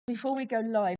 Before we go live,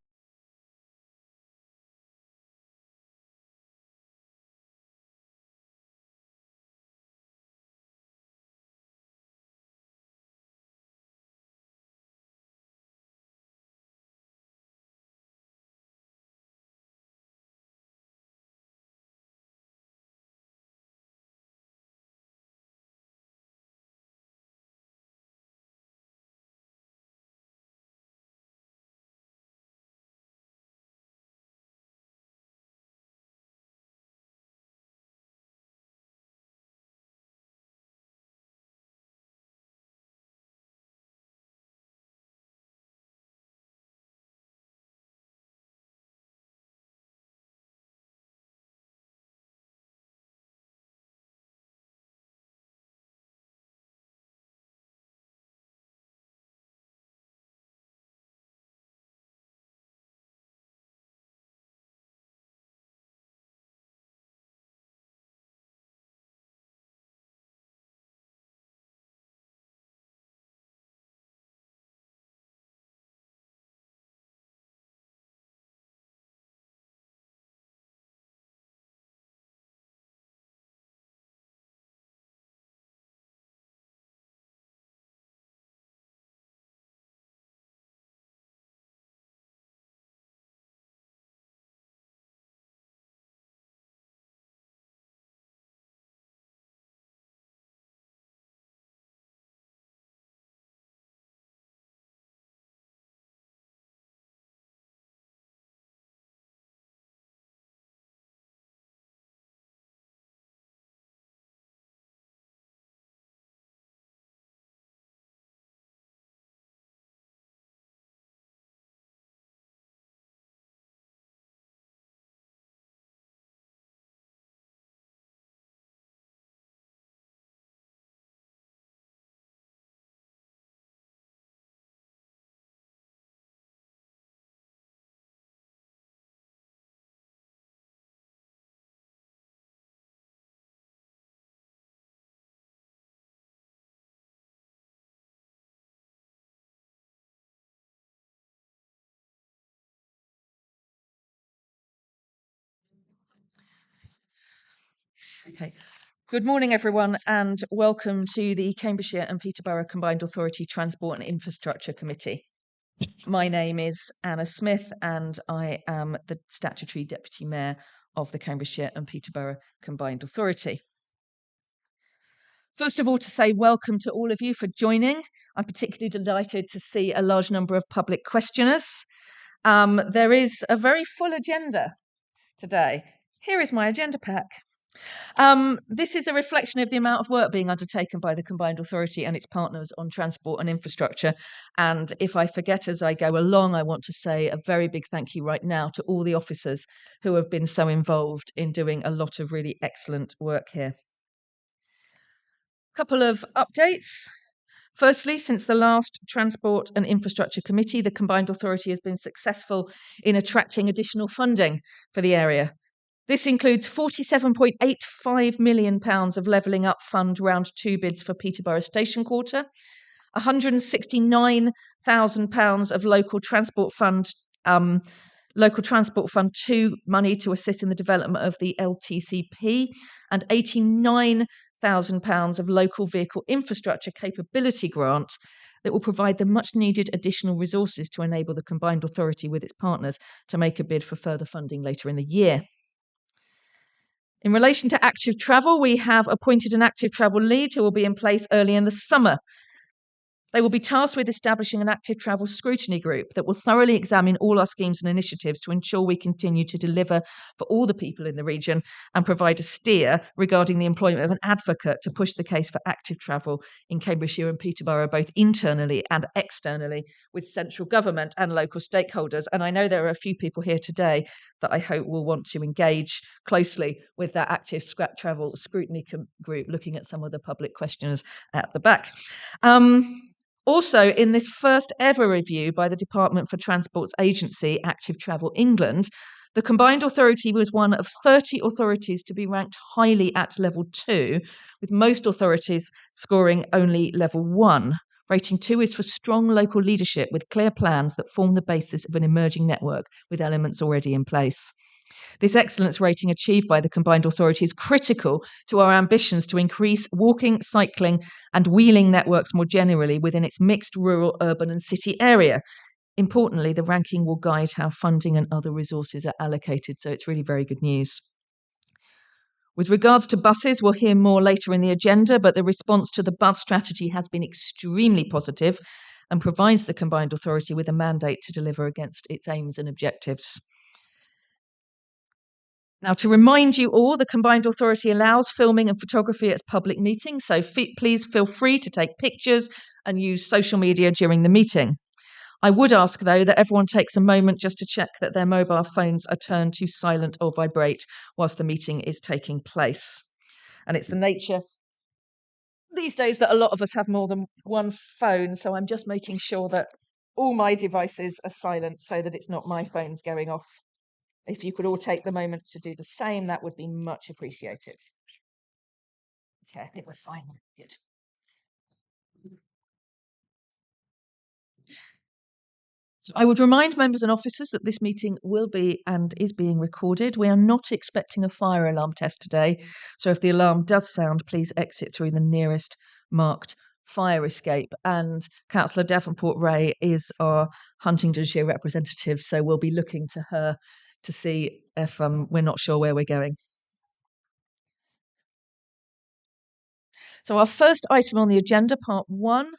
okay. Good morning, everyone, and welcome to the Cambridgeshire and Peterborough Combined Authority Transport and Infrastructure Committee. My name is Anna Smith, and I am the Statutory Deputy Mayor of the Cambridgeshire and Peterborough Combined Authority. First of all, to say welcome to all of you for joining. I'm particularly delighted to see a large number of public questioners. There is a very full agenda today. Here is my agenda pack. This is a reflection of the amount of work being undertaken by the Combined Authority and its partners on transport and infrastructure. And if I forget as I go along, I want to say a very big thank you right now to all the officers who have been so involved in doing a lot of really excellent work here. Couple of updates. Firstly, since the last Transport and Infrastructure Committee, the Combined Authority has been successful in attracting additional funding for the area. This includes £47.85 million of Levelling Up Fund Round 2 bids for Peterborough Station Quarter, £169,000 of Local Transport Fund 2 money to assist in the development of the LTCP, and £89,000 of Local Vehicle Infrastructure Capability Grant that will provide the much needed additional resources to enable the Combined Authority with its partners to make a bid for further funding later in the year. In relation to active travel, we have appointed an active travel lead who will be in place early in the summer. They will be tasked with establishing an active travel scrutiny group that will thoroughly examine all our schemes and initiatives to ensure we continue to deliver for all the people in the region and provide a steer regarding the employment of an advocate to push the case for active travel in Cambridgeshire and Peterborough, both internally and externally, with central government and local stakeholders. And I know there are a few people here today that I hope will want to engage closely with that active travel scrutiny group, looking at some of the public questions at the back. Also, in this first ever review by the Department for Transport's agency, Active Travel England, the Combined Authority was one of 30 authorities to be ranked highly at level 2, with most authorities scoring only level 1. Rating 2 is for strong local leadership with clear plans that form the basis of an emerging network with elements already in place. This excellence rating achieved by the combined authority is critical to our ambitions to increase walking, cycling, and wheeling networks more generally within its mixed rural, urban, and city area. Importantly, the ranking will guide how funding and other resources are allocated, so it's really very good news. With regards to buses, we'll hear more later in the agenda, but the response to the bus strategy has been extremely positive and provides the combined authority with a mandate to deliver against its aims and objectives. Now, to remind you all, the combined authority allows filming and photography at public meetings, so please feel free to take pictures and use social media during the meeting. I would ask, though, that everyone takes a moment just to check that their mobile phones are turned to silent or vibrate whilst the meeting is taking place. And it's the nature these days that a lot of us have more than one phone, so I'm just making sure that all my devices are silent so that it's not my phones going off. If you could all take the moment to do the same, that would be much appreciated. Okay, I think we're fine. Good. So I would remind members and officers that this meeting will be and is being recorded. We are not expecting a fire alarm test today, so if the alarm does sound, please exit through the nearest marked fire escape. And Councillor Davenport-Ray is our Huntingdonshire representative, so we'll be looking to her to see if we're not sure where we're going. So our first item on the agenda, part 1,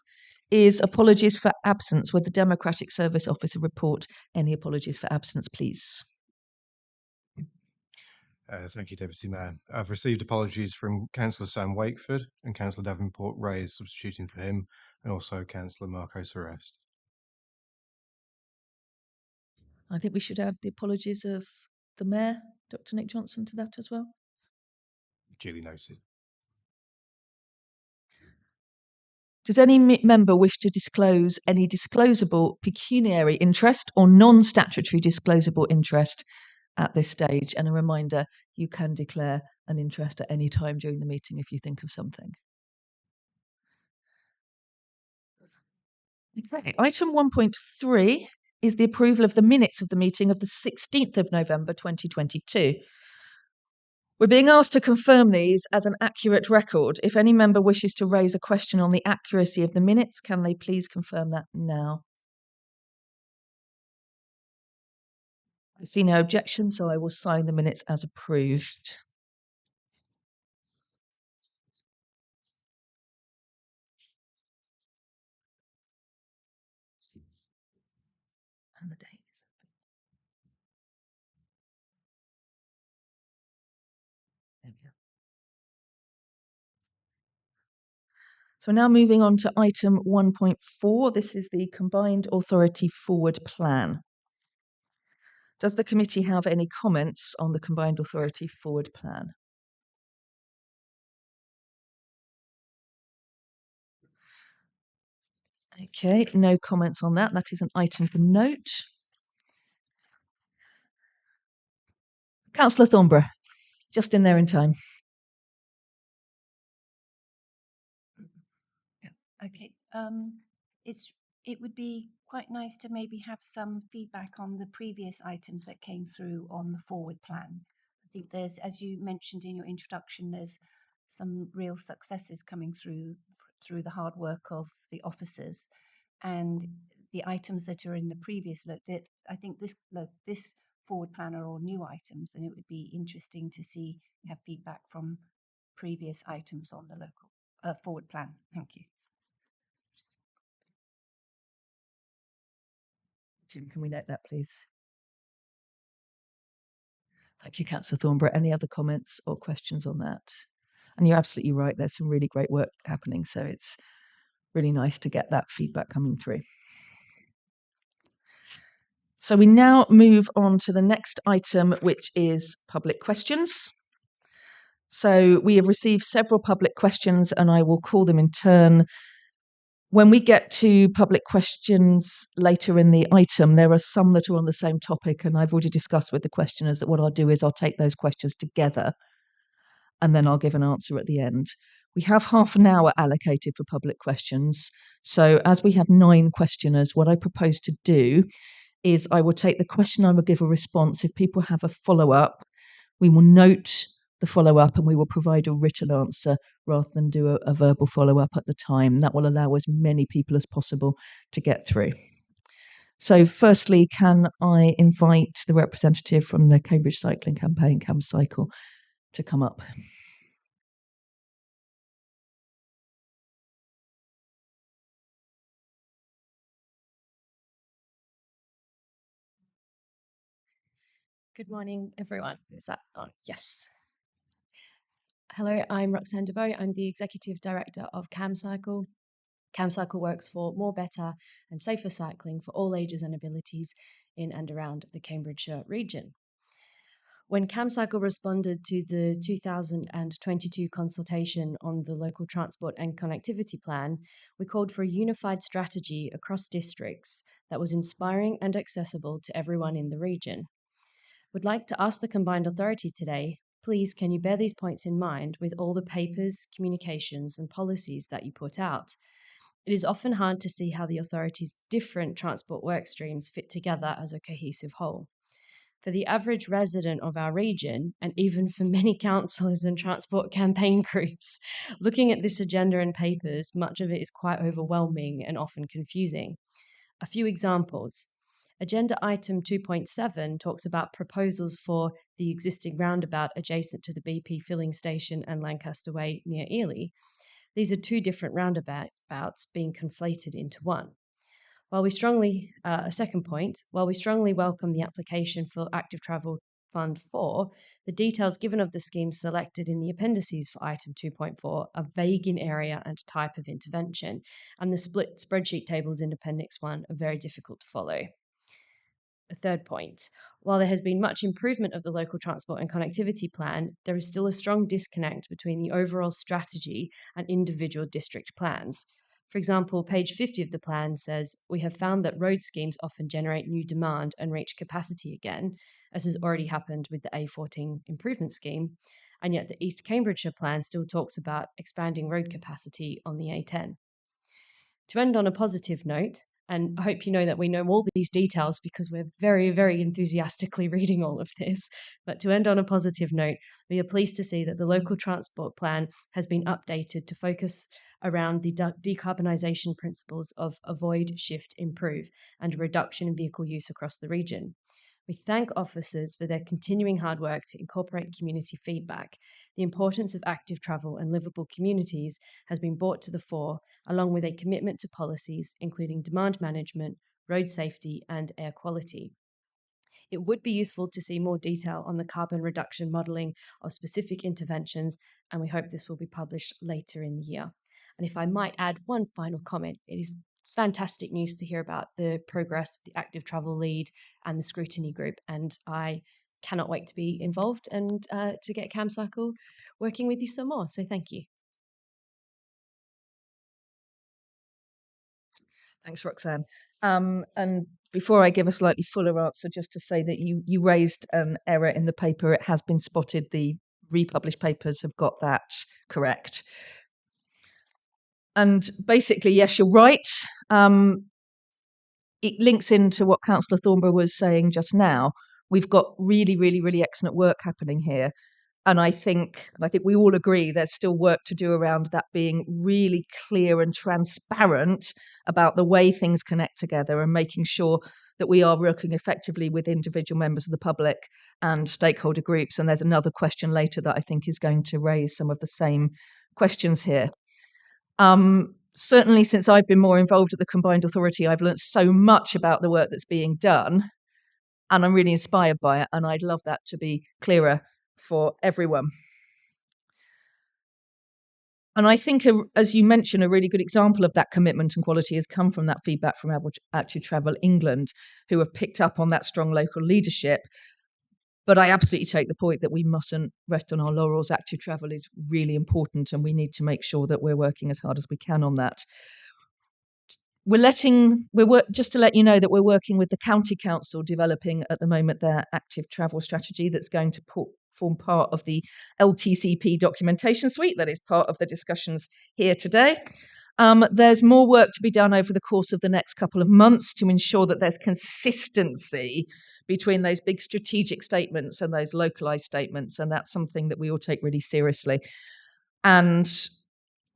is apologies for absence. Would the Democratic Service Officer report any apologies for absence, please? Thank you, Deputy Mayor. I've received apologies from Councillor Sam Wakeford and Councillor Davenport-Ray is substituting for him, and also Councillor Marco Serest. I think we should add the apologies of the Mayor, Dr. Nick Johnson, to that as well. Duly noted. Does any member wish to disclose any disclosable pecuniary interest or non-statutory disclosable interest at this stage? And a reminder, you can declare an interest at any time during the meeting if you think of something. Okay, item 1.3 is the approval of the minutes of the meeting of the 16th of November 2022. We're being asked to confirm these as an accurate record. If any member wishes to raise a question on the accuracy of the minutes, can they please confirm that now? I see no objection, so I will sign the minutes as approved. And the dates. There we go. So now moving on to item 1.4. This is the Combined Authority Forward Plan. Does the committee have any comments on the Combined Authority Forward Plan? Okay, no comments on that. That is an item for note. Councillor Thornborough, just in there in time. Okay. It would be quite nice to maybe have some feedback on the previous items that came through on the forward plan. I think there's, as you mentioned in your introduction, there's some real successes coming through the hard work of the officers, and the items that are in the previous look. That I think this forward plan are all new items, and it would be interesting to have feedback from previous items on the local forward plan. Thank you. Jim, can we note that, please? Thank you, Councillor Thornborough. Any other comments or questions on that? And you're absolutely right, there's some really great work happening, so it's really nice to get that feedback coming through. So we now move on to the next item, which is public questions. So we have received several public questions, and I will call them in turn. When we get to public questions later in the item, there are some that are on the same topic, and I've already discussed with the questioners that what I'll do is I'll take those questions together, and then I'll give an answer at the end. We have half an hour allocated for public questions. So as we have 9 questioners, what I propose to do is I will take the question, I will give a response. If people have a follow-up, we will note the follow-up and we will provide a written answer rather than do a verbal follow-up at the time. That will allow as many people as possible to get through. So firstly, can I invite the representative from the Cambridge Cycling Campaign, CamCycle, to come up? Good morning, everyone. Is that on? Yes. Hello, I'm Roxanne DeBow. I'm the Executive Director of CamCycle. CamCycle works for more, better and safer cycling for all ages and abilities in and around the Cambridgeshire region. When CamCycle responded to the 2022 consultation on the local transport and connectivity plan, we called for a unified strategy across districts that was inspiring and accessible to everyone in the region. Would like to ask the Combined Authority today, please can you bear these points in mind with all the papers, communications and policies that you put out? It is often hard to see how the authority's different transport work streams fit together as a cohesive whole. For the average resident of our region, and even for many councillors and transport campaign groups, looking at this agenda and papers, much of it is quite overwhelming and often confusing. A few examples. Agenda item 2.7 talks about proposals for the existing roundabout adjacent to the BP filling station and Lancaster Way near Ely. These are 2 different roundabouts being conflated into one. A second point, while we strongly welcome the application for Active Travel Fund 4, the details given of the schemes selected in the appendices for item 2.4 are vague in area and type of intervention, and the split spreadsheet tables in Appendix 1 are very difficult to follow. A third point, while there has been much improvement of the local transport and connectivity plan, there is still a strong disconnect between the overall strategy and individual district plans. For example, page 50 of the plan says, we have found that road schemes often generate new demand and reach capacity again, as has already happened with the A14 improvement scheme, and yet the East Cambridgeshire plan still talks about expanding road capacity on the A10. To end on a positive note, and I hope you know that we know all these details because we're very, very enthusiastically reading all of this. But to end on a positive note, we are pleased to see that the local transport plan has been updated to focus around the decarbonisation principles of avoid, shift, improve, and a reduction in vehicle use across the region. We thank officers for their continuing hard work to incorporate community feedback. The importance of active travel and livable communities has been brought to the fore, along with a commitment to policies, including demand management, road safety, and air quality. It would be useful to see more detail on the carbon reduction modelling of specific interventions, and we hope this will be published later in the year. And if I might add one final comment, it is fantastic news to hear about the progress of the active travel lead and the scrutiny group, and I cannot wait to be involved and to get CamCycle working with you some more. So thank you. Thanks, Roxanne. And before I give a slightly fuller answer, just to say that you raised an error in the paper. It has been spotted. The republished papers have got that correct. And basically, yes, you're right. It links into what Councillor Thornborough was saying just now. We've got really, really, really excellent work happening here. And I think we all agree there's still work to do around that being really clear and transparent about the way things connect together and making sure that we are working effectively with individual members of the public and stakeholder groups. And there's another question later that I think is going to raise some of the same questions here. Certainly since I've been more involved at the Combined Authority, I've learned so much about the work that's being done, and I'm really inspired by it, and I'd love that to be clearer for everyone. And I think, as you mentioned, a really good example of that commitment and quality has come from that feedback from Active Travel England, who have picked up on that strong local leadership. But I absolutely take the point that we mustn't rest on our laurels. Active travel is really important, and we need to make sure that we're working as hard as we can on that. Just to let you know that we're working with the County Council developing at the moment their active travel strategy that's going to put form part of the LTCP documentation suite that is part of the discussions here today. There's more work to be done over the course of the next couple of months to ensure that there's consistency between those big strategic statements and those localized statements, and that's something that we all take really seriously. And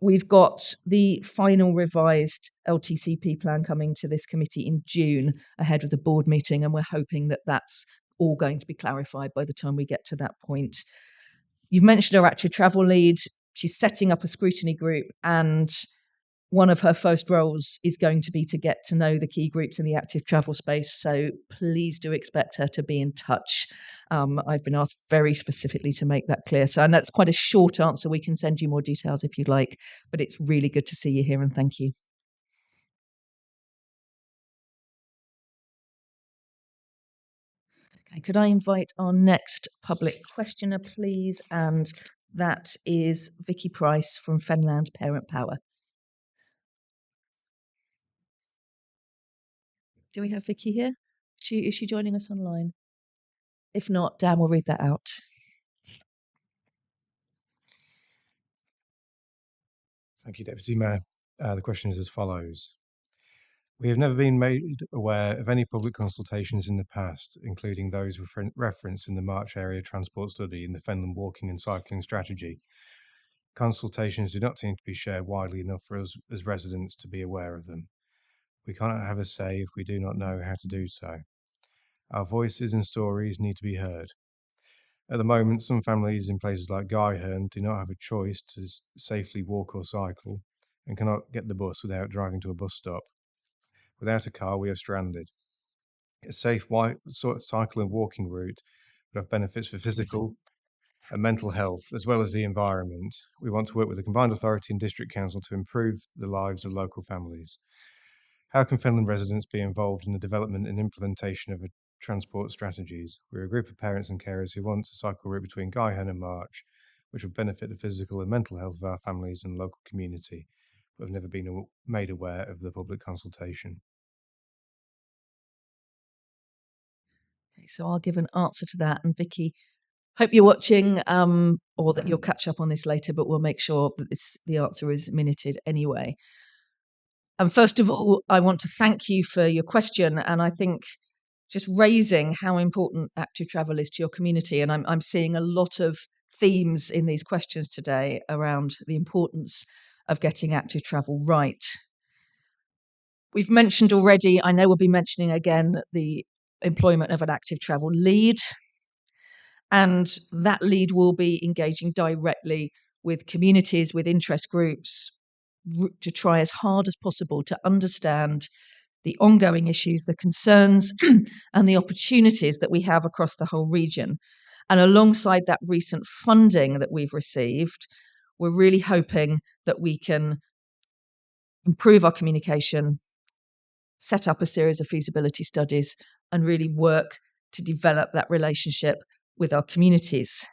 we've got the final revised LTCP plan coming to this committee in June ahead of the board meeting, and we're hoping that that's all going to be clarified by the time we get to that point. You've mentioned our active travel lead. She's setting up a scrutiny group, and one of her first roles is going to be to get to know the key groups in the active travel space. So please do expect her to be in touch. I've been asked very specifically to make that clear. So, and that's quite a short answer. We can send you more details if you'd like, but it's really good to see you here, and thank you. Okay, could I invite our next public questioner, please? And that is Vicky Price from Fenland Parent Power. Do we have Vicky here? Is she joining us online? If not, Dan will read that out. Thank you, Deputy Mayor. The question is as follows. We have never been made aware of any public consultations in the past, including those referenced in the March Area Transport Study in the Fenland Walking and Cycling Strategy. Consultations do not seem to be shared widely enough for us as residents to be aware of them. We cannot have a say if we do not know how to do so. Our voices and stories need to be heard. At the moment, some families in places like Guyherne do not have a choice to safely walk or cycle and cannot get the bus without driving to a bus stop. Without a car, we are stranded. A safe cycle and walking route would have benefits for physical and mental health, as well as the environment. We want to work with the Combined Authority and District Council to improve the lives of local families. How can Fenland residents be involved in the development and implementation of transport strategies? We're a group of parents and carers who want a cycle route between Guyherne and March, which would benefit the physical and mental health of our families and local community, but have never been made aware of the public consultation. Okay, so I'll give an answer to that. And Vicky, hope you're watching, or that you'll catch up on this later, but we'll make sure that the answer is minuted anyway. And first of all, I want to thank you for your question. And I think just raising how important active travel is to your community. And I'm seeing a lot of themes in these questions today around the importance of getting active travel right. We've mentioned already, I know we'll be mentioning again, the employment of an active travel lead. And that lead will be engaging directly with communities, with interest groups, to try as hard as possible to understand the ongoing issues, the concerns, and the opportunities that we have across the whole region. And alongside that recent funding that we've received, we're really hoping that we can improve our communication, set up a series of feasibility studies, and really work to develop that relationship with our communities.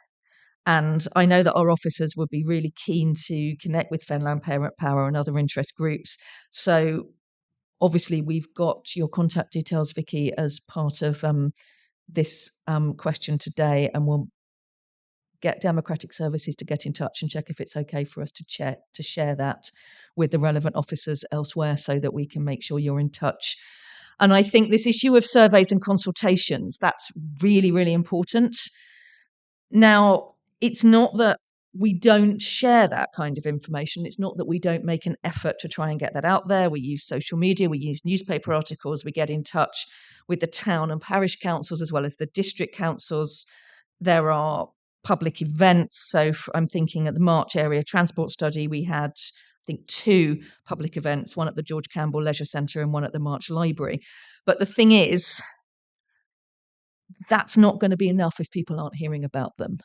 And I know that our officers would be really keen to connect with Fenland Parent Power and other interest groups. So obviously we've got your contact details, Vicky, as part of this question today, and we'll get Democratic Services to get in touch and check if it's okay for us to share that with the relevant officers elsewhere so that we can make sure you're in touch. And I think this issue of surveys and consultations, that's really, really important. Now, it's not that we don't share that kind of information. It's not that we don't make an effort to try and get that out there. We use social media, we use newspaper articles, we get in touch with the town and parish councils as well as the district councils. There are public events. So I'm thinking at the March Area Transport Study, we had, I think, 2 public events, one at the George Campbell Leisure Centre and one at the March Library. But the thing is, that's not going to be enough if people aren't hearing about them.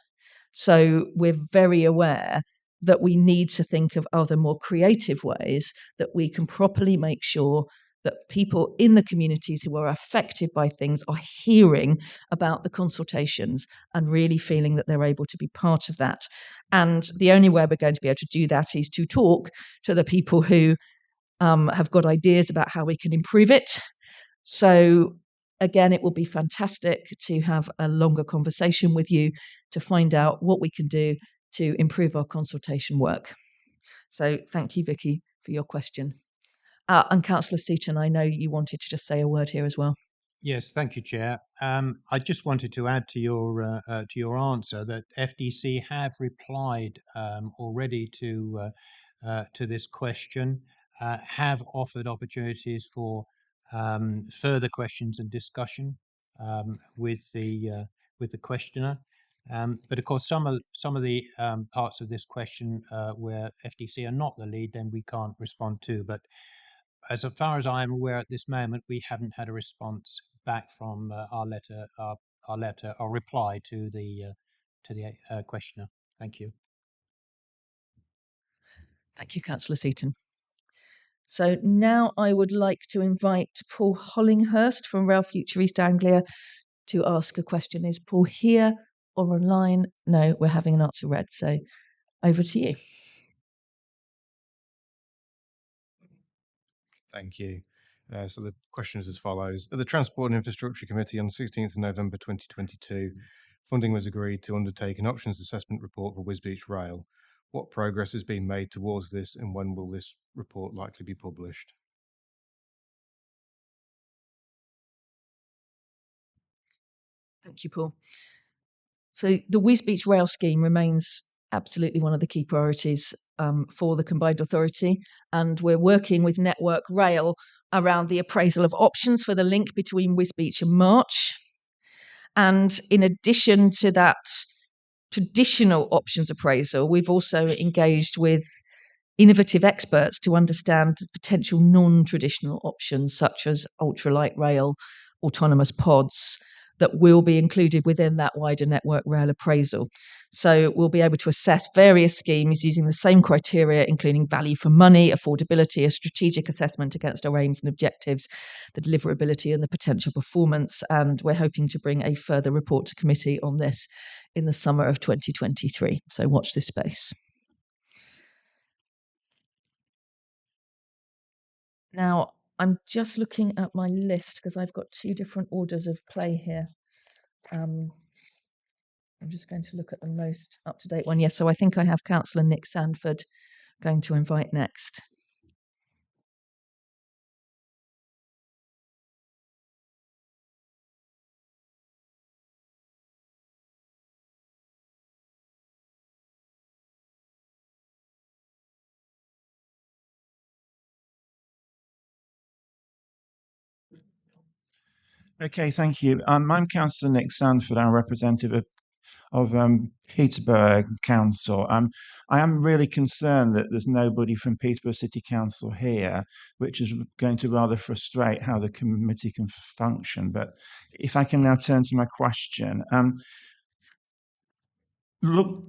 So we're very aware that we need to think of other more creative ways that we can properly make sure that people in the communities who are affected by things are hearing about the consultations and really feeling that they're able to be part of that. And the only way we're going to be able to do that is to talk to the people who have got ideas about how we can improve it. So again, it will be fantastic to have a longer conversation with you to find out what we can do to improve our consultation work. So thank you, Vicky, for your question. And Councillor Seaton, I know you wanted to just say a word here as well. Yes, thank you, Chair. I just wanted to add to your answer that FDC have replied already to this question, have offered opportunities for further questions and discussion with the questioner. But of course, some of the parts of this question where FDC are not the lead, then we can't respond to. But as far as I am aware at this moment, we haven't had a response back from our reply to the questioner. Thank you. Thank you, Councillor Seaton. So now I would like to invite Paul Hollinghurst from Rail Future East Anglia to ask a question. Is Paul here or online? No, we're having an answer read. So over to you. Thank you. So the question is as follows. At the Transport and Infrastructure Committee on 16th of November 2022, funding was agreed to undertake an options assessment report for Wisbech Rail. What progress has been made towards this, and when will this report likely be published? Thank you, Paul. So the Wisbech Rail scheme remains absolutely one of the key priorities for the combined authority, and we're working with Network Rail around the appraisal of options for the link between Wisbech and March. And in addition to that traditional options appraisal, we've also engaged with innovative experts to understand potential non-traditional options such as ultralight rail, autonomous pods, that will be included within that wider Network Rail appraisal. So we'll be able to assess various schemes using the same criteria, including value for money, affordability, a strategic assessment against our aims and objectives, the deliverability and the potential performance. And we're hoping to bring a further report to committee on this in the summer of 2023. So watch this space. Now, I'm just looking at my list because I've got two different orders of play here. I'm just going to look at the most up-to-date one. Yes, so I think I have Councillor Nick Sandford going to invite next. Okay, thank you. I'm Councillor Nick Sandford. I'm representative of Peterborough Council. I am really concerned that there's nobody from Peterborough City Council here, which is going to rather frustrate how the committee can function. But if I can now turn to my question. Look,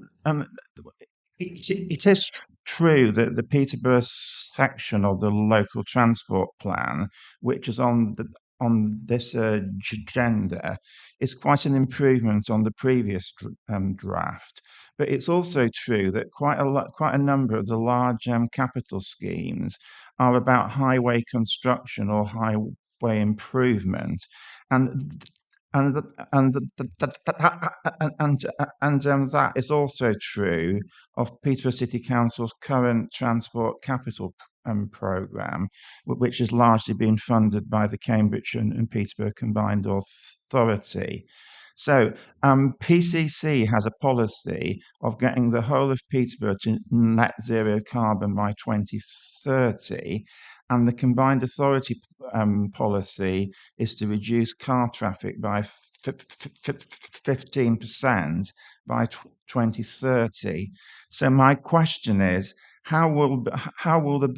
it is true that the Peterborough section of the local transport plan, which is on this agenda, is quite an improvement on the previous draft. But it's also true that quite a number of the large capital schemes are about highway construction or highway improvement, and and that is also true of Peterborough City Council's current transport capital programme, which has largely been funded by the Cambridge and Peterborough Combined Authority. So PCC has a policy of getting the whole of Peterborough to net zero carbon by 2030, and the Combined Authority policy is to reduce car traffic by 15% by 2030. So my question is, how will there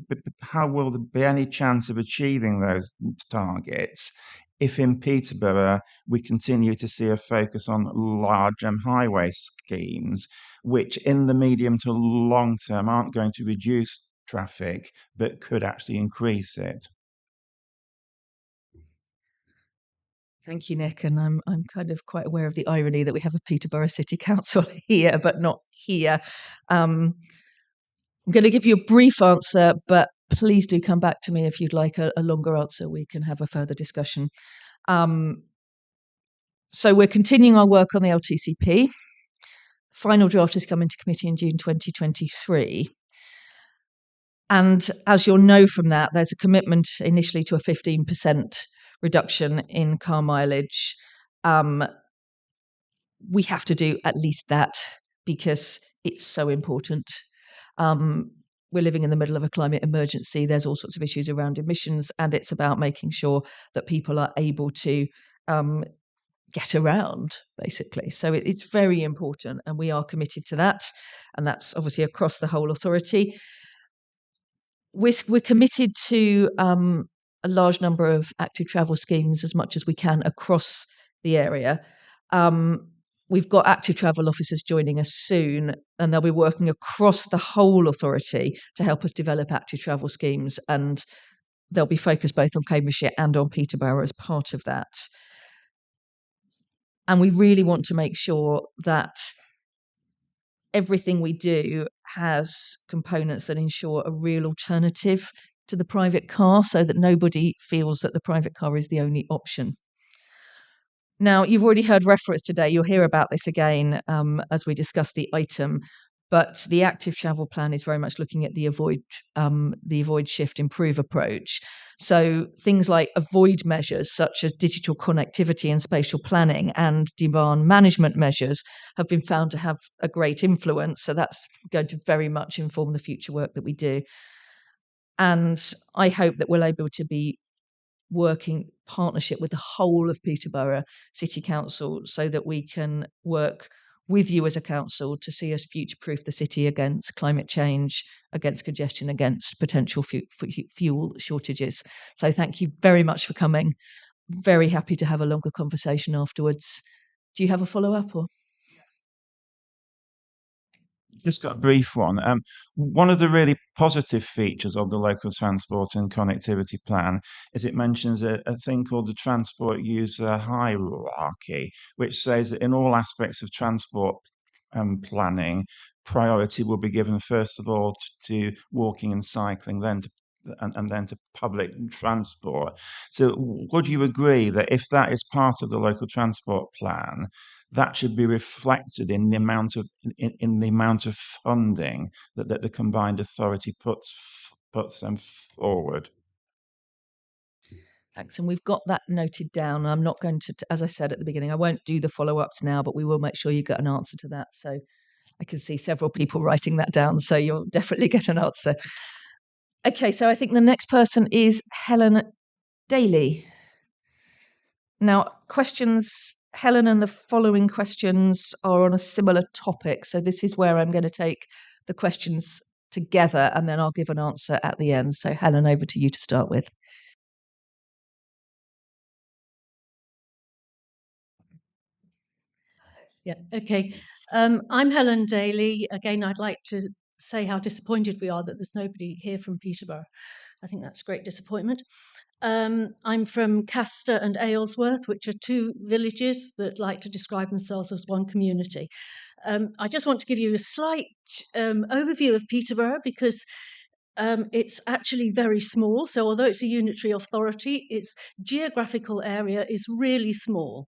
be any chance of achieving those targets if in Peterborough we continue to see a focus on large highway schemes, which in the medium to long term aren't going to reduce traffic, but could actually increase it? Thank you, Nick. And I'm kind of quite aware of the irony that we have a Peterborough City Council here, but not here. I'm going to give you a brief answer, but please do come back to me if you'd like a longer answer. We can have a further discussion. So we're continuing our work on the LTCP. Final draft has come into committee in June 2023. And as you'll know from that, there's a commitment initially to a 15% reduction in car mileage. We have to do at least that because it's so important. We're living in the middle of a climate emergency. There's all sorts of issues around emissions, and it's about making sure that people are able to get around, basically. So it's very important, and we are committed to that. And that's obviously across the whole authority. We're committed to a large number of active travel schemes as much as we can across the area. We've got active travel officers joining us soon, and they'll be working across the whole authority to help us develop active travel schemes. And they'll be focused both on Cambridgeshire and on Peterborough as part of that. And we really want to make sure that everything we do has components that ensure a real alternative to the private car so that nobody feels that the private car is the only option. Now, you've already heard reference today. You'll hear about this again as we discuss the item. But the active travel plan is very much looking at the avoid, shift, improve approach. So things like avoid measures such as digital connectivity and spatial planning and demand management measures have been found to have a great influence. So that's going to very much inform the future work that we do. And I hope that we're able to be working partnership with the whole of Peterborough City Council so that we can work with you as a council to see us future-proof the city against climate change, against congestion, against potential fuel shortages. So thank you very much for coming. Very happy to have a longer conversation afterwards. Do you have a follow-up or? Just got a brief one. One of the really positive features of the local transport and connectivity plan is it mentions a thing called the transport user hierarchy, which says that in all aspects of transport planning, priority will be given first of all to walking and cycling, then to and then to public transport. So would you agree that if that is part of the local transport plan, that should be reflected in the amount of funding that the combined authority puts them forward? Thanks. And we've got that noted down. I'm not going to, as I said at the beginning, I won't do the follow-ups now, but we will make sure you get an answer to that. So I can see several people writing that down, so you'll definitely get an answer. Okay, so I think the next person is Helen Daly. Now, Helen, and the following questions are on a similar topic. So this is where I'm going to take the questions together and then I'll give an answer at the end. So Helen, over to you to start with. Yeah, okay. I'm Helen Daly. Again, I'd like to say how disappointed we are that there's nobody here from Peterborough. I think that's great disappointment. I'm from Castor and Aylesworth, which are two villages that like to describe themselves as one community. I just want to give you a slight overview of Peterborough because it's actually very small. So although it's a unitary authority, its geographical area is really small.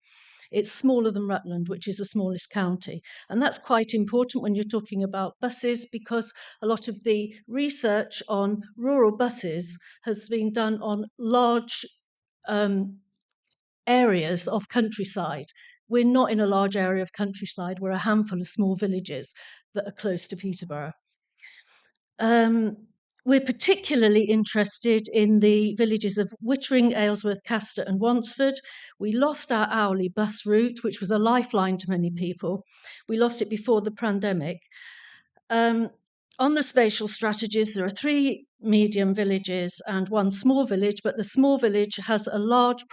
It's smaller than Rutland, which is the smallest county. And that's quite important when you're talking about buses because a lot of the research on rural buses has been done on large areas of countryside. We're not in a large area of countryside. We're a handful of small villages that are close to Peterborough. We're particularly interested in the villages of Wittering, Aylesworth, Castor and Wansford. We lost our hourly bus route, which was a lifeline to many people. We lost it before the pandemic. On the spatial strategies, there are 3 medium villages and 1 small village, but the small village has a large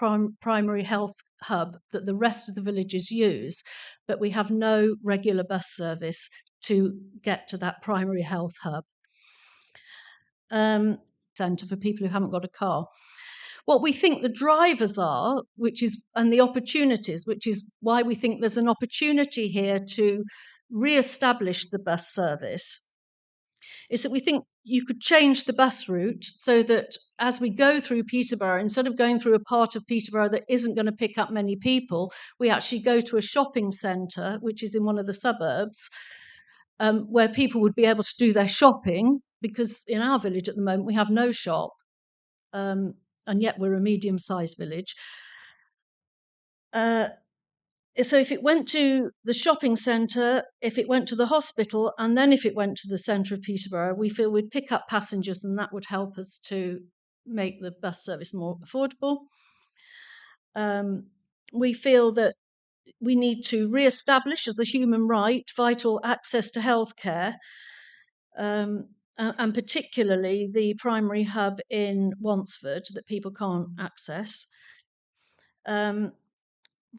primary health hub that the rest of the villages use, but we have no regular bus service to get to that primary health hub. Centre for people who haven't got a car. What we think the drivers are, and the opportunities, which is why we think there's an opportunity here to re-establish the bus service, is that we think you could change the bus route so that as we go through Peterborough, instead of going through a part of Peterborough that isn't going to pick up many people, we actually go to a shopping centre, which is in one of the suburbs, where people would be able to do their shopping, because in our village at the moment we have no shop, and yet we're a medium-sized village. So if it went to the shopping centre, if it went to the hospital, and then if it went to the centre of Peterborough, we feel we'd pick up passengers, and that would help us to make the bus service more affordable. We feel that we need to re-establish as a human right vital access to healthcare, and particularly the primary hub in Wantsford that people can't access.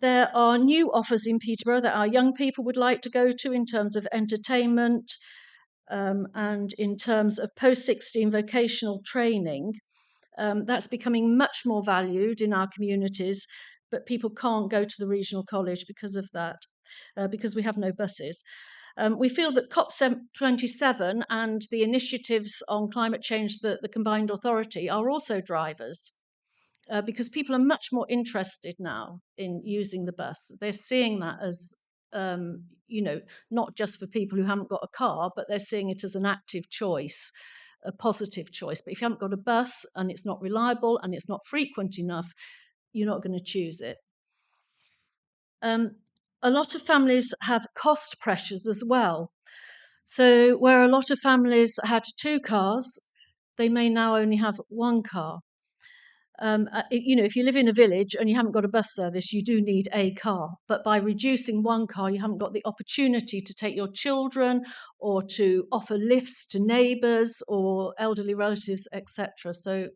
There are new offers in Peterborough that our young people would like to go to in terms of entertainment, and in terms of post-16 vocational training. That's becoming much more valued in our communities, but people can't go to the regional college because of that, because we have no buses. We feel that COP27 and the initiatives on climate change that the combined authority are also drivers. Because people are much more interested now in using the bus. They're seeing that as, not just for people who haven't got a car, but they're seeing it as an active choice, a positive choice. But if you haven't got a bus and it's not reliable and it's not frequent enough, you're not going to choose it. A lot of families have cost pressures as well. So where a lot of families had 2 cars, they may now only have 1 car. If you live in a village and you haven't got a bus service, you do need a car. But by reducing 1 car, you haven't got the opportunity to take your children or to offer lifts to neighbours or elderly relatives, etc. So,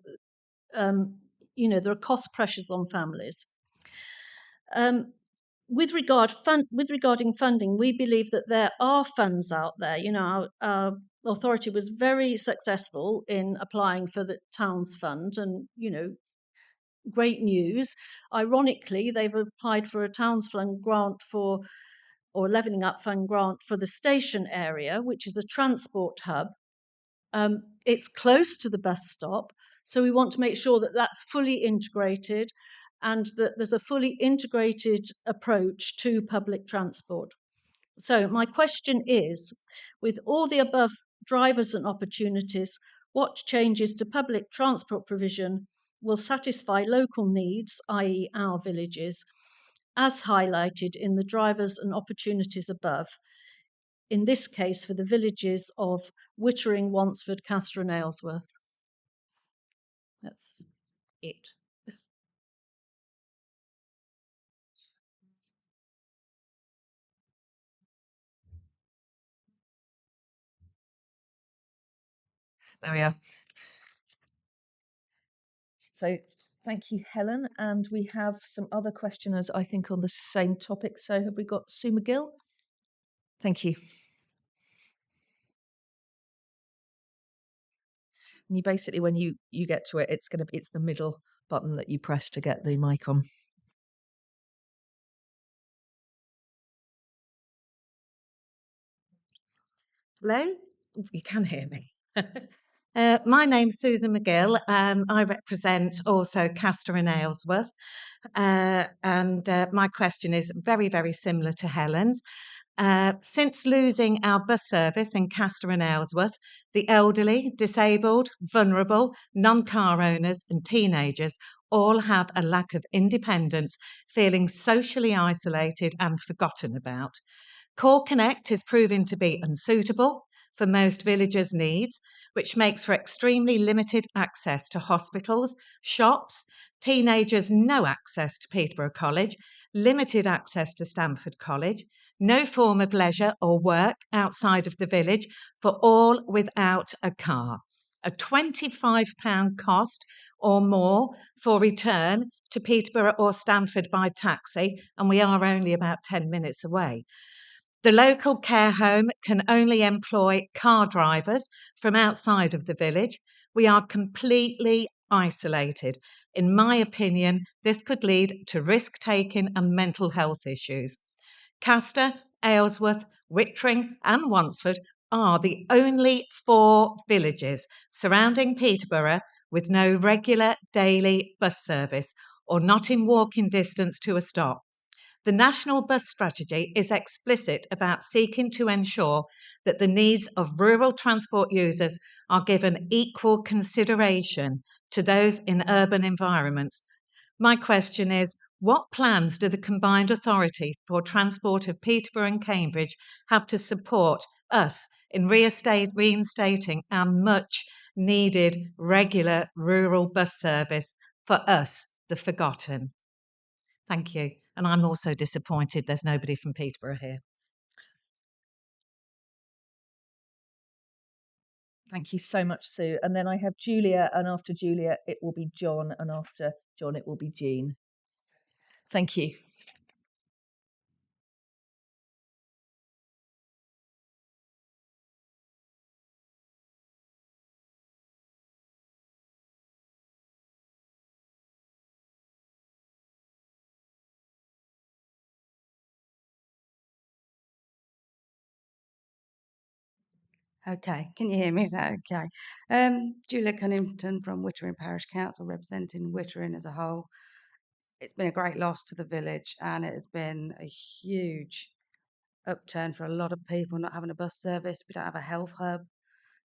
there are cost pressures on families. Regarding funding, we believe that there are funds out there. Our authority was very successful in applying for the Towns Fund, and great news. Ironically, they've applied for a Towns Fund grant or Levelling Up Fund grant for the station area, which is a transport hub. It's close to the bus stop, so we want to make sure that that's fully integrated and that there's a fully integrated approach to public transport. So my question is, with all the above drivers and opportunities, what changes to public transport provision will satisfy local needs, i.e. our villages, as highlighted in the drivers and opportunities above, in this case for the villages of Wittering, Wantsford, Castor and Aylesworth? That's it. There we are. So thank you, Helen. And we have some other questioners, I think, on the same topic. So have we got Sue McGill? Thank you. And you basically, when you get to it, it's the middle button that you press to get the mic on. Hello, you can hear me. My name's Susan McGill. I represent also Castor and Aylesworth. And my question is very, very similar to Helen's. Since losing our bus service in Castor and Aylesworth, the elderly, disabled, vulnerable, non-car owners and teenagers all have a lack of independence, feeling socially isolated and forgotten about. Core Connect is proving to be unsuitable for most villagers' needs, which makes for extremely limited access to hospitals, shops, teenagers no access to Peterborough College, limited access to Stamford College, no form of leisure or work outside of the village for all without a car. A £25 cost or more for return to Peterborough or Stamford by taxi, and we are only about 10 minutes away. The local care home can only employ car drivers from outside of the village. We are completely isolated. In my opinion, this could lead to risk-taking and mental health issues. Castor, Aylesworth, Wittering and Wantsford are the only 4 villages surrounding Peterborough with no regular daily bus service or not in walking distance to a stop. The National Bus Strategy is explicit about seeking to ensure that the needs of rural transport users are given equal consideration to those in urban environments. My question is, what plans do the Combined Authority for Transport of Peterborough and Cambridge have to support us in reinstating our much needed regular rural bus service for us, the forgotten? Thank you. And I'm also disappointed there's nobody from Peterborough here. Thank you so much, Sue. And then I have Julia, and after Julia, it will be John, and after John, it will be Jean. Thank you. Okay, can you hear me? Is that okay? Julia Cunnington from Wittering Parish Council, representing Wittering as a whole. It's been a great loss to the village, and it has been a huge upturn for a lot of people not having a bus service. We don't have a health hub,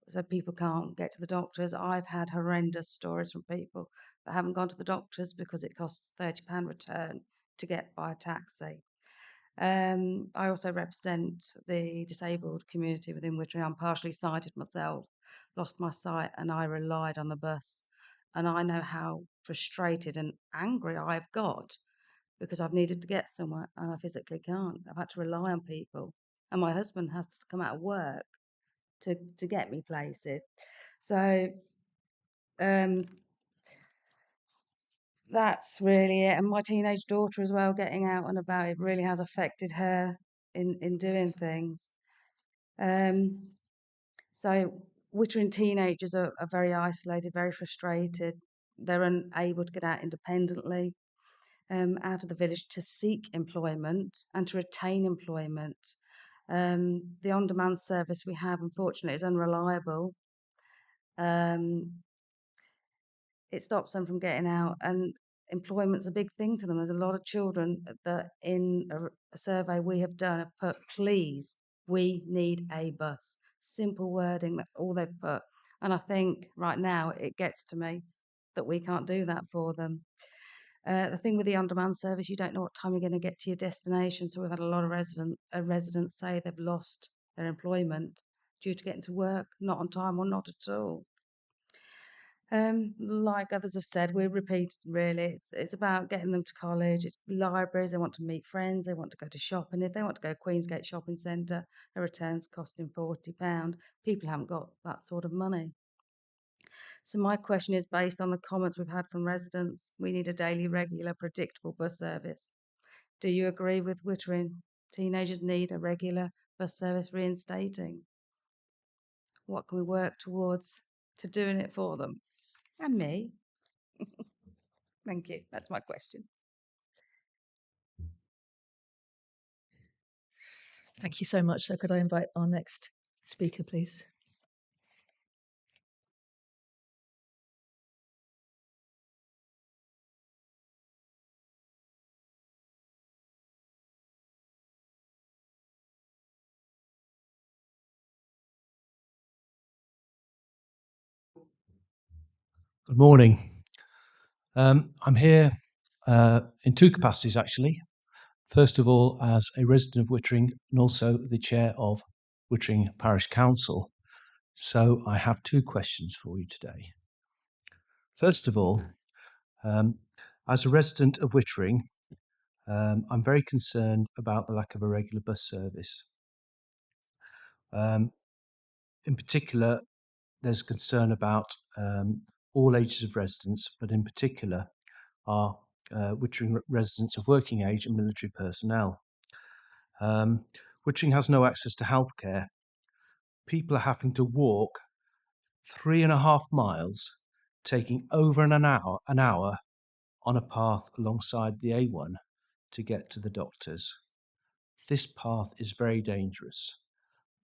so people can't get to the doctors. I've had horrendous stories from people that haven't gone to the doctors because it costs £30 return to get by a taxi. I also represent the disabled community within Wittering. I'm partially sighted myself, lost my sight, and I relied on the bus. And I know how frustrated and angry I've got because I've needed to get somewhere and I physically can't. I've had to rely on people. And my husband has to come out of work to get me places. So that's really it. And my teenage daughter as well, getting out and about, it really has affected her in doing things. So Wittering teenagers are very isolated, very frustrated. They're unable to get out independently out of the village to seek employment and to retain employment. The on-demand service we have, unfortunately, is unreliable. It stops them from getting out, and employment's a big thing to them. There's a lot of children that in a survey we have done have put, please, we need a bus. Simple wording, that's all they've put. And I think right now it gets to me that we can't do that for them. The thing with the on-demand service, you don't know what time you're going to get to your destination. So we've had a lot of residents say they've lost their employment due to getting to work not on time or not at all. Like others have said, we repeat really. It's about getting them to college. It's libraries. They want to meet friends. They want to go to shopping. If they want to go to Queensgate Shopping Centre, a return's costing £40. People haven't got that sort of money. So my question is based on the comments we've had from residents. We need a daily, regular, predictable bus service. Do you agree with Wittering? Teenagers need a regular bus service reinstating. What can we work towards to doing it for them? And me. Thank you. That's my question. Thank you so much. So could I invite our next speaker, please? Good morning. I'm here in two capacities, actually. First of all, as a resident of Wittering and also the chair of Wittering Parish Council. So I have two questions for you today. First of all, as a resident of Wittering, I'm very concerned about the lack of a regular bus service. In particular, there's concern about all ages of residents, but in particular, are Wittering residents of working age and military personnel. Wittering has no access to healthcare. People are having to walk 3.5 miles, taking over an hour on a path alongside the A1 to get to the doctors. This path is very dangerous.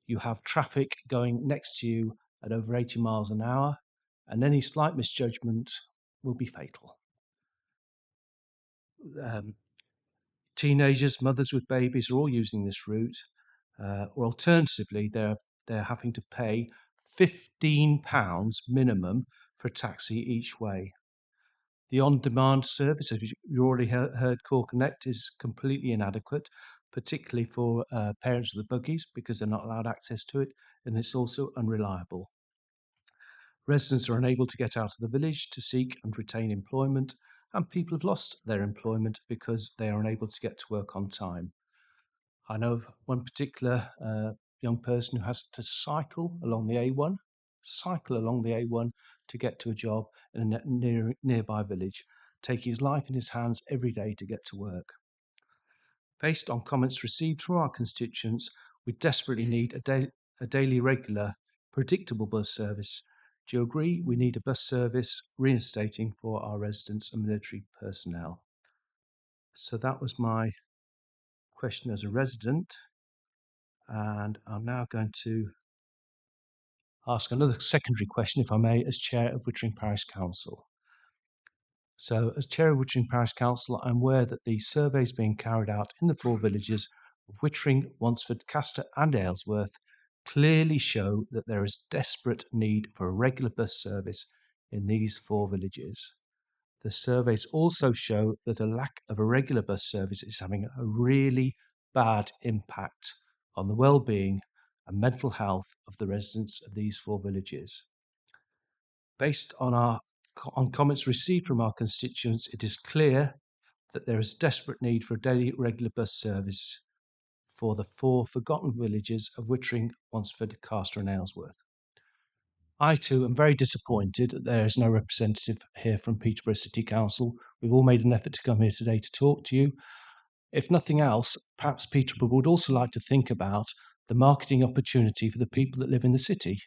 You have traffic going next to you at over 80 miles an hour, and any slight misjudgment will be fatal. Teenagers, mothers with babies are all using this route, or alternatively, they're having to pay £15 minimum for a taxi each way. The on-demand service, as you already heard, Call Connect is completely inadequate, particularly for parents with buggies because they're not allowed access to it, and it's also unreliable. Residents are unable to get out of the village to seek and retain employment, and people have lost their employment because they are unable to get to work on time. I know of one particular young person who has to cycle along the A1 to get to a job in a nearby village, taking his life in his hands every day to get to work. Based on comments received from our constituents, we desperately need a daily, regular, predictable bus service. Do you agree we need a bus service reinstating for our residents and military personnel? So that was my question as a resident, and I'm now going to ask another secondary question, if I may, as Chair of Wittering Parish Council. So, as Chair of Wittering Parish Council, I'm aware that the surveys being carried out in the 4 villages of Wittering, Wansford, Castor and Aylesworth clearly show that there is desperate need for a regular bus service in these 4 villages. The surveys also show that a lack of a regular bus service is having a really bad impact on the well-being and mental health of the residents of these 4 villages. Based on comments received from our constituents, it is clear that there is desperate need for a daily regular bus service for the 4 forgotten villages of Wittering, Wansford, Castor and Aylesworth. I too am very disappointed that there is no representative here from Peterborough City Council. We've all made an effort to come here today to talk to you. If nothing else, perhaps Peterborough would also like to think about the marketing opportunity for the people that live in the city,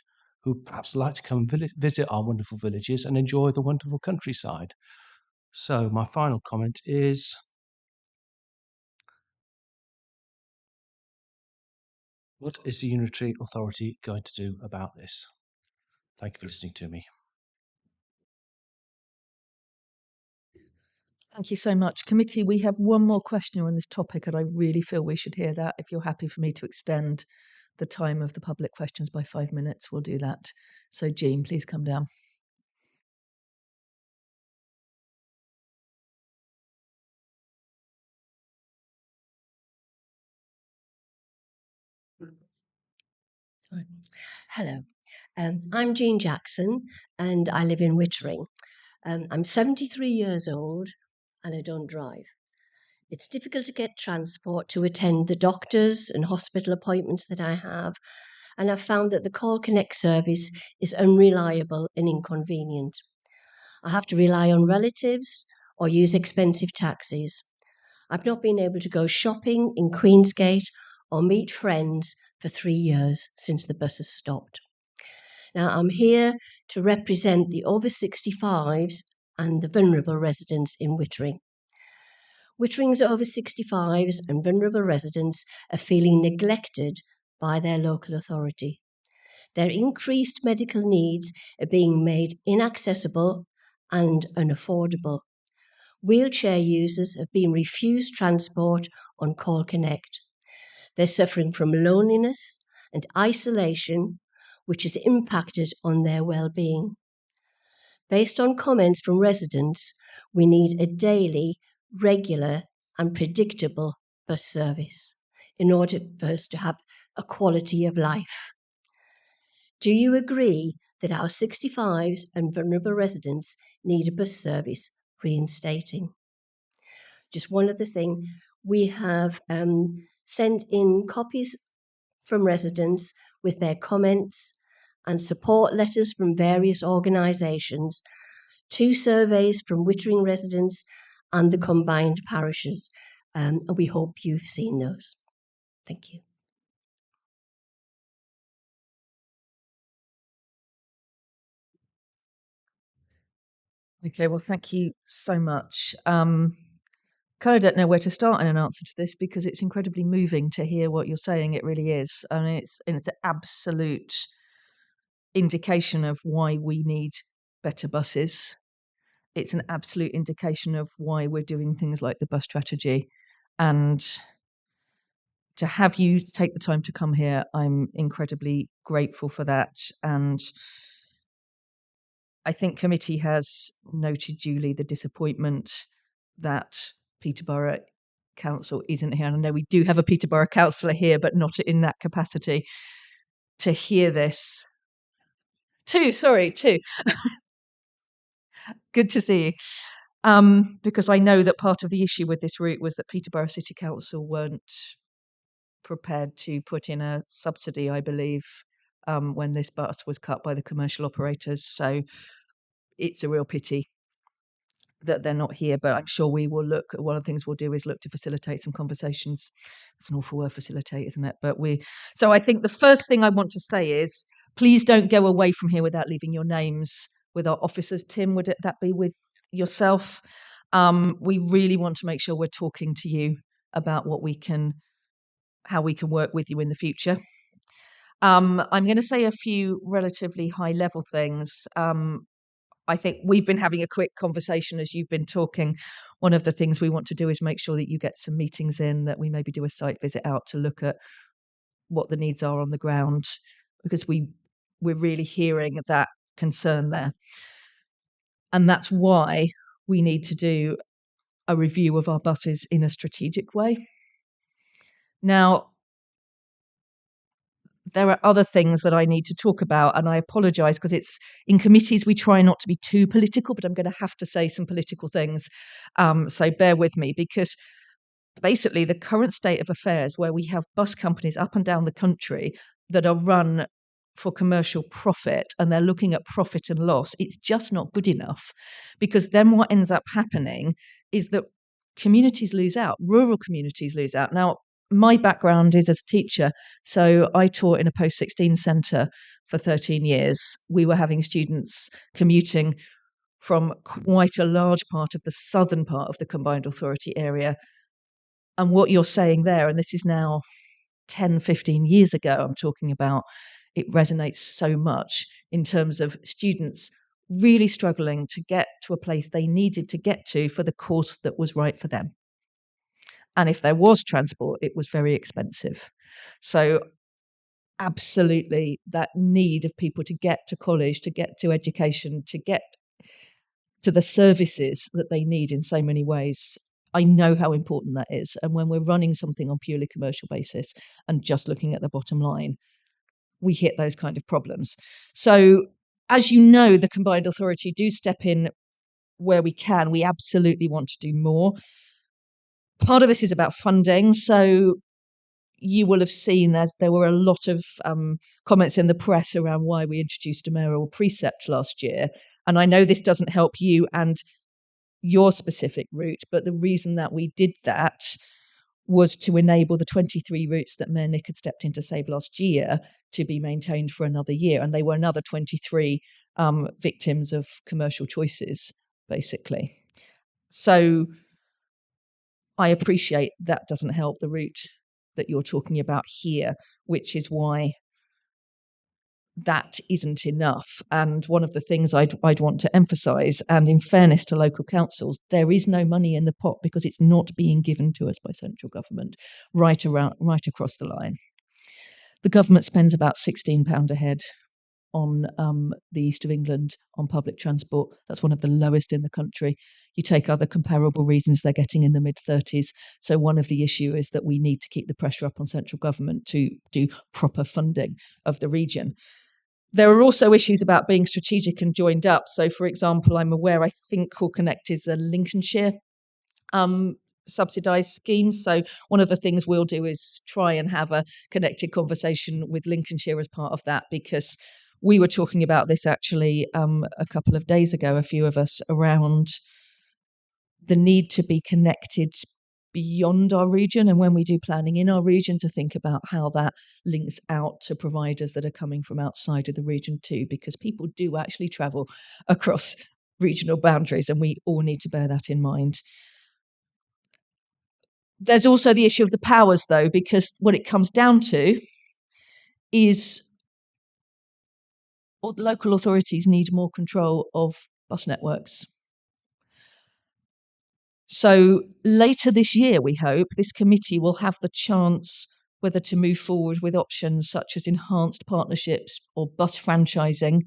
who perhaps like to come visit our wonderful villages and enjoy the wonderful countryside. So my final comment is, what is the Unitary Authority going to do about this? Thank you for listening to me. Thank you so much. Committee, we have one more question on this topic, and I really feel we should hear that. If you're happy for me to extend the time of the public questions by 5 minutes, we'll do that. So, Jean, please come down. Hello, I'm Jean Jackson and I live in Wittering. I'm 73 years old and I don't drive. It's difficult to get transport to attend the doctors and hospital appointments that I have, and I've found that the Call Connect service is unreliable and inconvenient. I have to rely on relatives or use expensive taxis. I've not been able to go shopping in Queensgate or meet friends for 3 years since the bus has stopped. Now, I'm here to represent the over 65s and the vulnerable residents in Wittering. Wittering's over 65s and vulnerable residents are feeling neglected by their local authority. Their increased medical needs are being made inaccessible and unaffordable. Wheelchair users have been refused transport on Call Connect. They're suffering from loneliness and isolation, which has impacted on their well-being. Based on comments from residents, we need a daily, regular and predictable bus service in order for us to have a quality of life. Do you agree that our 65s and vulnerable residents need a bus service reinstating? Just one other thing, we have sent in copies from residents with their comments and support letters from various organisations, 2 surveys from Wittering residents and the combined parishes, and we hope you've seen those. Thank you. Okay, well, thank you so much. kind of don't know where to start in an answer to this because it's incredibly moving to hear what you're saying. It really is. And it's an absolute indication of why we need better buses. It's an absolute indication of why we're doing things like the bus strategy. And to have you take the time to come here, I'm incredibly grateful for that. And I think committee has noted duly the disappointment that Peterborough Council isn't here. And I know we do have a Peterborough councillor here, but not in that capacity. To hear this, two. Good to see you. Because I know that part of the issue with this route was that Peterborough City Council weren't prepared to put in a subsidy, I believe, when this bus was cut by the commercial operators. So it's a real pity that they're not here, but I'm sure we will look. One of the things we'll do is look to facilitate some conversations. It's an awful word, facilitate, isn't it? But so I think the first thing I want to say is, please don't go away from here without leaving your names with our officers. Tim, would that be with yourself? We really want to make sure we're talking to you about how we can work with you in the future. I'm going to say a few relatively high level things. I think we've been having a quick conversation as you've been talking. One of the things we want to do is make sure that you get some meetings in, that we maybe do a site visit out to look at what the needs are on the ground, because we're really hearing that concern there. And that's why we need to do a review of our buses in a strategic way. Now, there are other things that I need to talk about, and I apologise because it's in committees we try not to be too political, but I'm going to have to say some political things. So bear with me, because basically the current state of affairs where we have bus companies up and down the country that are run for commercial profit and they're looking at profit and loss, it's just not good enough, because then what ends up happening is that communities lose out, rural communities lose out. Now, my background is as a teacher, so I taught in a post-16 centre for 13 years. We were having students commuting from quite a large part of the southern part of the Combined Authority area. And what you're saying there, and this is now 10, 15 years ago, I'm talking about, it resonates so much in terms of students really struggling to get to a place they needed to get to for the course that was right for them. And if there was transport, it was very expensive. So absolutely, that need of people to get to college, to get to education, to get to the services that they need in so many ways, I know how important that is. And when we're running something on purely commercial basis and just looking at the bottom line, we hit those kind of problems. So as you know, the Combined Authority do step in where we can. We absolutely want to do more. Part of this is about funding. So you will have seen there were a lot of comments in the press around why we introduced a mayoral precept last year. And I know this doesn't help you and your specific route, but the reason that we did that was to enable the 23 routes that Mayor Nick had stepped in to save last year to be maintained for another year. And they were another 23 victims of commercial choices, basically. So I appreciate that doesn't help the route that you're talking about here, which is why that isn't enough. And one of the things I'd want to emphasise, and in fairness to local councils, there is no money in the pot because it's not being given to us by central government right across the line. The government spends about £16 a head on the east of England on public transport. That's one of the lowest in the country. You take other comparable reasons, they're getting in the mid-30s. So one of the issues is that we need to keep the pressure up on central government to do proper funding of the region. There are also issues about being strategic and joined up. So, for example, I'm aware, I think Core Connect is a Lincolnshire subsidised scheme. So one of the things we'll do is try and have a connected conversation with Lincolnshire as part of that, because we were talking about this actually a couple of days ago, a few of us, around the need to be connected beyond our region, and when we do planning in our region, to think about how that links out to providers that are coming from outside of the region too, because people do actually travel across regional boundaries, and we all need to bear that in mind. There's also the issue of the powers, though, because what it comes down to is local authorities need more control of bus networks. So later this year, we hope, this committee will have the chance whether to move forward with options such as enhanced partnerships or bus franchising.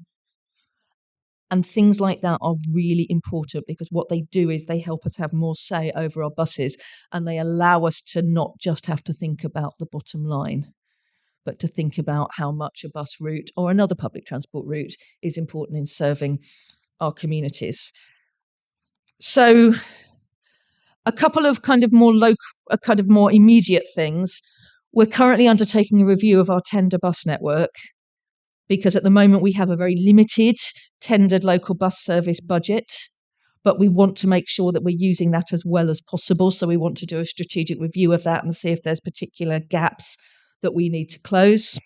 And things like that are really important because what they do is they help us have more say over our buses, and they allow us to not just have to think about the bottom line, but to think about how much a bus route or another public transport route is important in serving our communities. So a couple of kind of more immediate things. We're currently undertaking a review of our tender bus network because at the moment we have a very limited tendered local bus service budget, but we want to make sure that we're using that as well as possible. So we want to do a strategic review of that and see if there's particular gaps that we need to close.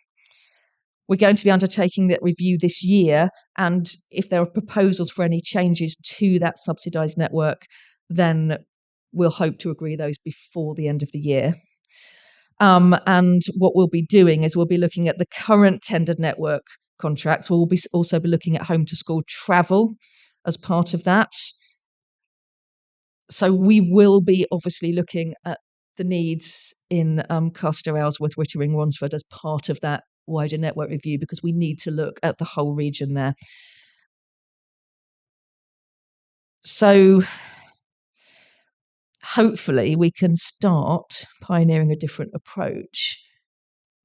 We're going to be undertaking that review this year, and if there are proposals for any changes to that subsidised network, then we'll hope to agree those before the end of the year. And what we'll be doing is we'll be looking at the current tendered network contracts. We'll also be looking at home to school travel as part of that. So we will be obviously looking at the needs in Castor, Aylesworth, Wittering, Wansford as part of that wider network review, because we need to look at the whole region there. So hopefully we can start pioneering a different approach,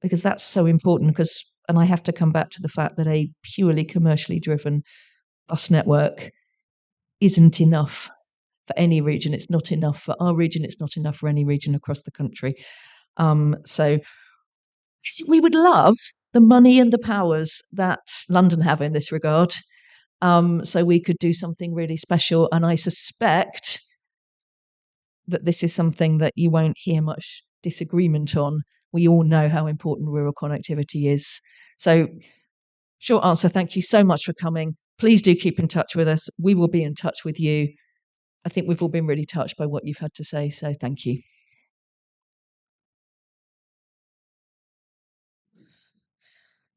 because that's so important. And I have to come back to the fact that a purely commercially driven bus network isn't enough for any region. It's not enough for our region. It's not enough for any region across the country. So we would love the money and the powers that London have in this regard. So we could do something really special. And I suspect that this is something that you won't hear much disagreement on. We all know how important rural connectivity is. So, short answer, thank you so much for coming. Please do keep in touch with us. We will be in touch with you. I think we've all been really touched by what you've had to say, so thank you.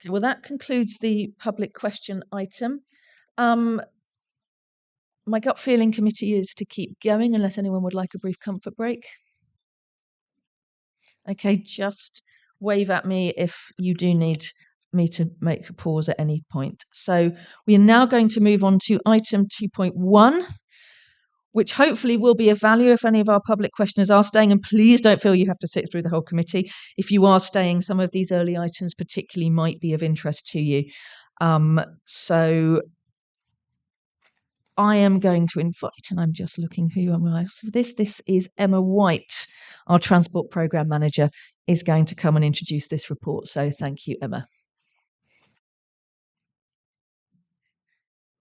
Okay, well, that concludes the public question item. My gut feeling, committee, is to keep going unless anyone would like a brief comfort break. Okay, just wave at me if you do need me to make a pause at any point. So we are now going to move on to item 2.1, which hopefully will be of value if any of our public questioners are staying. And please don't feel you have to sit through the whole committee. If you are staying, some of these early items particularly might be of interest to you. So I am going to invite, and I'm just looking who am I for this. This is Emma White, our Transport Programme Manager, is going to come and introduce this report. So thank you, Emma.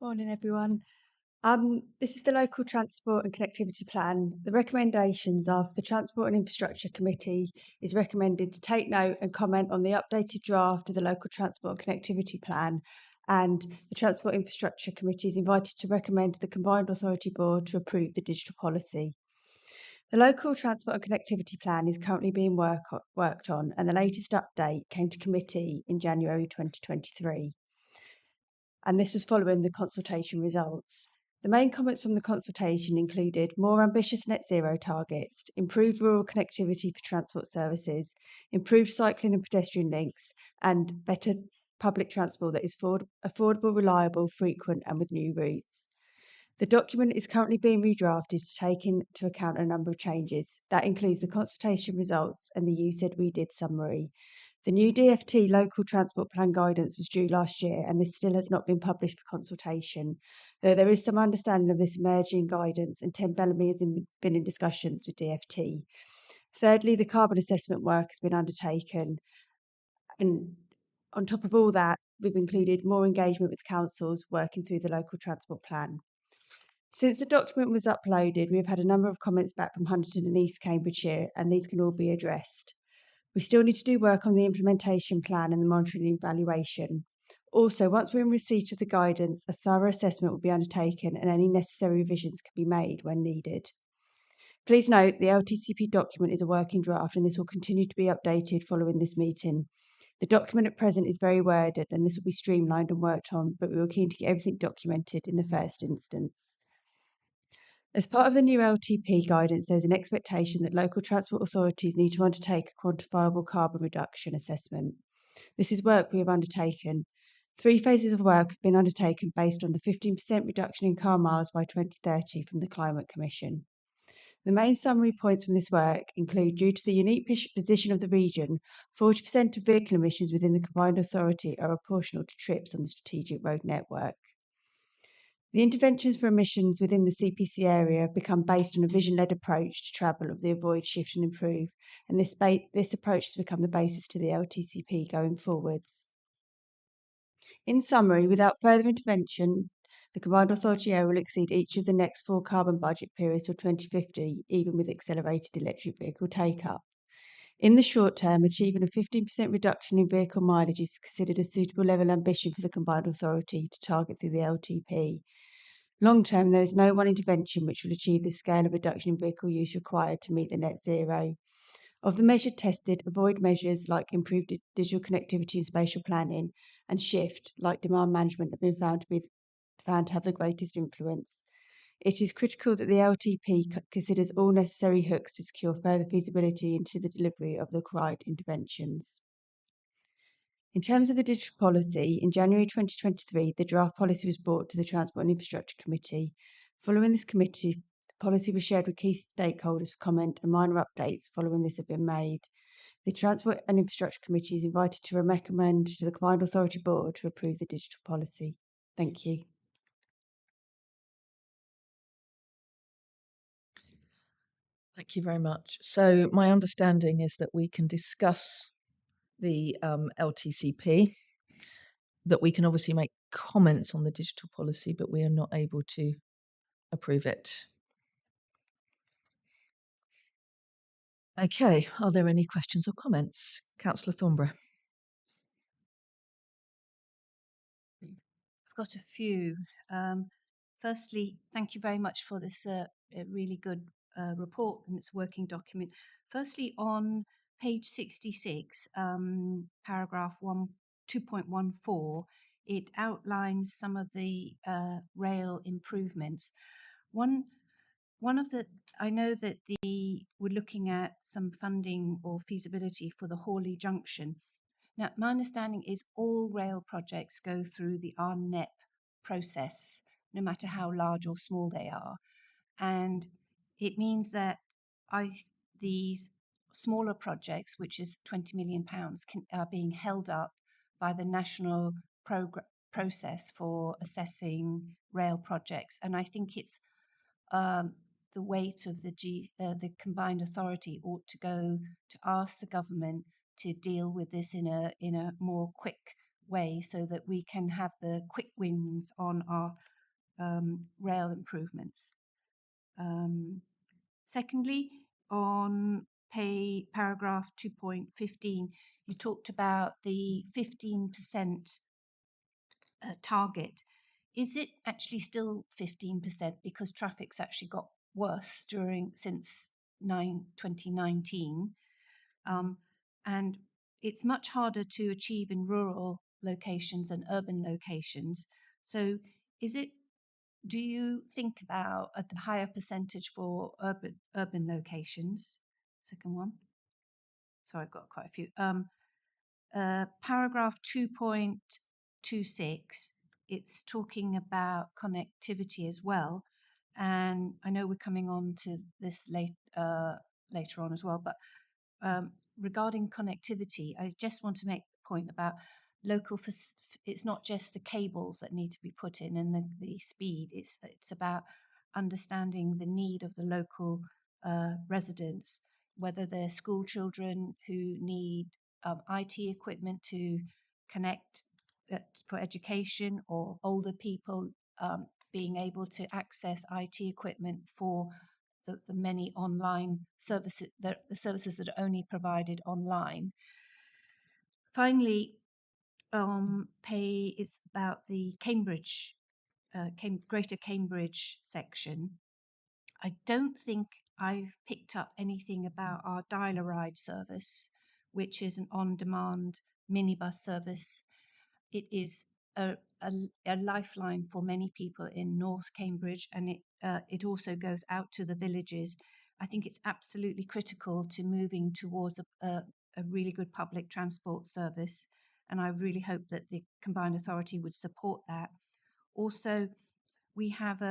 Morning, everyone. This is the Local Transport and Connectivity Plan. The recommendations are for the Transport and Infrastructure Committee is recommended to take note and comment on the updated draft of the Local Transport and Connectivity Plan, and the Transport Infrastructure Committee is invited to recommend to the Combined Authority Board to approve the digital policy. The Local Transport and Connectivity Plan is currently being worked on, and the latest update came to committee in January 2023. And this was following the consultation results. The main comments from the consultation included more ambitious net zero targets, improved rural connectivity for transport services, improved cycling and pedestrian links, and better public transport that is affordable, reliable, frequent, and with new routes. The document is currently being redrafted to take into account a number of changes. That includes the consultation results and the You Said We Did summary. The new DfT local transport plan guidance was due last year, and this still has not been published for consultation, though there is some understanding of this emerging guidance, and Tim Bellamy has been in discussions with DfT. Thirdly, the carbon assessment work has been undertaken, and on top of all that, we've included more engagement with councils working through the local transport plan. Since the document was uploaded, we've had a number of comments back from Huntingdon and East Cambridgeshire, and these can all be addressed. We still need to do work on the implementation plan and the monitoring and evaluation. Also, once we're in receipt of the guidance, a thorough assessment will be undertaken and any necessary revisions can be made when needed. Please note the LTCP document is a working draft and this will continue to be updated following this meeting. The document at present is very worded and this will be streamlined and worked on, but we were keen to get everything documented in the first instance. As part of the new LTP guidance, there's an expectation that local transport authorities need to undertake a quantifiable carbon reduction assessment. This is work we have undertaken. 3 phases of work have been undertaken based on the 15% reduction in car miles by 2030 from the Climate Commission. The main summary points from this work include, due to the unique position of the region, 40% of vehicle emissions within the combined authority are proportional to trips on the strategic road network. The interventions for emissions within the CPC area have become based on a vision-led approach to travel of the avoid, shift and improve, and this approach has become the basis to the LTCP going forwards. In summary, without further intervention, the combined authority area will exceed each of the next 4 carbon budget periods till 2050, even with accelerated electric vehicle take-up. In the short term, achieving a 15% reduction in vehicle mileage is considered a suitable level ambition for the combined authority to target through the LTP. Long term, there is no one intervention which will achieve the scale of reduction in vehicle use required to meet the net zero. Of the measures tested, avoid measures like improved digital connectivity and spatial planning, and shift, like demand management, have been found to have the greatest influence. It is critical that the LTP considers all necessary hooks to secure further feasibility into the delivery of the required interventions. In terms of the digital policy, in January 2023, the draft policy was brought to the Transport and Infrastructure Committee. Following this committee, the policy was shared with key stakeholders for comment and minor updates following this have been made. The Transport and Infrastructure Committee is invited to recommend to the Combined Authority Board to approve the digital policy. Thank you. Thank you very much. So my understanding is that we can discuss the LTCP, that we can obviously make comments on the digital policy, but we are not able to approve it. Okay, are there any questions or comments? Councillor Thornborough. I've got a few. Firstly, thank you very much for this really good report and its working document. Firstly, on page 66, paragraph 2.14, it outlines some of the rail improvements. One of the, I know that we're looking at some funding or feasibility for the Hawley Junction. Now, my understanding is all rail projects go through the RNEP process, no matter how large or small they are. And it means that these smaller projects, which is £20 million, are being held up by the national process for assessing rail projects. And I think it's the weight of the combined authority ought to go to ask the government to deal with this in a more quick way, so that we can have the quick wins on our rail improvements. Secondly, on paragraph 2.15, you talked about the 15% target. Is it actually still 15%, because traffic's actually got worse since 2019? And it's much harder to achieve in rural locations than urban locations. So do you think about a higher percentage for urban locations? Second one. Sorry, I've got quite a few. Paragraph 2.26, it's talking about connectivity as well. And I know we're coming on to this later on as well, but regarding connectivity, I just want to make the point about it's not just the cables that need to be put in and the speed. It's about understanding the need of the local residents, whether they're school children who need IT equipment to connect for education, or older people being able to access IT equipment for the many online services, the services that are only provided online. Finally, it's about the Cambridge, Greater Cambridge section. I don't think I've picked up anything about our Dial-A-Ride service, which is an on-demand minibus service. It is a lifeline for many people in North Cambridge, and it also goes out to the villages. I think it's absolutely critical to moving towards a really good public transport service, and I really hope that the Combined Authority would support that. Also, we have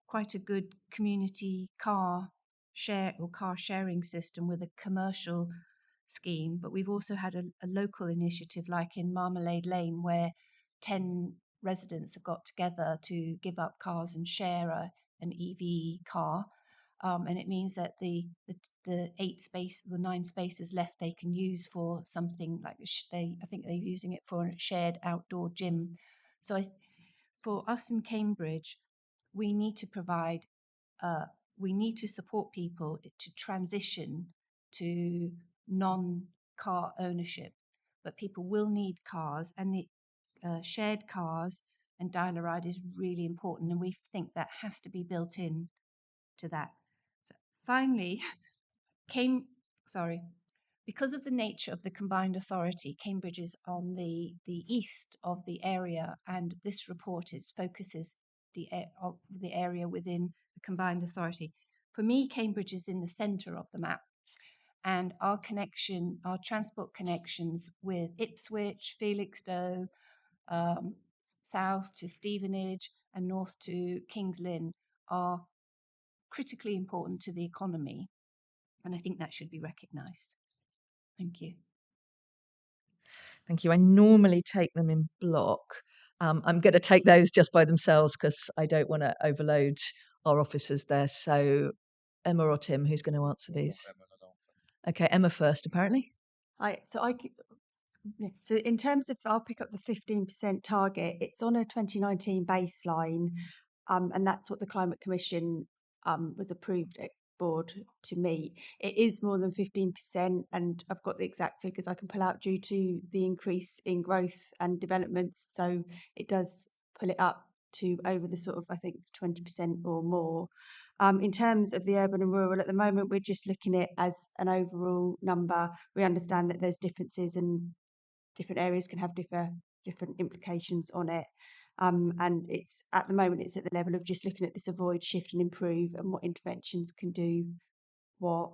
quite a good community car sharing system with a commercial scheme, but we've also had a local initiative like in Marmalade Lane where 10 residents have got together to give up cars and share an EV car. And it means that the 9 spaces left they can use for something like I think they're using it for a shared outdoor gym. So for us in Cambridge, we need to provide, we need to support people to transition to non-car ownership. But people will need cars, and the shared cars and Dial-A-Ride is really important, and we think that has to be built in to that. So finally, because of the nature of the combined authority, Cambridge is on the east of the area, and this report focuses of the area within the combined authority. For me, Cambridge is in the centre of the map, and our transport connections with Ipswich, Felixstowe, south to Stevenage, and north to Kings Lynn are critically important to the economy, and I think that should be recognised. Thank you. Thank you. I normally take them in block. I'm going to take those just by themselves because I don't want to overload our officers there. So Emma or Tim, who's going to answer these? Okay, Emma first, apparently. So in terms of, I'll pick up the 15% target. It's on a 2019 baseline, and that's what the Climate Commission was approved at board to meet. It is more than 15%, and I've got the exact figures I can pull out due to the increase in growth and developments. So it does pull it up to over the sort of, I think, 20% or more. In terms of the urban and rural, at the moment, we're just looking at it as an overall number. We understand that there's differences and different areas can have different implications on it. And it's at the moment it's at the level of just looking at this avoid, shift and improve and what interventions can do what.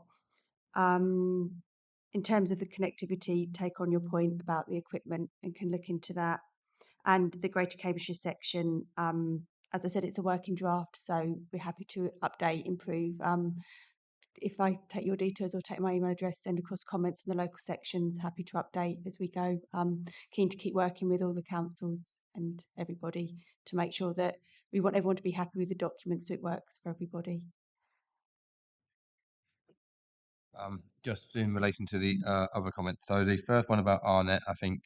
In terms of the connectivity, take on your point about the equipment and can look into that. And the Greater Cambridgeshire section, as I said, it's a working draft, so we're happy to update, improve. If I take your details or take my email address, send across comments on the local sections, happy to update as we go. Keen to keep working with all the councils and everybody to make sure that we want everyone to be happy with the document so it works for everybody. Just in relation to the other comments. So the first one about RNet, I think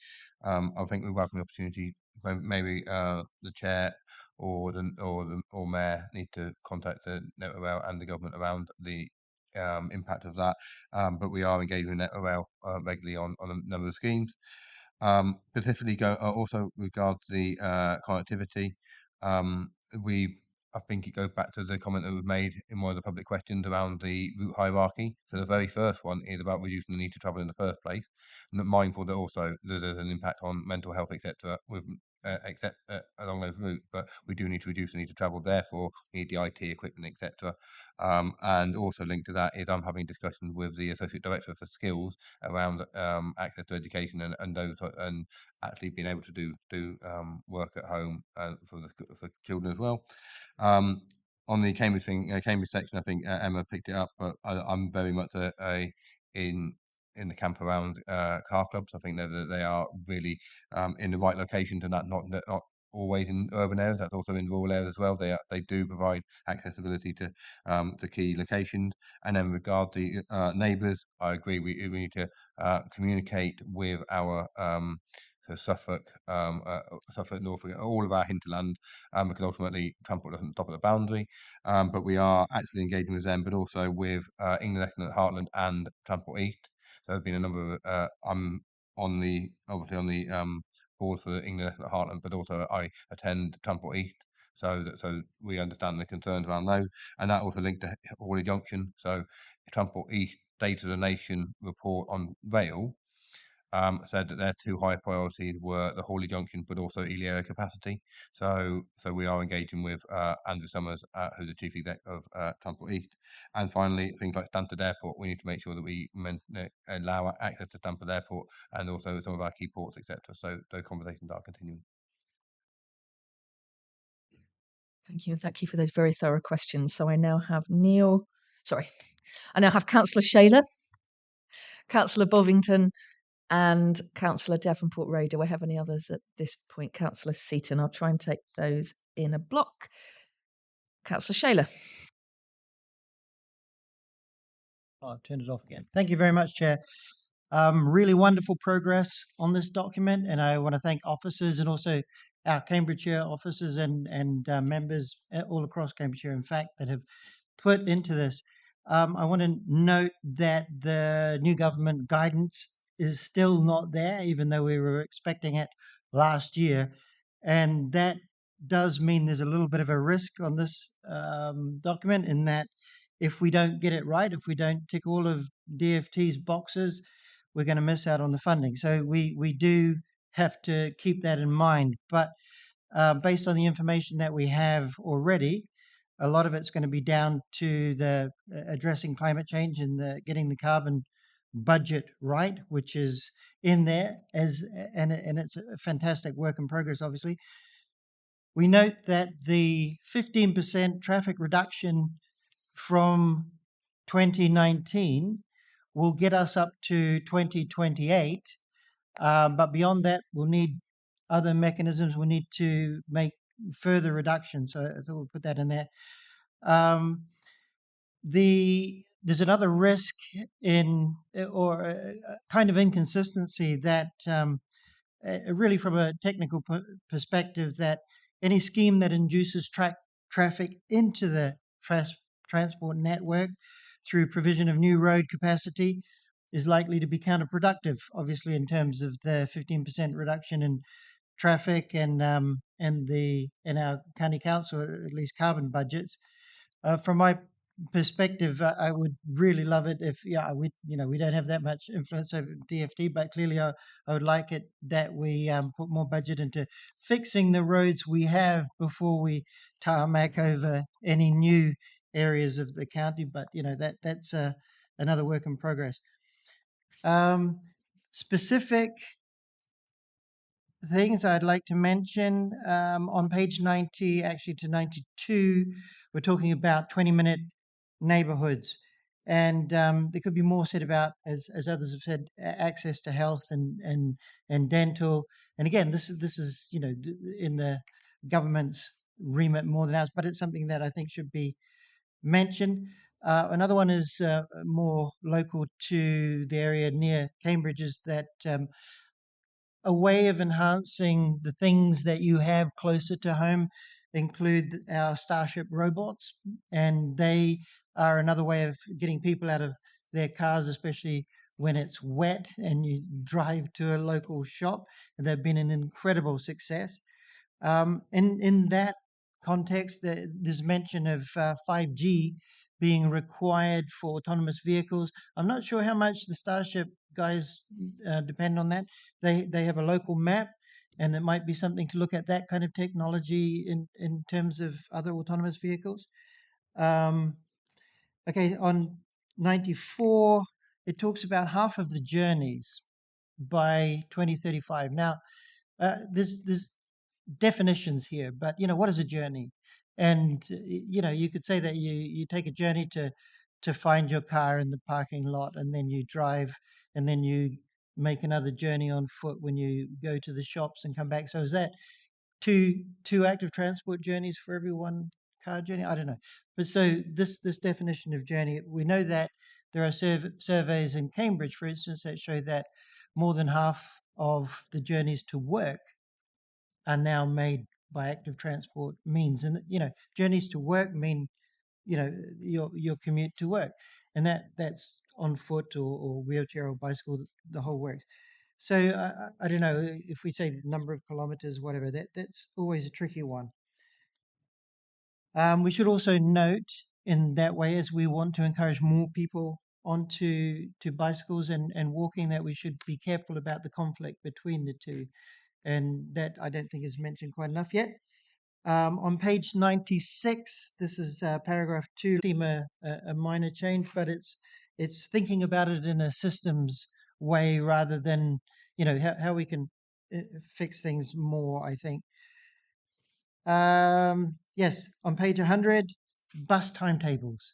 we welcome the opportunity when maybe the chair or or mayor need to contact the NetRail and the government around the impact of that. But we are engaging with NetRail regularly on a number of schemes. Specifically, also regards the connectivity, we I think it goes back to the comment that was made in one of the public questions around the route hierarchy. So the very first one is about reducing the need to travel in the first place, and mindful that also there's an impact on mental health, etc. With along those routes, but we do need to reduce the need to travel. Therefore, we need the IT equipment, etc. And also linked to that is I'm having discussions with the Associate Director for Skills around access to education and actually being able to do work at home for children as well. On the Cambridge thing, Cambridge section, I think Emma picked it up, but I'm very much in the camp around car clubs. I think that they are really in the right locations, and that not always in urban areas. That's also in rural areas as well. They do provide accessibility to key locations. And then regard the neighbours, I agree. We need to communicate with our so Suffolk, Norfolk, all of our hinterland, because ultimately transport doesn't stop at the boundary. But we are actually engaging with them, but also with England Excellent Heartland and Transport East. So there's been a number of I'm obviously on the board for England Excellent Heartland, but also I attend Transport East. So we understand the concerns around those, and that also linked to Hawley Junction. So Transport East Data the Nation report on rail said that their two high priorities were the Hawley Junction, but also Ely capacity. So we are engaging with Andrew Summers, who's the chief exec of Transport East, and finally things like Stansted Airport. We need to make sure that we allow access to Stansted Airport and also some of our key ports, etc. So those conversations are continuing. Thank you. Thank you for those very thorough questions. So I now have I now have Councillor Shaler, Councillor Bovington, and Councillor Davenport-Ray. Do I have any others at this point? Councillor Seaton. I'll try and take those in a block. Councillor Shaler. I've turned it off again. Thank you very much, Chair. Really wonderful progress on this document, and I want to thank officers and also our Cambridgeshire officers and members all across Cambridgeshire, in fact, that have put into this. I want to note that the new government guidance is still not there, even though we were expecting it last year, and that does mean there's a little bit of a risk on this document in that if we don't get it right, if we don't tick all of DFT's boxes, we're going to miss out on the funding. So we do have to keep that in mind. But based on the information that we have already, a lot of it's going to be down to the addressing climate change and getting the carbon budget right, which is in there and it's a fantastic work in progress, obviously. We note that the 15% traffic reduction from 2019 will get us up to 2028. But beyond that, we'll need other mechanisms. We need to make further reductions. So I thought we'll put that in there. There's another risk in or a kind of inconsistency that really from a technical perspective that any scheme that induces traffic into the transport network through provision of new road capacity is likely to be counterproductive, obviously, in terms of the 15% reduction in traffic and in our county council, or at least carbon budgets. From my perspective, I would really love it if we don't have that much influence over DFT, but clearly I would like it that we put more budget into fixing the roads we have before we tarmac over any new areas of the county. But that's another work in progress. Specific things I'd like to mention on page 90, actually to 92, we're talking about 20-minute neighborhoods. And there could be more said about, as others have said, access to health and dental. And again, this is in the government's remit more than ours, but it's something that I think should be mentioned. Another one is more local to the area near Cambridge, is that a way of enhancing the things that you have closer to home include our Starship robots, and they are another way of getting people out of their cars, especially when it's wet and you drive to a local shop. And they've been an incredible success. In that context, there's mention of 5G being required for autonomous vehicles. I'm not sure how much the Starship guys depend on that. They have a local map, and it might be something to look at that kind of technology in terms of other autonomous vehicles. Okay, on 94, it talks about half of the journeys by 2035. Now, there's definitions here, but what is a journey? And you could say that you take a journey to find your car in the parking lot, and then you drive, and then you make another journey on foot when you go to the shops and come back. So is that two active transport journeys for every one car journey? I don't know. But so this definition of journey, we know that there are surveys in Cambridge, for instance, that show that more than half of the journeys to work are now made by active transport means. And journeys to work mean your commute to work, and that's on foot or wheelchair or bicycle, the whole works. So I don't know if we say the number of kilometers, whatever, that's always a tricky one. We should also note in that way, as we want to encourage more people onto bicycles and walking, that we should be careful about the conflict between the two. And that I don't think is mentioned quite enough yet. On page 96, this is paragraph 2, seem a minor change, but it's thinking about it in a systems way rather than, how we can fix things more, I think. Yes, on page 100, bus timetables.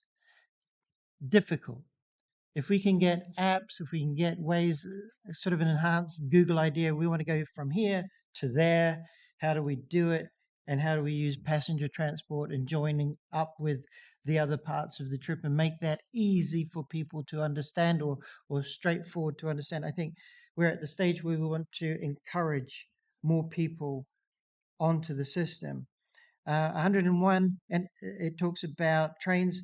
Difficult. If we can get apps, if we can get ways, sort of an enhanced Google idea, we want to go from here to there. How do we do it? And how do we use passenger transport and joining up with the other parts of the trip and make that easy for people to understand or straightforward to understand? I think we're at the stage where we want to encourage more people onto the system. 101, and it talks about trains.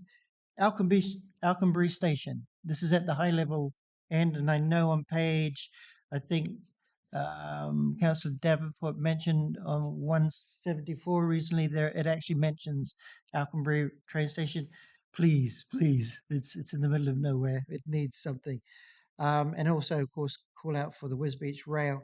Alconbury Station. This is at the high level end, and I know on page, I think Councillor Davenport mentioned on 174 recently, there it actually mentions Alconbury train station. Please, it's in the middle of nowhere. It needs something. And also, of course, call out for the Wisbech Rail.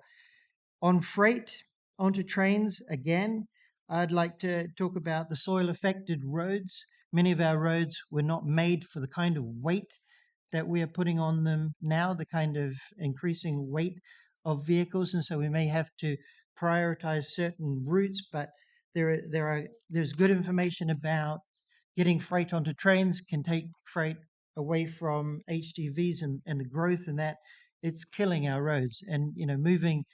On freight, onto trains again, I'd like to talk about the soil affected roads. Many of our roads were not made for the kind of weight that we are putting on them now, the kind of increasing weight of vehicles. And so we may have to prioritize certain routes, but there's good information about getting freight onto trains can take freight away from HGVs and the growth in that. It's killing our roads, and moving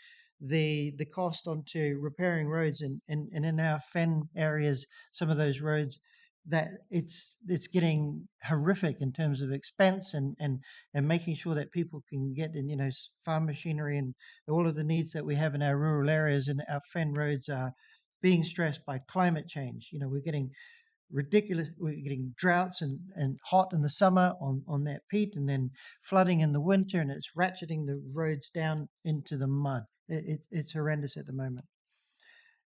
the cost onto repairing roads and in our fen areas, some of those roads, that it's getting horrific in terms of expense and making sure that people can get in, farm machinery and all of the needs that we have in our rural areas, and our fen roads are being stressed by climate change. We're getting droughts and hot in the summer on that peat, and then flooding in the winter, and it's ratcheting the roads down into the mud. It's horrendous at the moment.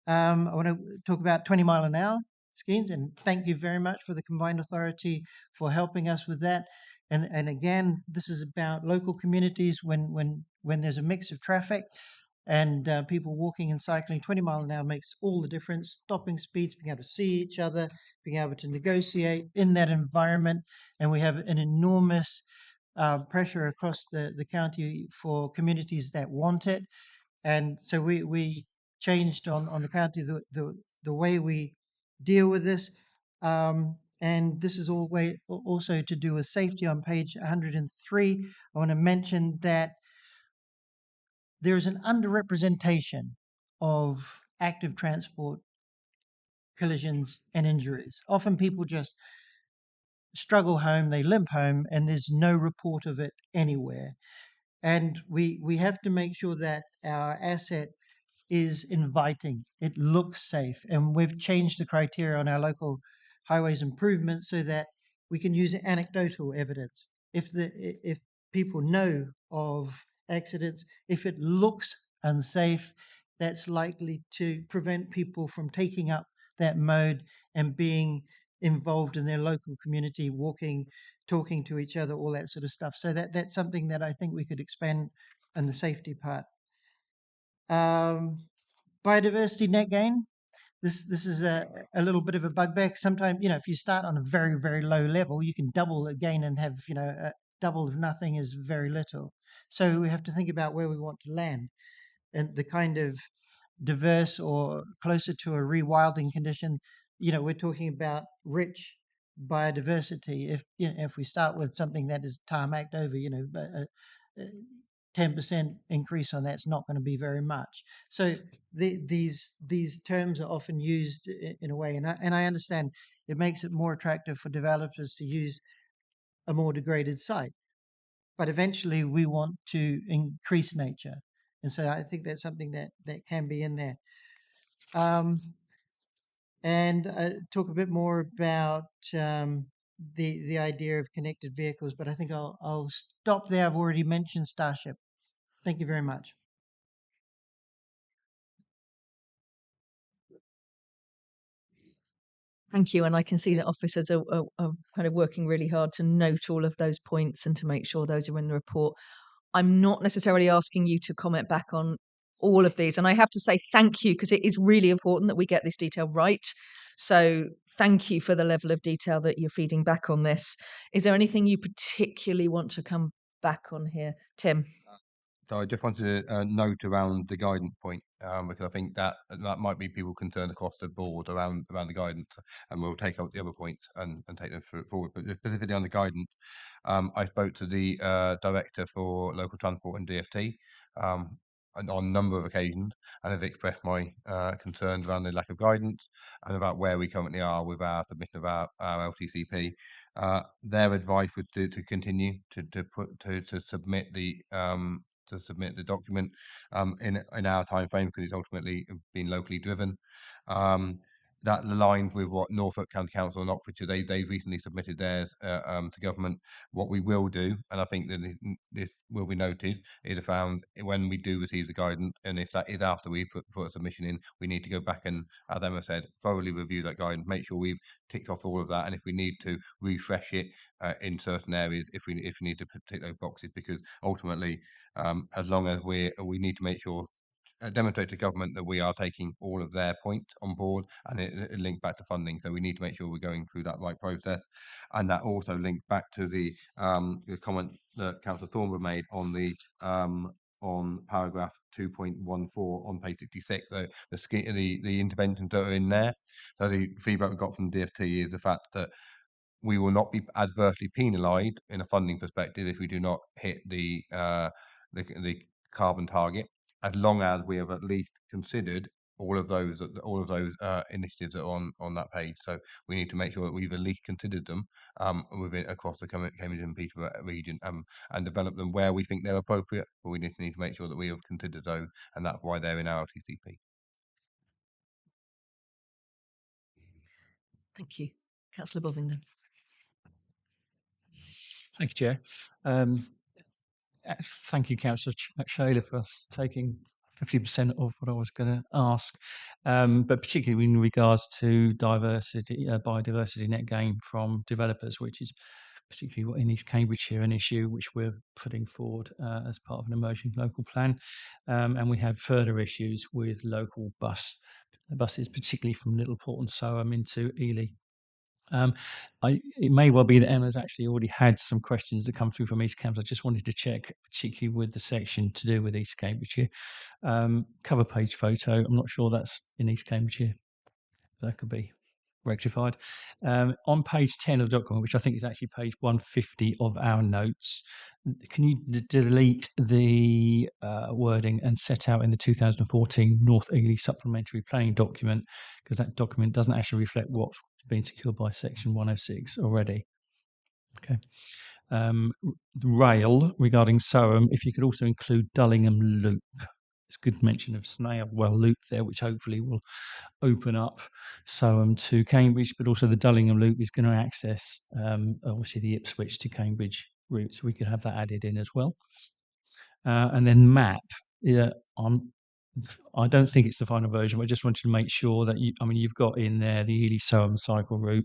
I want to talk about 20 mile an hour schemes, and thank you very much for the Combined Authority for helping us with that. And again, this is about local communities when there's a mix of traffic and people walking and cycling. 20 mile an hour makes all the difference. Stopping speeds, being able to see each other, being able to negotiate in that environment. And we have an enormous pressure across the county for communities that want it. And so we changed on the county the way we deal with this. And this is all way also to do with safety. On page 103, I want to mention that there is an underrepresentation of active transport collisions and injuries. Often people just struggle home, they limp home, and there's no report of it anywhere. And we have to make sure that our asset is inviting, it looks safe, and we've changed the criteria on our local highways improvement so that we can use anecdotal evidence. If people know of accidents, if it looks unsafe, that's likely to prevent people from taking up that mode and being involved in their local community, walking, talking to each other, all that sort of stuff. So that's something that I think we could expand in the safety part. Biodiversity net gain. This is a little bit of a bugbear. Sometimes, if you start on a very, very low level, you can double the gain and have, a double of nothing is very little. So we have to think about where we want to land and the kind of diverse or closer to a rewilding condition. We're talking about rich biodiversity. If we start with something that is tarmacked over, 10% increase on that's not going to be very much. So these terms are often used in a way, and I understand it makes it more attractive for developers to use a more degraded site, but eventually we want to increase nature, and so I think that's something that can be in there. And talk a bit more about the idea of connected vehicles, but I think I'll stop there. I've already mentioned Starship. Thank you very much. Thank you. And I can see that officers are kind of working really hard to note all of those points and to make sure those are in the report. I'm not necessarily asking you to comment back on all of these. And I have to say thank you, because it is really important that we get this detail right. So thank you for the level of detail that you're feeding back on this. Is there anything you particularly want to come back on here, Tim? So I just wanted to note around the guidance point, because I think that might be people concerned across the board around the guidance, and we'll take out the other points and take them forward. But specifically on the guidance, I spoke to the director for local transport and DFT on a number of occasions, and have expressed my concerns around the lack of guidance and about where we currently are with our submission of our LTCP. Their advice was to continue to submit the document in our time frame, because it's ultimately been locally driven. That aligns with what Norfolk County Council and Oxfordshire, they've recently submitted theirs to government. What we will do, and I think that this will be noted, is found when we do receive the guidance, and if that is after we put a submission in, we need to go back and, as Emma said, thoroughly review that guidance, make sure we've ticked off all of that, and if we need to refresh it in certain areas, if we need to tick those boxes, because ultimately, as long as we need to make sure demonstrate to government that we are taking all of their points on board, and it links back to funding. So we need to make sure we're going through that right process, and that also links back to the comment that Councillor Thornburg made on the on paragraph 2.14 on page 66. So the interventions that are in there. So the feedback we got from DFT is the fact that we will not be adversely penalised in a funding perspective if we do not hit the carbon target, as long as we have at least considered all of those initiatives that are on that page. So we need to make sure that we've at least considered them across the Cambridge and Peterborough region, and develop them where we think they're appropriate. But we need to make sure that we have considered those, and that's why they're in our LTCP. Thank you. Councillor Bovingdon. Thank you, Chair. Thank you, Councillor Shayler, for taking 50% of what I was going to ask, but particularly in regards to biodiversity net gain from developers, which is particularly in East Cambridgeshire an issue which we're putting forward as part of an emerging local plan, and we have further issues with local buses, particularly from Littleport and Soham into Ely. It may well be that Emma's actually already had some questions that come through from East Cambridge. I just wanted to check, particularly with the section to do with East Cambridgeshire. Cover page photo, I'm not sure that's in East Cambridgeshire. That could be rectified. On page 10 of the document, which I think is actually page 150 of our notes, can you delete the wording and set out in the 2014 North Ely Supplementary Planning document, because that document doesn't actually reflect what's been secured by section 106 already. Okay. Rail regarding Soham, if you could also include Dullingham Loop. It's a good mention of Snail Well Loop there, which hopefully will open up Soham to Cambridge, but also the Dullingham Loop is going to access obviously the Ipswich to Cambridge route, so we could have that added in as well. And then MAP, I don't think it's the final version, but I just wanted to make sure that you've got in there the Ely Soham cycle route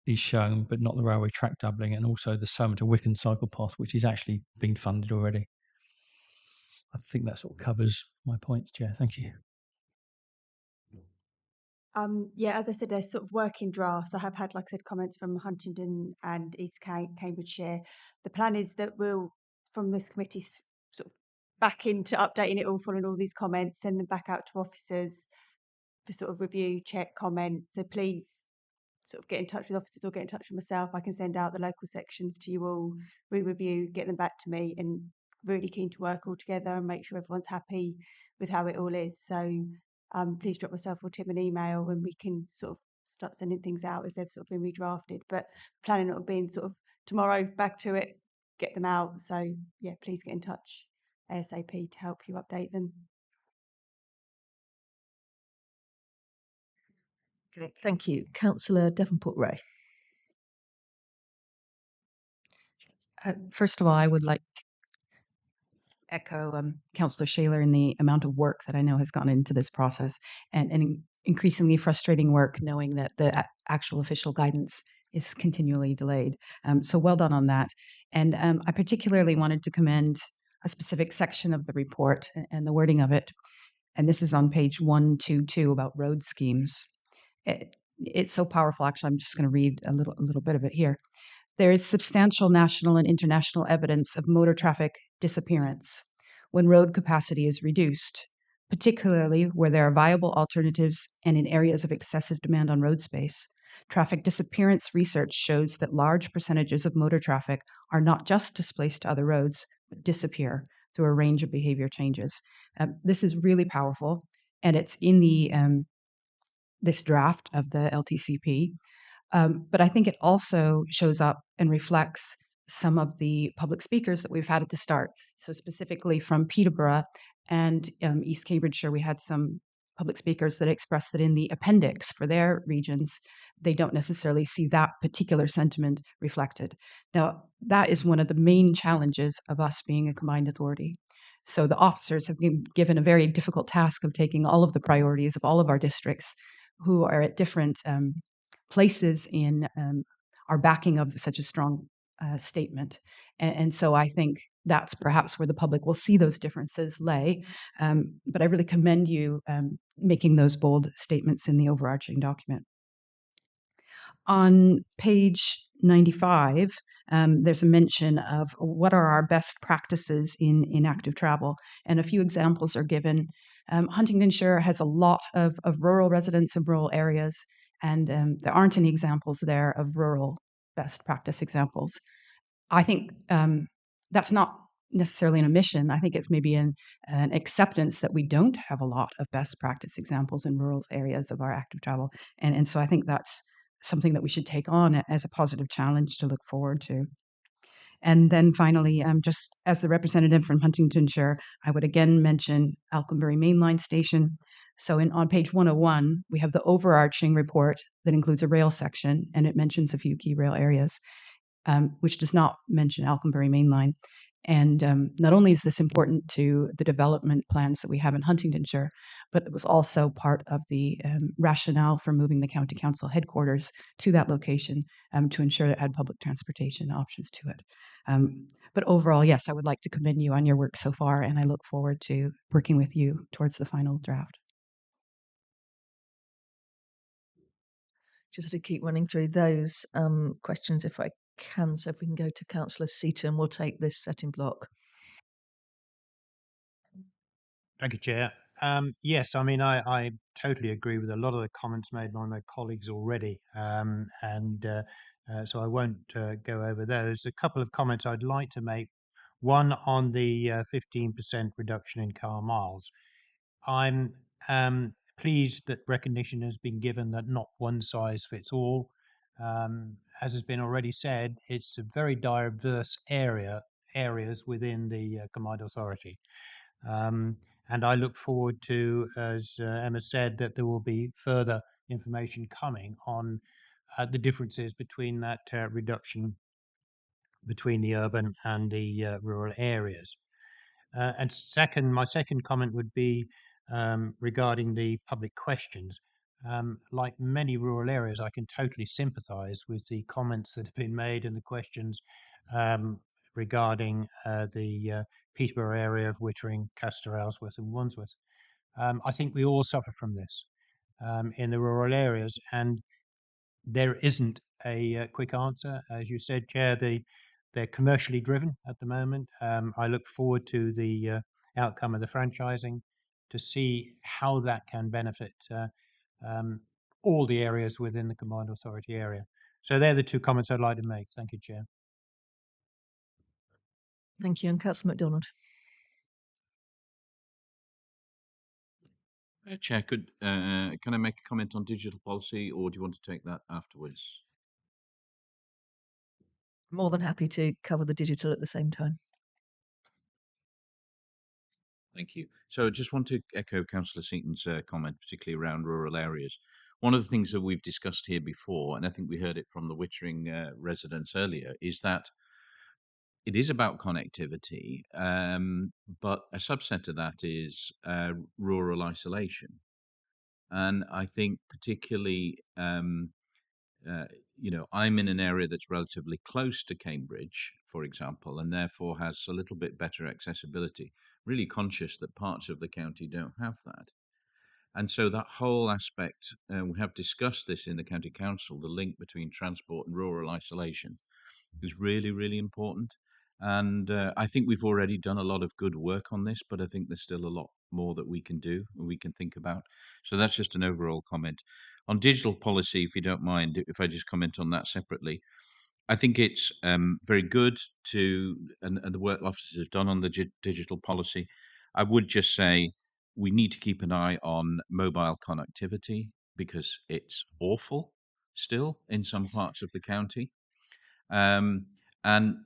is shown, but not the railway track doubling, and also the Soham to Wicken cycle path, which is actually being funded already. I think that sort of covers my points, Chair. Thank you. Yeah, as I said, they're sort of working drafts. I have had, like I said, comments from Huntingdon and East Cambridgeshire. The plan is that we'll, from this committee, sort of back into updating it all, following all these comments, send them back out to officers for sort of review, check, comment. So please sort of get in touch with officers or get in touch with myself. I can send out the local sections to you all, re-review, get them back to me, and really keen to work all together and make sure everyone's happy with how it all is. So please drop myself or Tim an email and we can sort of start sending things out as they've sort of been redrafted. But planning on being sort of tomorrow back to it, get them out. So yeah, please get in touch ASAP to help you update them. Okay, thank you. Councillor Devonport-Ray. First of all, I would like to echo Councillor Shaler in the amount of work that I know has gone into this process, and increasingly frustrating work knowing that the actual official guidance is continually delayed. So well done on that. And I particularly wanted to commend a specific section of the report and the wording of it. And this is on page 122 about road schemes. It's so powerful. Actually, I'm just going to read a little bit of it here. There is substantial national and international evidence of motor traffic disappearance when road capacity is reduced, particularly where there are viable alternatives and in areas of excessive demand on road space. Traffic disappearance research shows that large percentages of motor traffic are not just displaced to other roads, but disappear through a range of behavior changes. This is really powerful, and it's in the this draft of the LTCP. But I think it also shows up and reflects some of the public speakers that we've had at the start. So specifically from Peterborough and East Cambridgeshire, we had some public speakers that expressed that in the appendix for their regions, they don't necessarily see that particular sentiment reflected. Now, that is one of the main challenges of us being a combined authority. So the officers have been given a very difficult task of taking all of the priorities of all of our districts who are at different places in our backing of such a strong statement. And so I think that's perhaps where the public will see those differences lay. But I really commend you making those bold statements in the overarching document. On page 95, there's a mention of what are our best practices in active travel, and a few examples are given. Huntingdonshire has a lot of rural residents in rural areas, and there aren't any examples there of rural best practice examples. I think that's not necessarily an omission. I think it's maybe an acceptance that we don't have a lot of best practice examples in rural areas of our active travel. And so I think that's something that we should take on as a positive challenge to look forward to. And then finally, just as the representative from Huntingdonshire, I would again mention Alconbury Mainline Station. So on page 101, we have the overarching report that includes a rail section, and it mentions a few key rail areas, which does not mention Alconbury Mainline. And not only is this important to the development plans that we have in Huntingdonshire, but it was also part of the rationale for moving the county council headquarters to that location to ensure it had public transportation options to it. But overall, yes, I would like to commend you on your work so far, and I look forward to working with you towards the final draft. Just to keep running through those questions if I can. So if we can go to Councillor Seaton, we'll take this set in block. Thank you, Chair. Yes, I mean, I totally agree with a lot of the comments made by my colleagues already, so I won't go over those. A couple of comments I'd like to make. One on the 15% reduction in car miles. I'm pleased that recognition has been given that not one size fits all. As has been already said, it's a very diverse areas within the combined authority. And I look forward to, as Emma said, that there will be further information coming on the differences between that reduction between the urban and the rural areas. And my second comment would be regarding the public questions. Like many rural areas, I can totally sympathise with the comments that have been made and the questions regarding the Peterborough area of Wittering, Castor, Ellsworth and Wandsworth. I think we all suffer from this in the rural areas, and there isn't a quick answer. As you said, Chair, they're commercially driven at the moment. I look forward to the outcome of the franchising to see how that can benefit all the areas within the combined authority area. So they're the two comments I'd like to make. Thank you, Chair. Thank you. And Councillor MacDonald. Chair, can I make a comment on digital policy, or do you want to take that afterwards? More than happy to cover the digital at the same time. Thank you. So I just want to echo Councillor Seaton's comment, particularly around rural areas. One of the things that we've discussed here before, and I think we heard it from the Wittering residents earlier, is that it is about connectivity, but a subset of that is rural isolation. And I think particularly, I'm in an area that's relatively close to Cambridge, for example, and therefore has a little bit better accessibility. Really conscious that parts of the county don't have that. And so that whole aspect, we have discussed this in the county council, the link between transport and rural isolation is really, really important. And I think we've already done a lot of good work on this, but I think there's still a lot more that we can do and we can think about. So that's just an overall comment. On digital policy, if you don't mind, if I just comment on that separately, I think it's very good and the work officers have done on the digital policy. I would just say we need to keep an eye on mobile connectivity because it's awful still in some parts of the county. Um, and,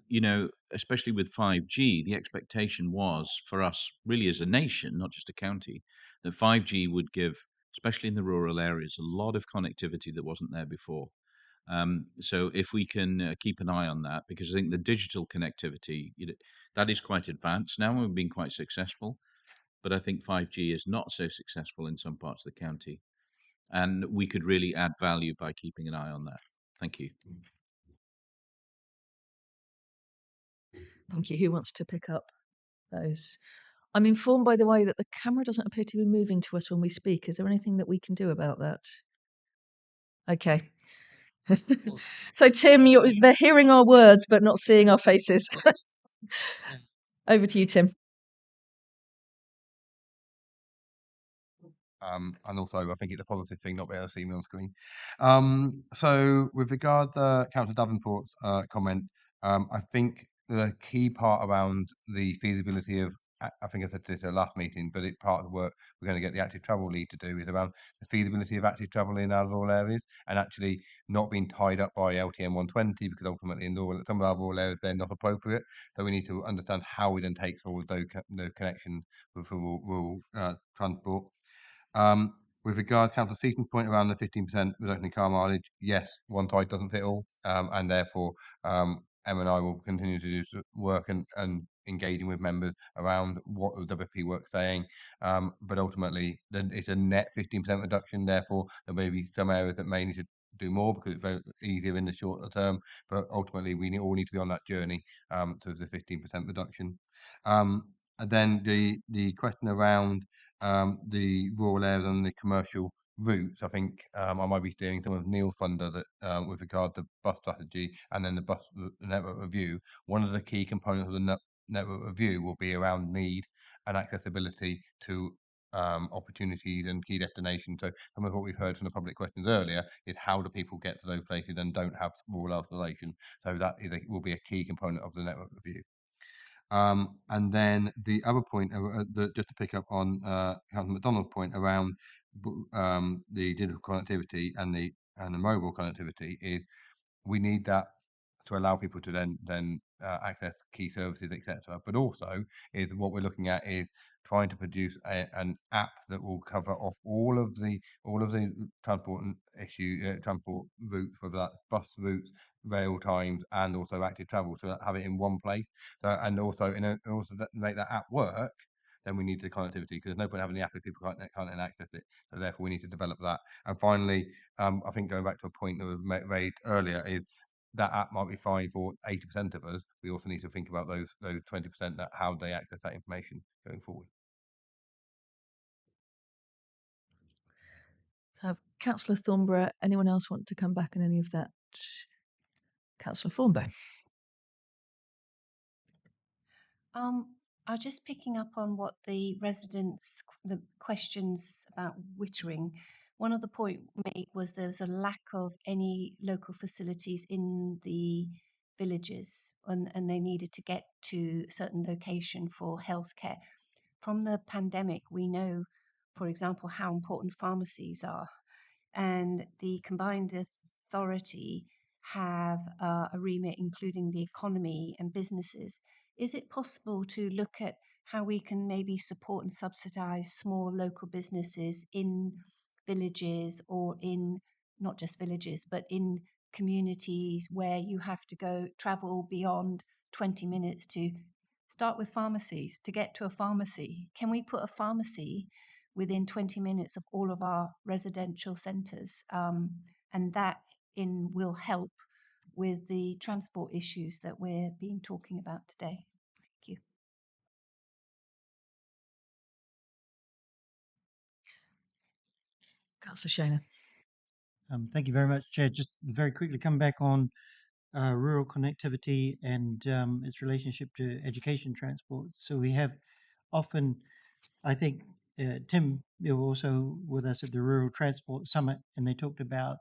especially with 5G, the expectation was for us, really as a nation, not just a county, that 5G would give, especially in the rural areas, a lot of connectivity that wasn't there before. So if we can keep an eye on that, because I think the digital connectivity, that is quite advanced now, and we've been quite successful. But I think 5G is not so successful in some parts of the county. And we could really add value by keeping an eye on that. Thank you. Thank you. Who wants to pick up those? I'm informed, by the way, that the camera doesn't appear to be moving to us when we speak. Is there anything that we can do about that? Okay. So, Tim, they're hearing our words but not seeing our faces. Over to you, Tim. And also, I think it's a positive thing not being able to see me on screen. So, with regard to Councillor Davenport's comment, I think the key part around the feasibility of, I think I said this at the last meeting, but it's part of the work we're going to get the active travel lead to do is around the feasibility of active travel in our rural areas and actually not being tied up by LTM 120 because ultimately in some of our rural areas they're not appropriate. So we need to understand how we then take all of those connections for rural transport. With regard to Councillor Seaton's point around the 15% reduction in car mileage, yes, one size doesn't fit all, and therefore Em and I will continue to do work and engaging with members around what the WP work's saying. But ultimately, it's a net 15% reduction. Therefore, there may be some areas that may need to do more because it's very easier in the shorter term. But ultimately, we all need to be on that journey to the 15% reduction. And then the question around the rural areas and the commercial routes. I think I might be steering some of Neil's funder that with regard to bus strategy and then the bus network review. One of the key components of the network review will be around need and accessibility to opportunities and key destinations. So some of what we've heard from the public questions earlier is how do people get to those places and don't have rural isolation. So that will be a key component of the network review. And then the other point, just to pick up on Councillor McDonald's point around the digital connectivity and the mobile connectivity, is we need that to allow people to then access key services, etc. But also, is what we're looking at is trying to produce an app that will cover off all of the transport transport routes, whether that's bus routes, rail times, and also active travel, so have it in one place. So, and also make that app work, then we need the connectivity because there's no point having the app if people can't then access it. So therefore, we need to develop that. And finally, I think going back to a point that was made earlier is that app might be fine for 80% of us. We also need to think about those 20% that how they access that information going forward. So, Councillor Thornborough, anyone else want to come back on any of that? Councillor Thornborough. I was just picking up on what the residents, the questions about Wittering. One of the point made was there was a lack of any local facilities in the villages, and they needed to get to a certain location for healthcare. From the pandemic, we know, for example, how important pharmacies are, and the combined authority have a remit including the economy and businesses. Is it possible to look at how we can maybe support and subsidize small local businesses in villages or in not just villages, but in communities where you have to go travel beyond 20 minutes to start with pharmacies to get to a pharmacy? Can we put a pharmacy within 20 minutes of all of our residential centres. And that will help with the transport issues that we're being talking about today. Thank you. Councillor Shaler. Thank you very much, Chair. Just very quickly come back on rural connectivity and its relationship to education transport. So we have often, I think, Tim, you were also with us at the Rural Transport Summit, and they talked about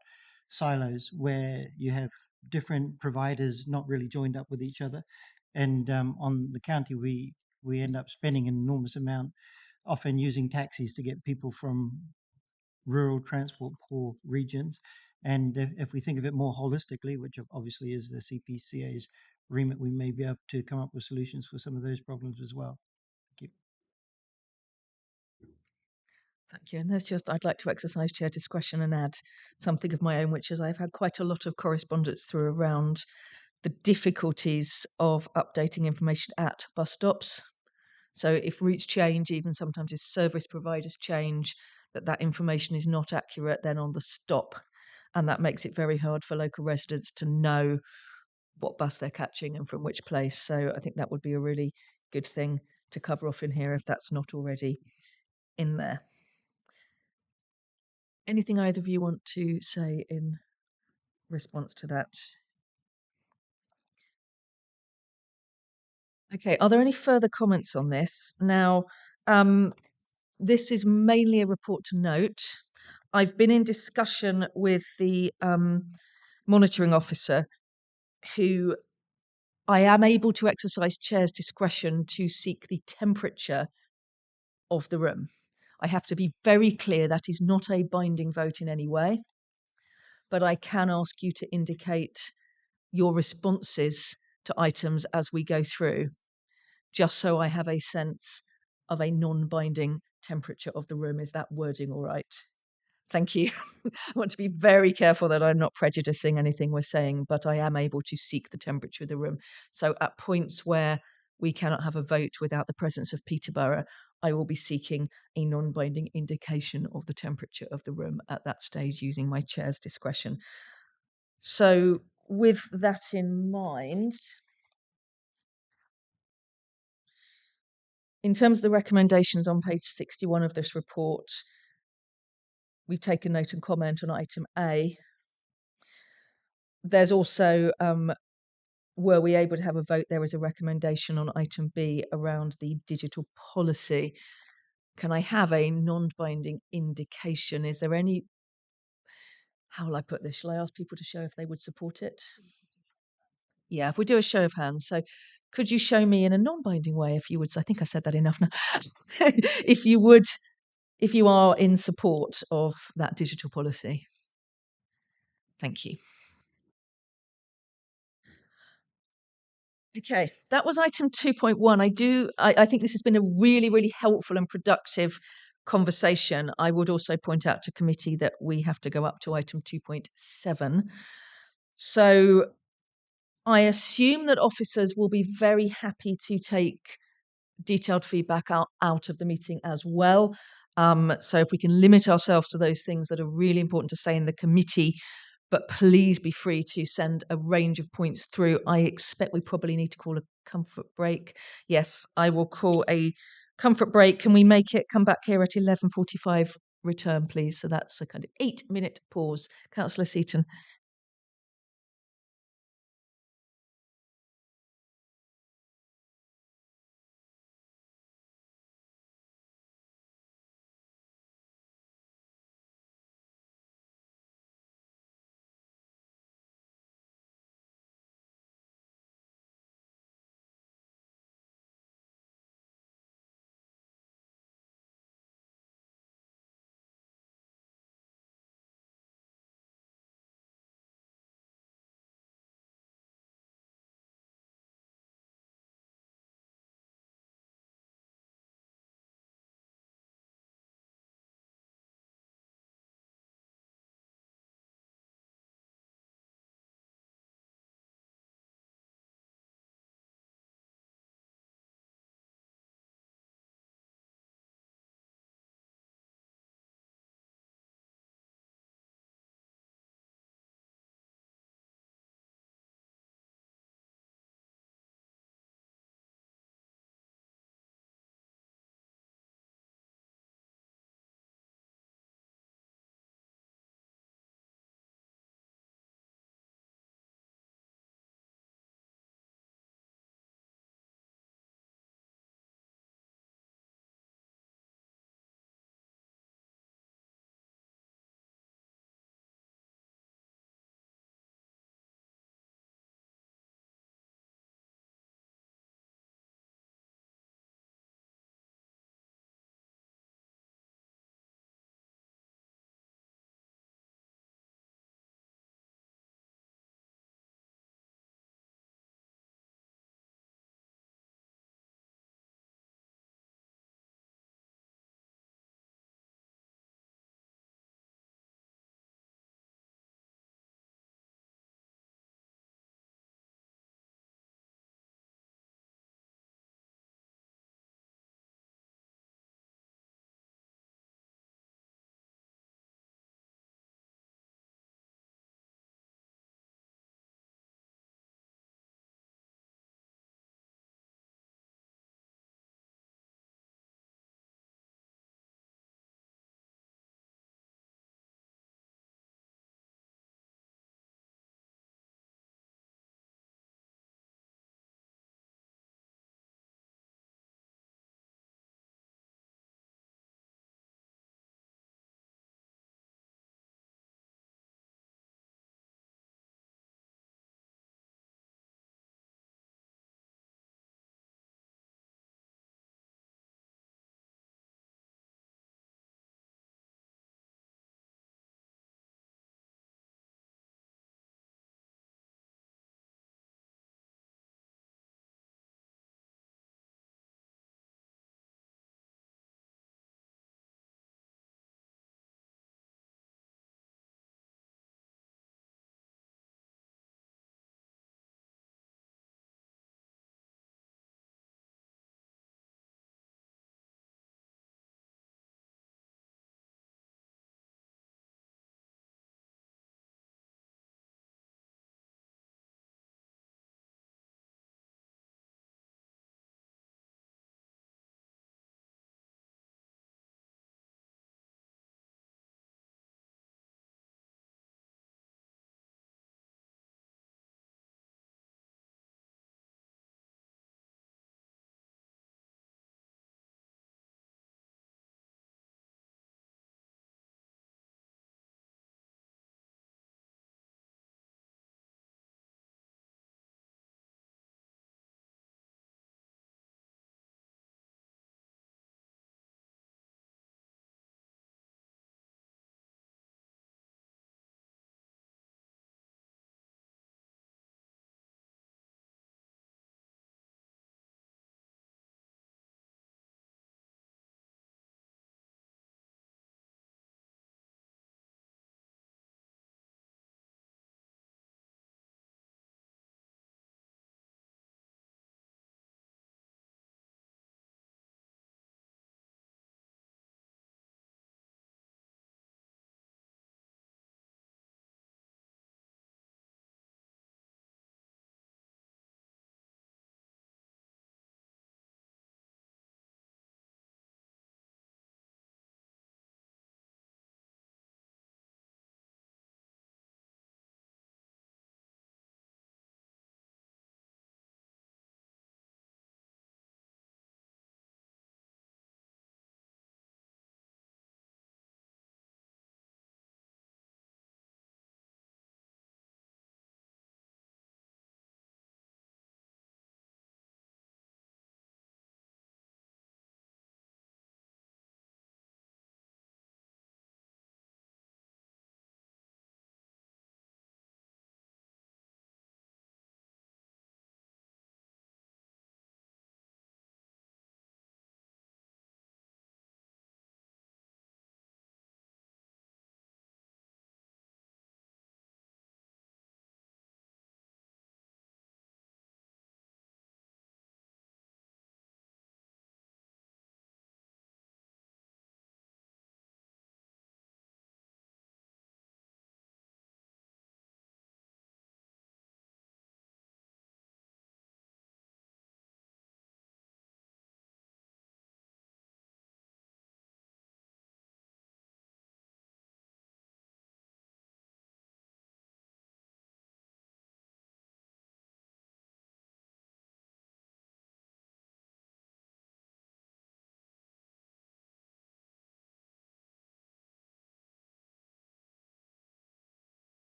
silos where you have different providers not really joined up with each other. And on the county, we end up spending an enormous amount, often using taxis to get people from rural transport poor regions. And if we think of it more holistically, which obviously is the CPCA's remit, we may be able to come up with solutions for some of those problems as well. Thank you. Thank you. And there's just, I'd like to exercise chair discretion and add something of my own, which is I've had quite a lot of correspondence through around the difficulties of updating information at bus stops. So if routes change, even sometimes if service providers change, that information is not accurate then on the stop. And that makes it very hard for local residents to know what bus they're catching and from which place. So I think that would be a really good thing to cover off in here if that's not already in there. Anything either of you want to say in response to that? Okay, are there any further comments on this? Now, this is mainly a report to note. I've been in discussion with the monitoring officer, who I am able to exercise chair's discretion to seek the temperature of the room. I have to be very clear that is not a binding vote in any way, but I can ask you to indicate your responses to items as we go through, just so I have a sense of a non-binding temperature of the room. Is that wording all right? Thank you. I want to be very careful that I'm not prejudicing anything we're saying, but I am able to seek the temperature of the room. So at points where we cannot have a vote without the presence of Peterborough, I will be seeking a non-binding indication of the temperature of the room at that stage using my chair's discretion. So with that in mind, in terms of the recommendations on page 61 of this report, we've taken note and comment on item A. There's also, were we able to have a vote, there is a recommendation on item B around the digital policy. Can I have a non-binding indication? Is there any, how will I put this? Shall I ask people to show if they would support it? Yeah, if we do a show of hands. So could you show me in a non-binding way, if you would, I think I've said that enough now, if you would, if you are in support of that digital policy? Thank you. Okay, that was item 2.1. I think this has been a really, really helpful and productive conversation. I would also point out to committee that we have to go up to item 2.7. So I assume that officers will be very happy to take detailed feedback out of the meeting as well. So if we can limit ourselves to those things that are really important to say in the committee, but please be free to send a range of points through. I expect we probably need to call a comfort break. Yes, I will call a comfort break. Can we make it come back here at 11:45 return, please? So that's a kind of 8-minute pause. Councillor Seaton.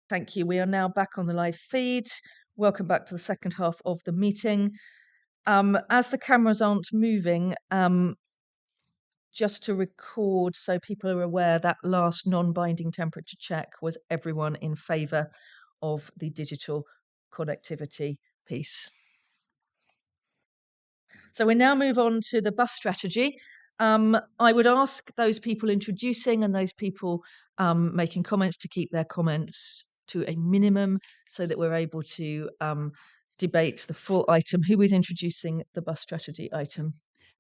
Thank you. We are now back on the live feed. Welcome back to the second half of the meeting. As the cameras aren't moving, just to record so people are aware, that last non-binding temperature check was everyone in favour of the digital connectivity piece. So we now move on to the bus strategy. I would ask those people introducing and those people making comments to keep their comments to a minimum so that we're able to debate the full item. Who is introducing the bus strategy item?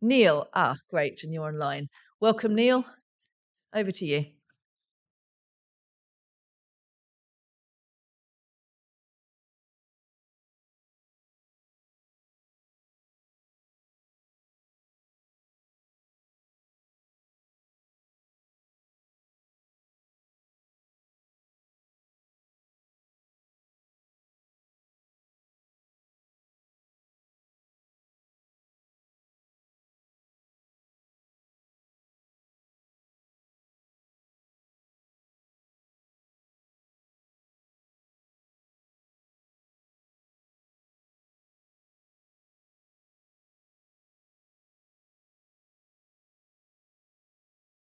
Neil. Great, and you're online. Welcome, Neil. Over to you.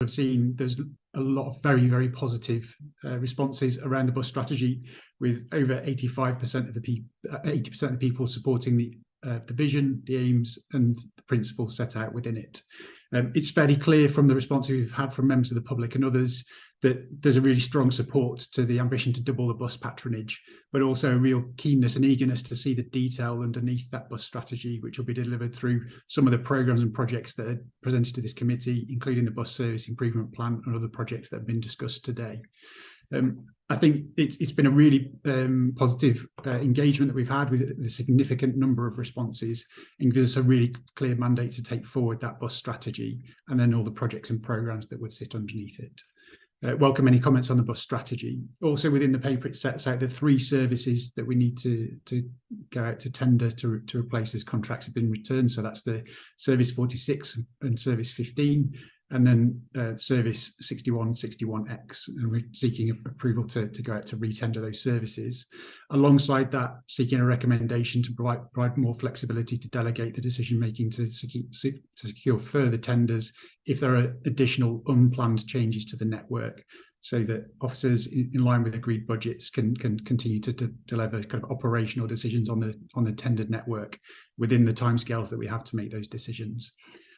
I've seen there's a lot of very, very positive responses around the bus strategy, with over 85% of the people, 80% of the people supporting the vision, the aims, and the principles set out within it. It's fairly clear from the response we've had from members of the public and others that there's a really strong support to the ambition to double the bus patronage, but also a real keenness and eagerness to see the detail underneath that bus strategy, which will be delivered through some of the programmes and projects that are presented to this committee, including the bus service improvement plan and other projects that have been discussed today. I think it's been a really positive engagement that we've had with the significant number of responses, and gives us a really clear mandate to take forward that bus strategy and then all the projects and programmes that would sit underneath it. Welcome any comments on the bus strategy. Also within the paper, it sets out the 3 services that we need to go out to tender to replace as contracts have been returned. So that's the Service 46 and Service 15, and then Service 61, 61X, and we're seeking approval to go out to retender those services. Alongside that, seeking a recommendation to provide more flexibility to delegate the decision making to secure further tenders if there are additional unplanned changes to the network, so that officers in line with agreed budgets can continue to deliver kind of operational decisions on the tendered network within the timescales that we have to make those decisions.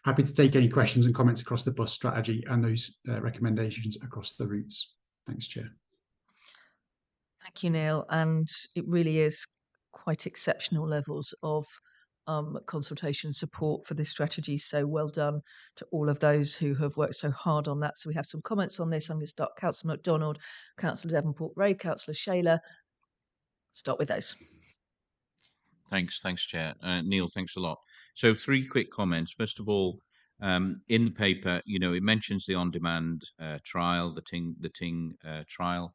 Happy to take any questions and comments across the bus strategy and those recommendations across the routes. Thanks, Chair. Thank you, Neil. And it really is quite exceptional levels of consultation support for this strategy. So well done to all of those who have worked so hard on that. So we have some comments on this. I'm going to start Councillor MacDonald, Councillor Devonport-Ray, Councillor Shaler. Start with those. Thanks, Chair. Neil, thanks a lot. So 3 quick comments. First of all, in the paper, it mentions the on-demand trial, the Ting trial.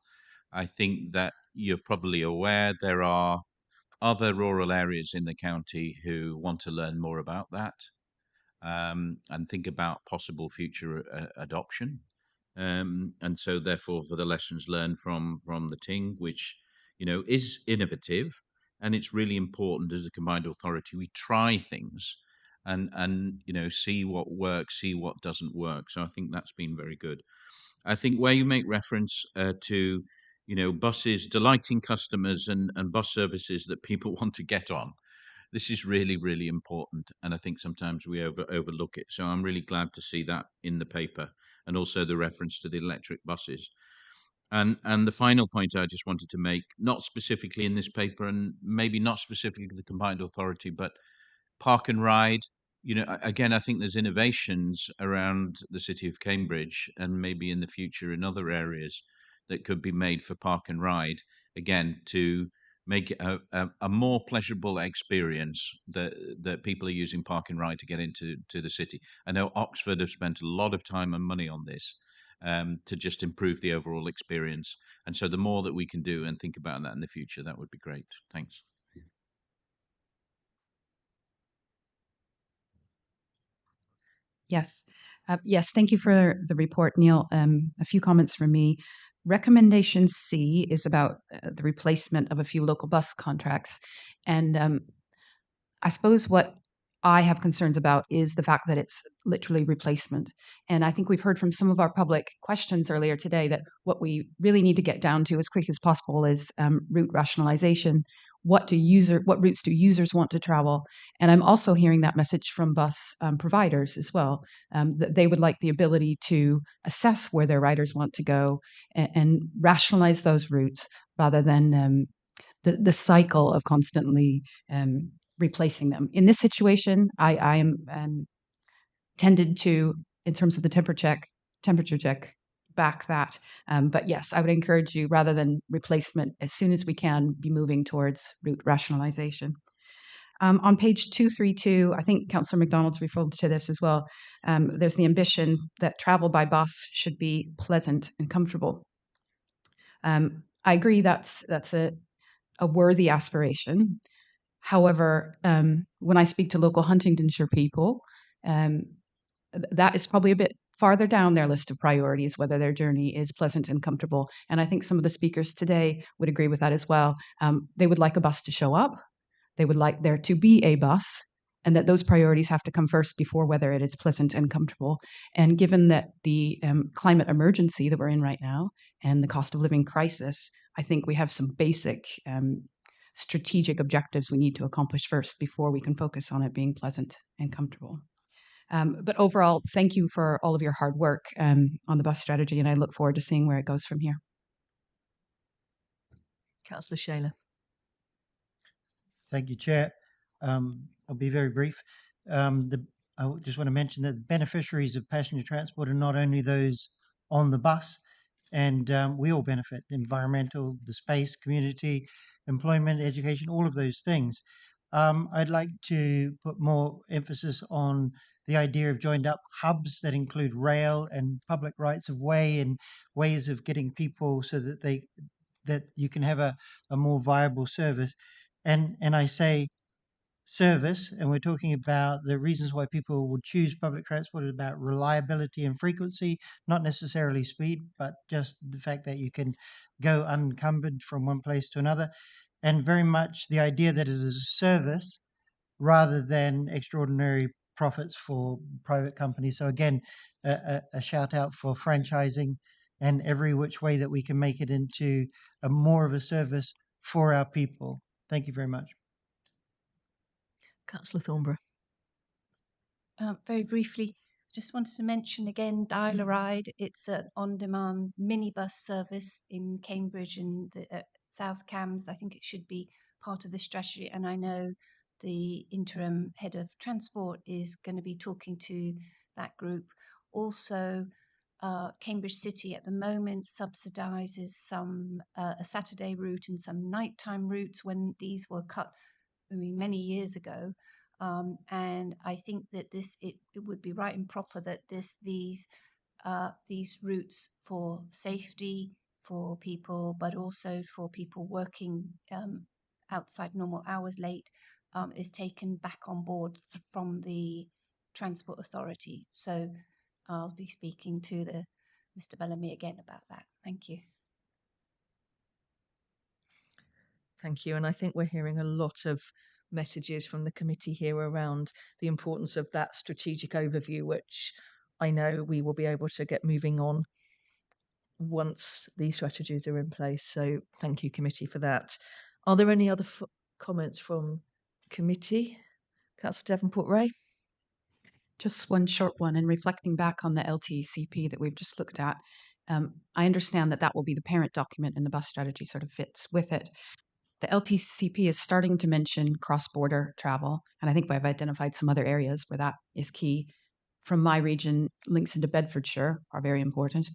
I think that you're probably aware there are other rural areas in the county who want to learn more about that, and think about possible future adoption. And so therefore, for the lessons learned from the Ting, which, is innovative, and it's really important as a combined authority, we try things and see what works, see what doesn't work. So I think that's been very good. I think where you make reference to, buses delighting customers and bus services that people want to get on, this is really, really important. And I think sometimes we overlook it. So I'm really glad to see that in the paper, and also the reference to the electric buses. And the final point I just wanted to make, not specifically in this paper and maybe not specifically the combined authority, but park and ride. Again, I think there's innovations around the city of Cambridge and maybe in the future in other areas that could be made for park and ride, again, to make it a more pleasurable experience that people are using park and ride to get into the city. I know Oxford have spent a lot of time and money on this to just improve the overall experience. And so the more that we can do and think about that in the future, that would be great. Thanks. Yes. Yes, thank you for the report, Neil. A few comments from me. Recommendation C is about the replacement of a few local bus contracts. And I suppose what I have concerns about is the fact that it's literally replacement. And I think we've heard from some of our public questions earlier today that what we really need to get down to as quick as possible is route rationalization. What routes do users want to travel? And I'm also hearing that message from bus providers as well, that they would like the ability to assess where their riders want to go and rationalize those routes rather than the cycle of constantly replacing them. In this situation, I am tended to, in terms of the temperature check, back that. But yes, I would encourage you, rather than replacement, as soon as we can, be moving towards route rationalization. On page 232, I think Councillor McDonald's referred to this as well. There's the ambition that travel by bus should be pleasant and comfortable. I agree that's a worthy aspiration. However, when I speak to local Huntingdonshire people, that is probably a bit farther down their list of priorities, whether their journey is pleasant and comfortable. And I think some of the speakers today would agree with that as well. They would like a bus to show up. They would like there to be a bus, and that those priorities have to come first before whether it is pleasant and comfortable. And given that the climate emergency that we're in right now and the cost of living crisis, I think we have some basic strategic objectives we need to accomplish first before we can focus on it being pleasant and comfortable. But overall, thank you for all of your hard work on the bus strategy, and I look forward to seeing where it goes from here. Councillor Shaler. Thank you, Chair. I'll be very brief. I just want to mention that the beneficiaries of passenger transport are not only those on the bus, and we all benefit: environmental, the space, community, employment, education, all of those things. I'd like to put more emphasis on the idea of joined up hubs that include rail and public rights of way and ways of getting people so that you can have a more viable service. And I say service, and we're talking about the reasons why people would choose public transport is about reliability and frequency, not necessarily speed, but just the fact that you can go unencumbered from one place to another, and very much the idea that it is a service rather than extraordinary profits for private companies. So again, a shout out for franchising and every which way that we can make it into a more of a service for our people. Thank you very much. Councillor Thornborough. Very briefly, just wanted to mention again Dial-A-Ride. It's an on-demand minibus service in Cambridge and the South Cambs. I think it should be part of the strategy, and I know the interim head of transport is going to be talking to that group. Also, Cambridge City at the moment subsidises some a Saturday route and some nighttime routes when these were cut, I mean, many years ago. And I think that it would be right and proper that these routes for safety for people, but also for people working outside normal hours late, is taken back on board from the Transport Authority. So I'll be speaking to Mr. Bellamy again about that. Thank you. Thank you. And I think we're hearing a lot of messages from the committee here around the importance of that strategic overview, which I know we will be able to get moving on once these strategies are in place. So thank you, committee, for that. Are there any other comments from committee? Councillor Davenport-Ray? Just one short one, and reflecting back on the LTCP that we've just looked at, I understand that that will be the parent document and the bus strategy sort of fits with it. The LTCP is starting to mention cross-border travel, and I think we've identified some other areas where that is key. From my region, links into Bedfordshire are very important,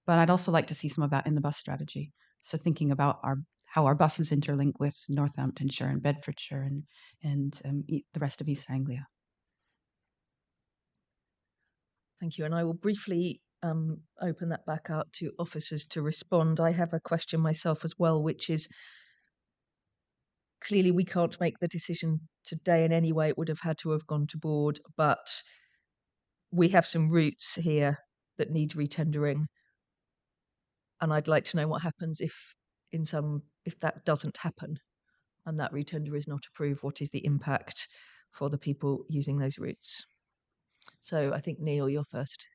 but I'd also like to see some of that in the bus strategy. So thinking about how our buses interlink with Northamptonshire and Bedfordshire and the rest of East Anglia. Thank you. And I will briefly open that back out to officers to respond. I have a question myself as well, which is, clearly we can't make the decision today in any way. It would have had to have gone to board, but we have some routes here that need retendering. And I'd like to know what happens if that doesn't happen and that retender is not approved. What is the impact for the people using those routes? So I think Neil, you're first.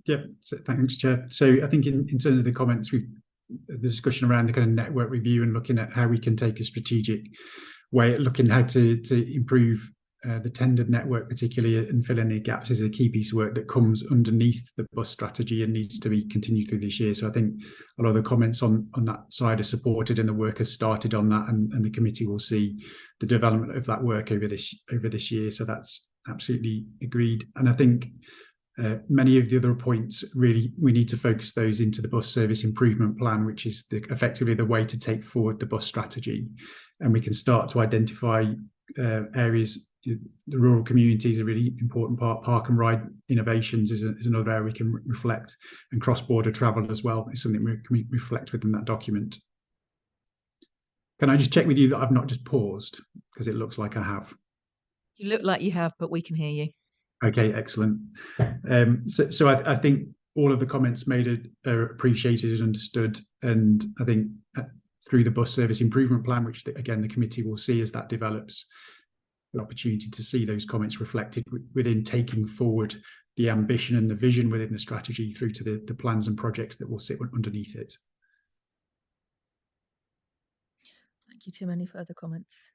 Yeah, so thanks, Chair. So I think in terms of the comments, the discussion around the kind of network review and looking at how we can take a strategic way at looking how to improve the tendered network particularly and fill any gaps is a key piece of work that comes underneath the bus strategy and needs to be continued through this year. So I think a lot of the comments on that side are supported and the work has started on that, and the committee will see the development of that work over this year. So that's absolutely agreed. And I think many of the other points, really, we need to focus those into the bus service improvement plan, which is effectively the way to take forward the bus strategy. And we can start to identify areas. The rural community is a really important part. Park and ride innovations is another area we can reflect, and cross-border travel as well is something we can reflect within that document. Can I just check with you that I've not just paused, because it looks like I have? You look like you have, but we can hear you. Okay, excellent. So I think all of the comments made are appreciated and understood, and I think through the bus service improvement plan, which again the committee will see as that develops, the opportunity to see those comments reflected within taking forward the ambition and the vision within the strategy through to the plans and projects that will sit underneath it. Thank you, Tim. Any further comments?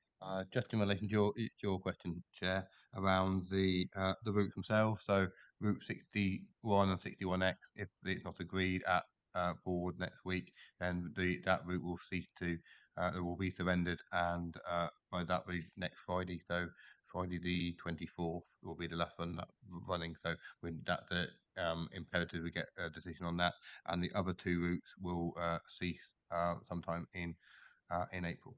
Just in relation to your question, Chair, around the routes themselves. So Route 61 and 61X, if it's not agreed at board next week, then that route will cease to it will be surrendered, and by that week next Friday. So Friday the 24th will be the last one running. So that's imperative we get a decision on that, and the other two routes will cease sometime in April.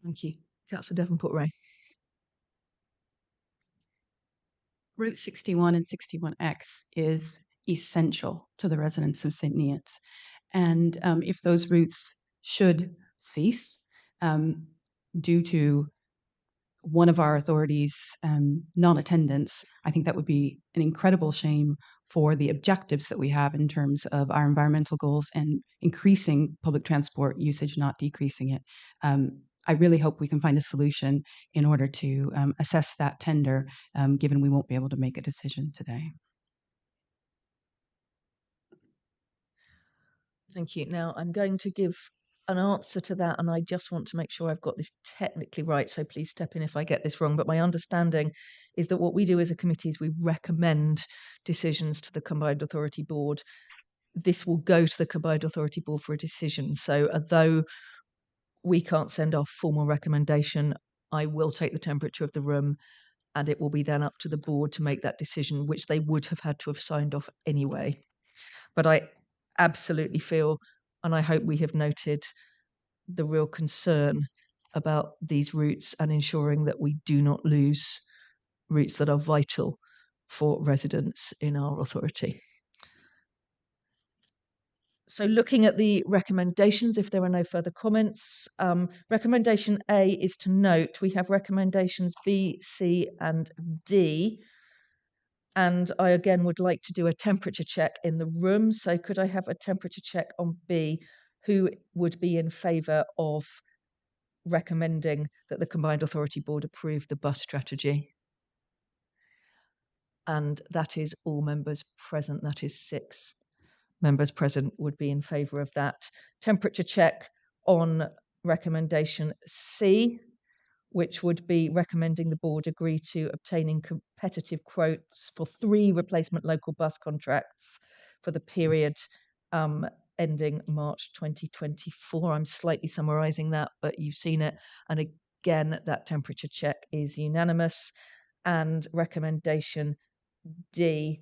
Thank you. Councillor Devonport-Ray. Route 61 and 61X is essential to the residents of St. Neots. And if those routes should cease due to one of our authorities' non-attendance, I think that would be an incredible shame for the objectives that we have in terms of our environmental goals and increasing public transport usage, not decreasing it. I really hope we can find a solution in order to assess that tender, given we won't be able to make a decision today. Thank you. Now I'm going to give an answer to that, and I just want to make sure I've got this technically right, so please step in if I get this wrong. But my understanding is that what we do as a committee is we recommend decisions to the Combined Authority Board. This will go to the Combined Authority Board for a decision. So although we can't send off formal recommendation, I will take the temperature of the room, and it will be then up to the board to make that decision, which they would have had to have signed off anyway. But I absolutely feel, and I hope we have noted, the real concern about these routes and ensuring that we do not lose routes that are vital for residents in our authority. So looking at the recommendations, if there are no further comments, recommendation A is to note we have recommendations B, C and D. And I again would like to do a temperature check in the room. So could I have a temperature check on B? Who would be in favour of recommending that the Combined Authority Board approve the bus strategy? And that is all members present. That is 6 members present would be in favour of that. Temperature check on recommendation C, which would be recommending the board agree to obtaining competitive quotes for 3 replacement local bus contracts for the period ending March 2024. I'm slightly summarising that, but you've seen it. And again, that temperature check is unanimous. And recommendation D,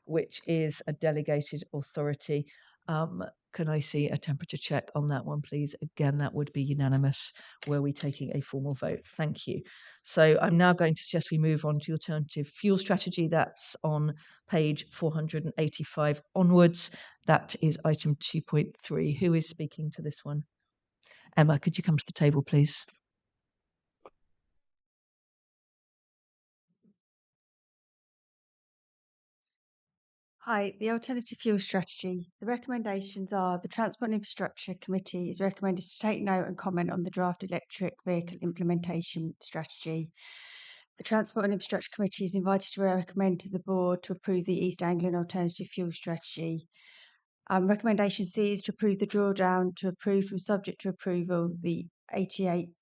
which is a delegated authority. Can I see a temperature check on that one, please? Again, that would be unanimous. Were we taking a formal vote? Thank you. So I'm now going to suggest we move on to the alternative fuel strategy. That's on page 485 onwards. That is item 2.3. Who is speaking to this one? Emma, could you come to the table, please? Hi, the Alternative Fuel Strategy. The recommendations are the Transport and Infrastructure Committee is recommended to take note and comment on the draft electric vehicle implementation strategy. The Transport and Infrastructure Committee is invited to recommend to the board to approve the East Anglian Alternative Fuel Strategy. Recommendation C is to approve the drawdown, to approve from subject to approval the 88,500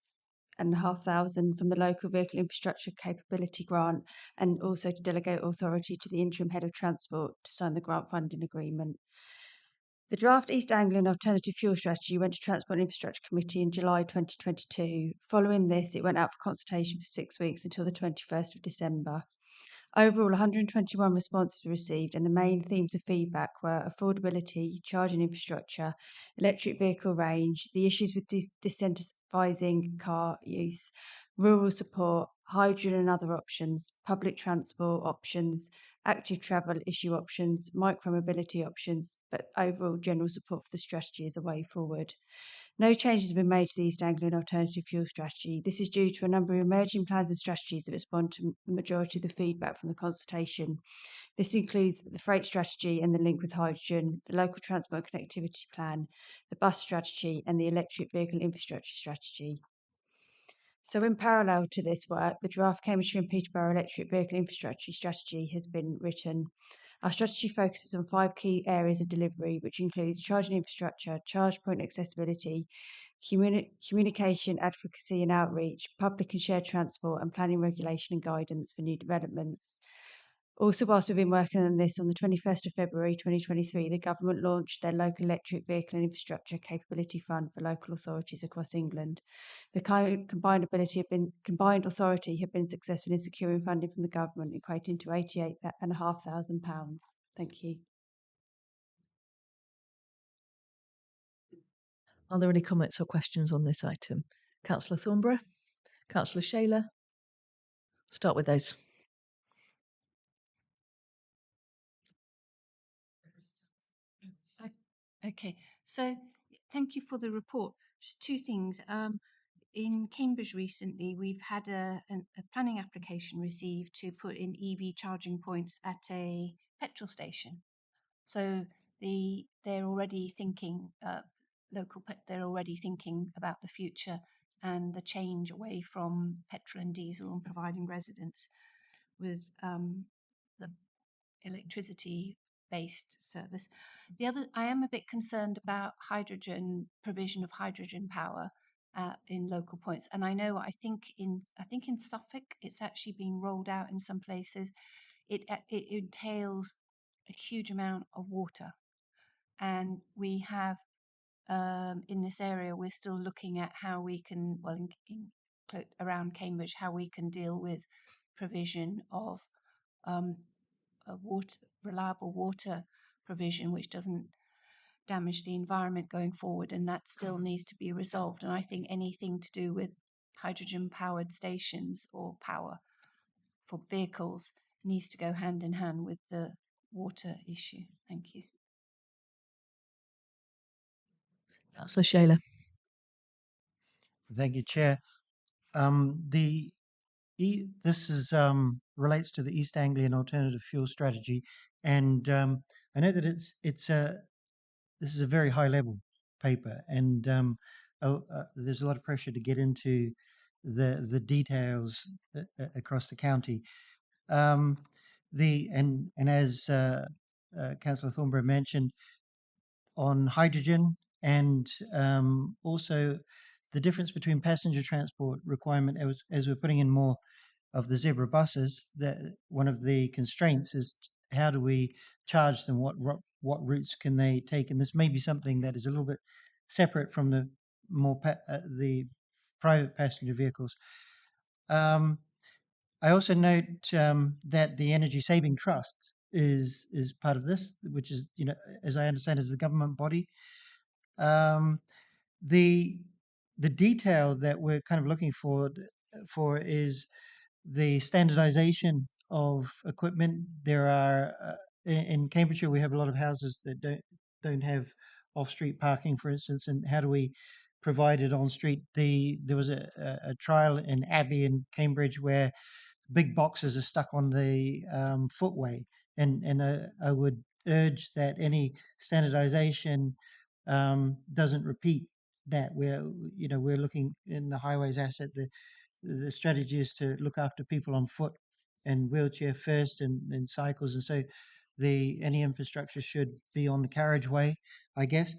from the Local Vehicle Infrastructure Capability Grant, and also to delegate authority to the interim head of transport to sign the grant funding agreement. The draft East Anglian Alternative Fuel Strategy went to Transport and Infrastructure Committee in July 2022. Following this, it went out for consultation for 6 weeks until the 21st of December. Overall, 121 responses were received, and the main themes of feedback were affordability, charging infrastructure, electric vehicle range, the issues with disincentivizing car use, rural support, hydrogen and other options, public transport options, active travel issue options, micromobility options, but overall general support for the strategy as a way forward. No changes have been made to the East Anglian Alternative Fuel Strategy. This is due to a number of emerging plans and strategies that respond to the majority of the feedback from the consultation. This includes the freight strategy and the link with hydrogen, the local transport connectivity plan, the bus strategy, and the electric vehicle infrastructure strategy. So in parallel to this work, the draft Cambridgeshire and Peterborough electric vehicle infrastructure strategy has been written. Our strategy focuses on 5 key areas of delivery, which includes charging infrastructure, charge point accessibility, communication, advocacy and outreach, public and shared transport, and planning, regulation and guidance for new developments. Also, whilst we've been working on this, on the 21st of February 2023, the government launched their local electric vehicle and infrastructure capability fund for local authorities across England. The combined authority have been successful in securing funding from the government, equating to £88,500. Thank you. Are there any comments or questions on this item? Councillor Thornborough? Councillor Shaler? Start with those. Okay, so thank you for the report. Just 2 things. In Cambridge recently, we've had a planning application received to put in EV charging points at a petrol station. So they're already thinking they're already thinking about the future and the change away from petrol and diesel and providing residents with the electricity based service. The other, I am a bit concerned about provision of hydrogen power in local points, and I think in Suffolk it's actually being rolled out in some places. It entails a huge amount of water, and we have in this area we're still looking at how we can, around Cambridge, how we can deal with provision of reliable water provision which doesn't damage the environment going forward, and that still needs to be resolved. And I think anything to do with hydrogen powered stations or power for vehicles needs to go hand in hand with the water issue. Thank you. Councillor Shaler. Thank you, Chair. This is relates to the East Anglian Alternative Fuel Strategy, and I know that this is a very high level paper, and there's a lot of pressure to get into the details across the county. And as Councillor Thornborough mentioned, on hydrogen and also the difference between passenger transport requirement as we're putting in more of the zebra buses, that one of the constraints is how do we charge them, what routes can they take, and this may be something that is a little bit separate from the the private passenger vehicles. I also note that the Energy Saving Trust is part of this, which is, as I understand, is the government body. The detail that we're kind of looking for is the standardization of equipment. There are in Cambridgeshire we have a lot of houses that don't have off-street parking, for instance, and how do we provide it on street? There was a trial in Abbey in Cambridge where big boxes are stuck on the footway, and I would urge that any standardization doesn't repeat that. We're looking in the highways asset. The strategy is to look after people on foot and wheelchair first, and then cycles, and so any infrastructure should be on the carriageway, I guess.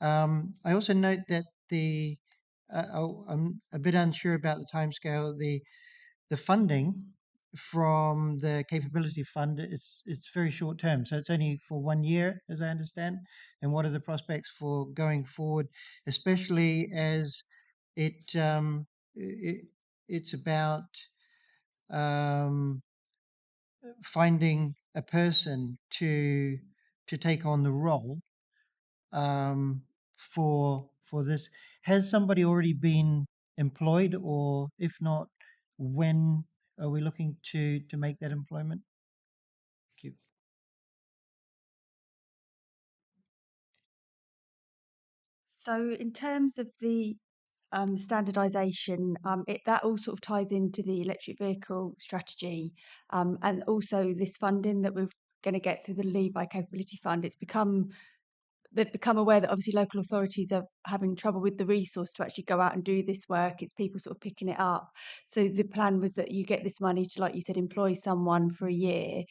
I also note that I'm a bit unsure about the timescale. The funding from the capability fund, it's very short term, so it's only for 1 year, as I understand. And what are the prospects for going forward, especially as it's about finding a person to take on the role for this. Has somebody already been employed, or if not, when are we looking to make that employment? Thank you. So in terms of the standardization, that all sort of ties into the electric vehicle strategy, and also this funding that we're going to get through the Levi Capability Fund. They've become aware that obviously local authorities are having trouble with the resource to actually go out and do this work. It's people sort of picking it up. So the plan was that you get this money to, like you said, employ someone for a year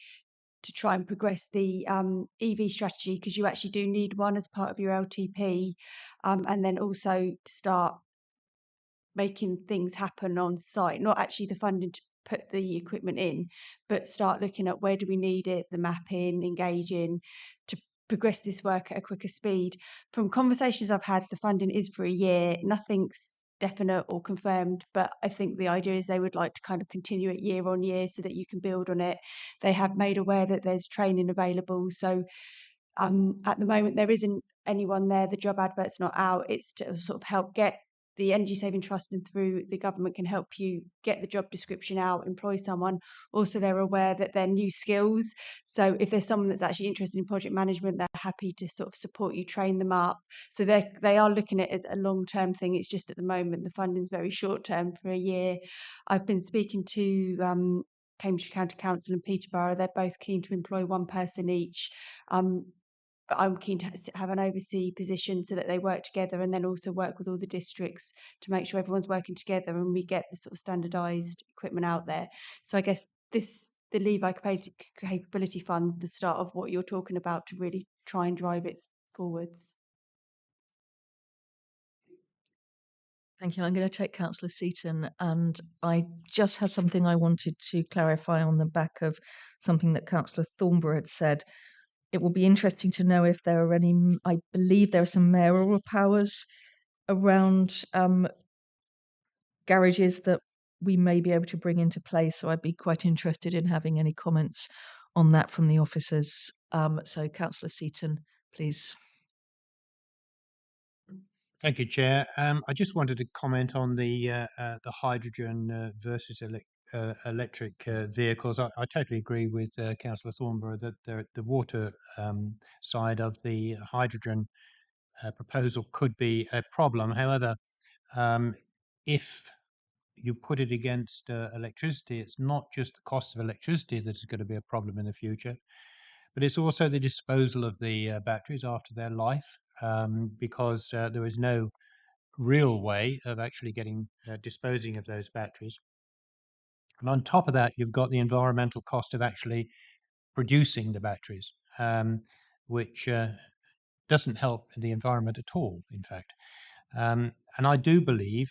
to try and progress the EV strategy, because you actually do need one as part of your LTP, and then also to start making things happen on site, not actually the funding to put the equipment in, but start looking at where do we need it, the mapping, engaging to progress this work at a quicker speed. From conversations I've had, the funding is for a year, nothing's definite or confirmed, but I think the idea is they would like to kind of continue it year on year so that you can build on it. They have made aware that there's training available, so at the moment there isn't anyone there, the job advert's not out. It's to sort of help get the Energy Saving Trust and through the government can help you get the job description out, employ someone. Also, they're aware that they're new skills, so if there's someone that's actually interested in project management, they're happy to sort of support you, train them up. So they are looking at it as a long-term thing. It's just at the moment the funding's very short-term for a year. I've been speaking to Cambridge County Council and Peterborough. They're both keen to employ one person each. But I'm keen to have an oversee position so that they work together, and then also work with all the districts to make sure everyone's working together and we get the sort of standardised equipment out there. So I guess the Levi Capability Fund's the start of what you're talking about to really try and drive it forwards. Thank you. I'm going to take Councillor Seaton, and I just had something I wanted to clarify on the back of something that Councillor Thornborough had said. It will be interesting to know if there are any, I believe there are some mayoral powers around garages that we may be able to bring into play. So I'd be quite interested in having any comments on that from the officers. So Councillor Seaton, please. Thank you, Chair. I just wanted to comment on the hydrogen versus electric vehicles. I totally agree with Councillor Thornborough that the water side of the hydrogen proposal could be a problem. However, if you put it against electricity, it's not just the cost of electricity that is going to be a problem in the future, but it's also the disposal of the batteries after their life, because there is no real way of actually disposing of those batteries. And on top of that, you've got the environmental cost of actually producing the batteries, which doesn't help the environment at all, in fact. And I do believe,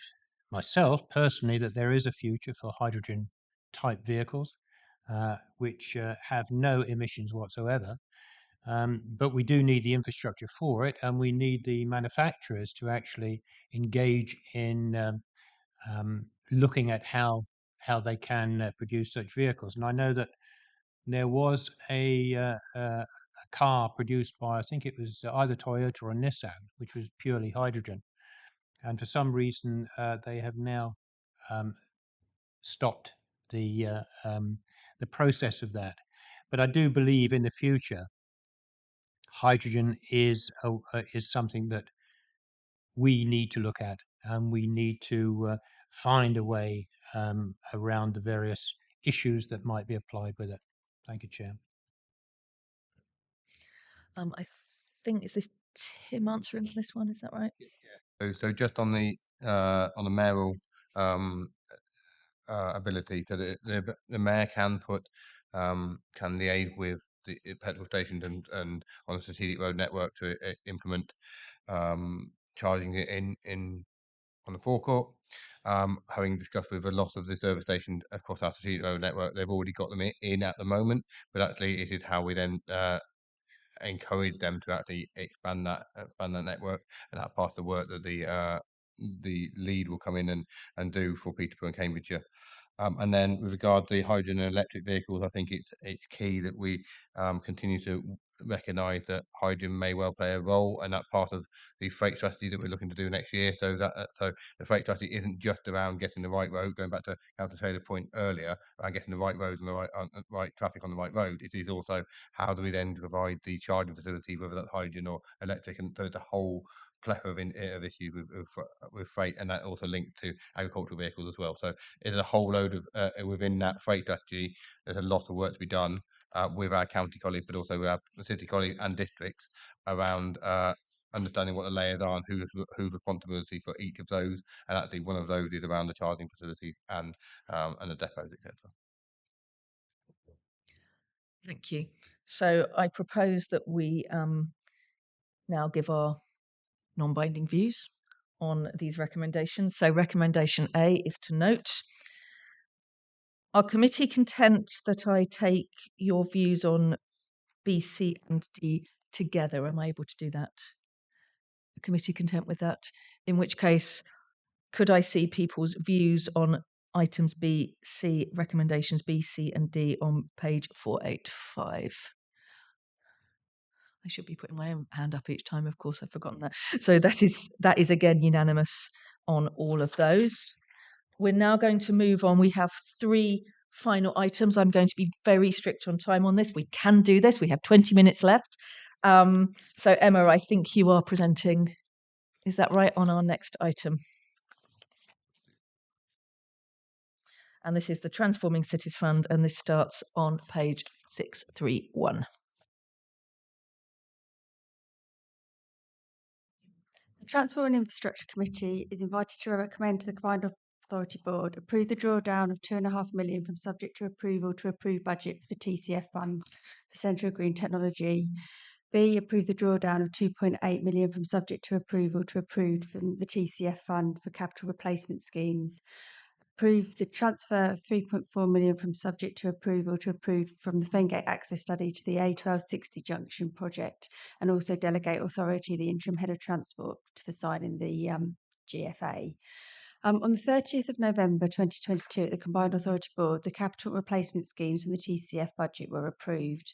myself personally, that there is a future for hydrogen type vehicles, which have no emissions whatsoever. But we do need the infrastructure for it, and we need the manufacturers to actually engage in looking at how they can produce such vehicles. And I know that there was a car produced by, I think it was either Toyota or Nissan, which was purely hydrogen. And for some reason, they have now stopped the process of that. But I do believe in the future, hydrogen is something that we need to look at, and we need to find a way around the various issues that might be applied with it. Thank you, Chair. I think, is this Tim answering this one? Is that right? So just on the mayoral ability, so the mayor can can liaise with the petrol stations and on the strategic road network to implement charging it in on the forecourt. Having discussed with a lot of the service stations across our strategic road network, they've already got them in at the moment, but actually it is how we then encourage them to actually expand that network, and that's part of the work that the lead will come in and do for Peterborough and Cambridgeshire. And then with regard to the hydrogen and electric vehicles, I think it's key that we continue to recognise that hydrogen may well play a role, and that's part of the freight strategy that we're looking to do next year. So so the freight strategy isn't just around getting the right road. Going back to Councillor Taylor's point earlier, around getting the right roads and the right traffic on the right road. It is also how do we then provide the charging facility, whether that's hydrogen or electric, and so the whole plethora of issues with freight, and that also linked to agricultural vehicles as well. So there's a whole load of within that freight strategy. There's a lot of work to be done with our county colleagues, but also with our city colleagues and districts around understanding what the layers are and who's responsibility for each of those. And actually, one of those is around the charging facilities and the depots, etc. Thank you. So I propose that we now give our non-binding views on these recommendations. So recommendation A is to note: our committee content that I take your views on B, C and D together? Am I able to do that? The committee content with that? In which case, could I see people's views on items B, C, recommendations B, C and D on page 485? I should be putting my own hand up each time, of course, I've forgotten that. So that is again unanimous on all of those. We're now going to move on. We have 3 final items. I'm going to be very strict on time on this. We can do this. We have 20 minutes left. So Emma, I think you are presenting, is that right, on our next item? And this is the Transforming Cities Fund, and this starts on page 631. The Transport and Infrastructure Committee is invited to recommend to the Combined Authority Board approve the drawdown of £2.5 million from subject to approval to approved budget for the TCF Fund for Central Green Technology. B, approve the drawdown of £2.8 million from subject to approval to approved from the TCF Fund for capital replacement schemes. Approve the transfer of £3.4 million from subject to approval to approved from the Fengate Access Study to the A1260 Junction project, and also delegate authority the interim head of transport for signing the GFA. On the 30th of November 2022 at the Combined Authority Board, the capital replacement schemes from the TCF budget were approved.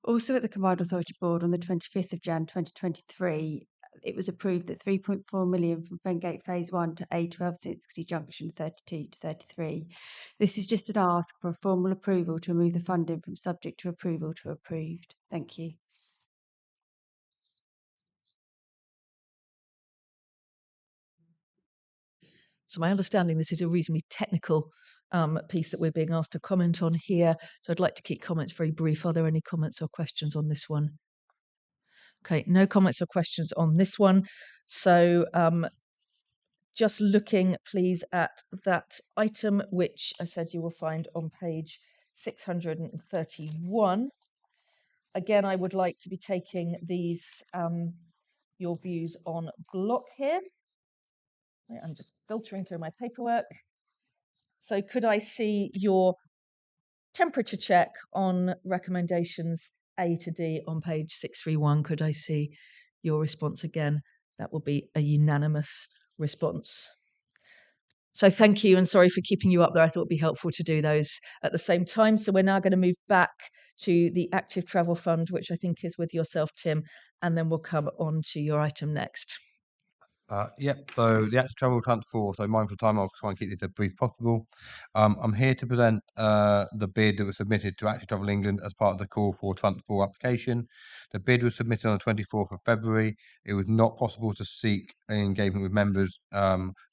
Also at the Combined Authority Board on the 25th of Jan 2023, it was approved that 3.4 million from Fengate Phase 1 to A1260 Junction 32 to 33. This is just an ask for a formal approval to move the funding from subject to approval to approved. Thank you. So my understanding, this is a reasonably technical piece that we're being asked to comment on here. So I'd like to keep comments very brief. Are there any comments or questions on this one? Okay, no comments or questions on this one. So just looking, please, at that item, which I said you will find on page 631. Again, I would like to be taking these, your views on block here. I'm just filtering through my paperwork. So could I see your temperature check on recommendations A to D on page 631? Could I see your response again? That will be a unanimous response. So thank you, and sorry for keeping you up there. I thought it'd be helpful to do those at the same time. So we're now going to move back to the Active Travel Fund, which I think is with yourself, Tim, and then we'll come on to your item next. Yep, so the Active Travel Transport, so mindful of time, I'll try and keep this as brief as possible. I'm here to present the bid that was submitted to Active Travel England as part of the call for transport application. The bid was submitted on the 24th of February. It was not possible to seek engagement with members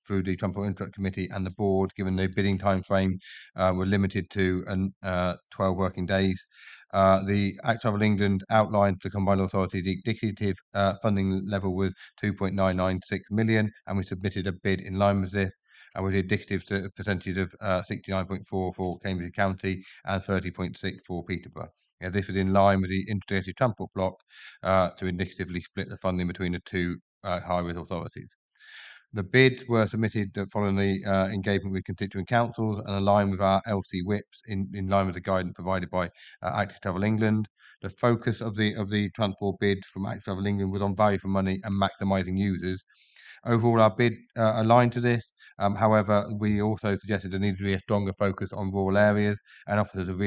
through the Transport Infrastructure Committee and the board, given the bidding time frame were limited to 12 working days. The Act Travel England outlined to the combined authority the indicative funding level was 2.996 million, and we submitted a bid in line with this. And with the indicative percentage of 69.4 for Cambridge County and 30.6 for Peterborough. This was in line with the integrated transport block to indicatively split the funding between the two high-risk authorities. The bids were submitted following the engagement with constituent councils and aligned with our LC whips in line with the guidance provided by Active Travel England. The focus of the transport bid from Active Travel England was on value for money and maximising users. Overall, our bid aligned to this. However, we also suggested there needs to be a stronger focus on rural areas, and officers have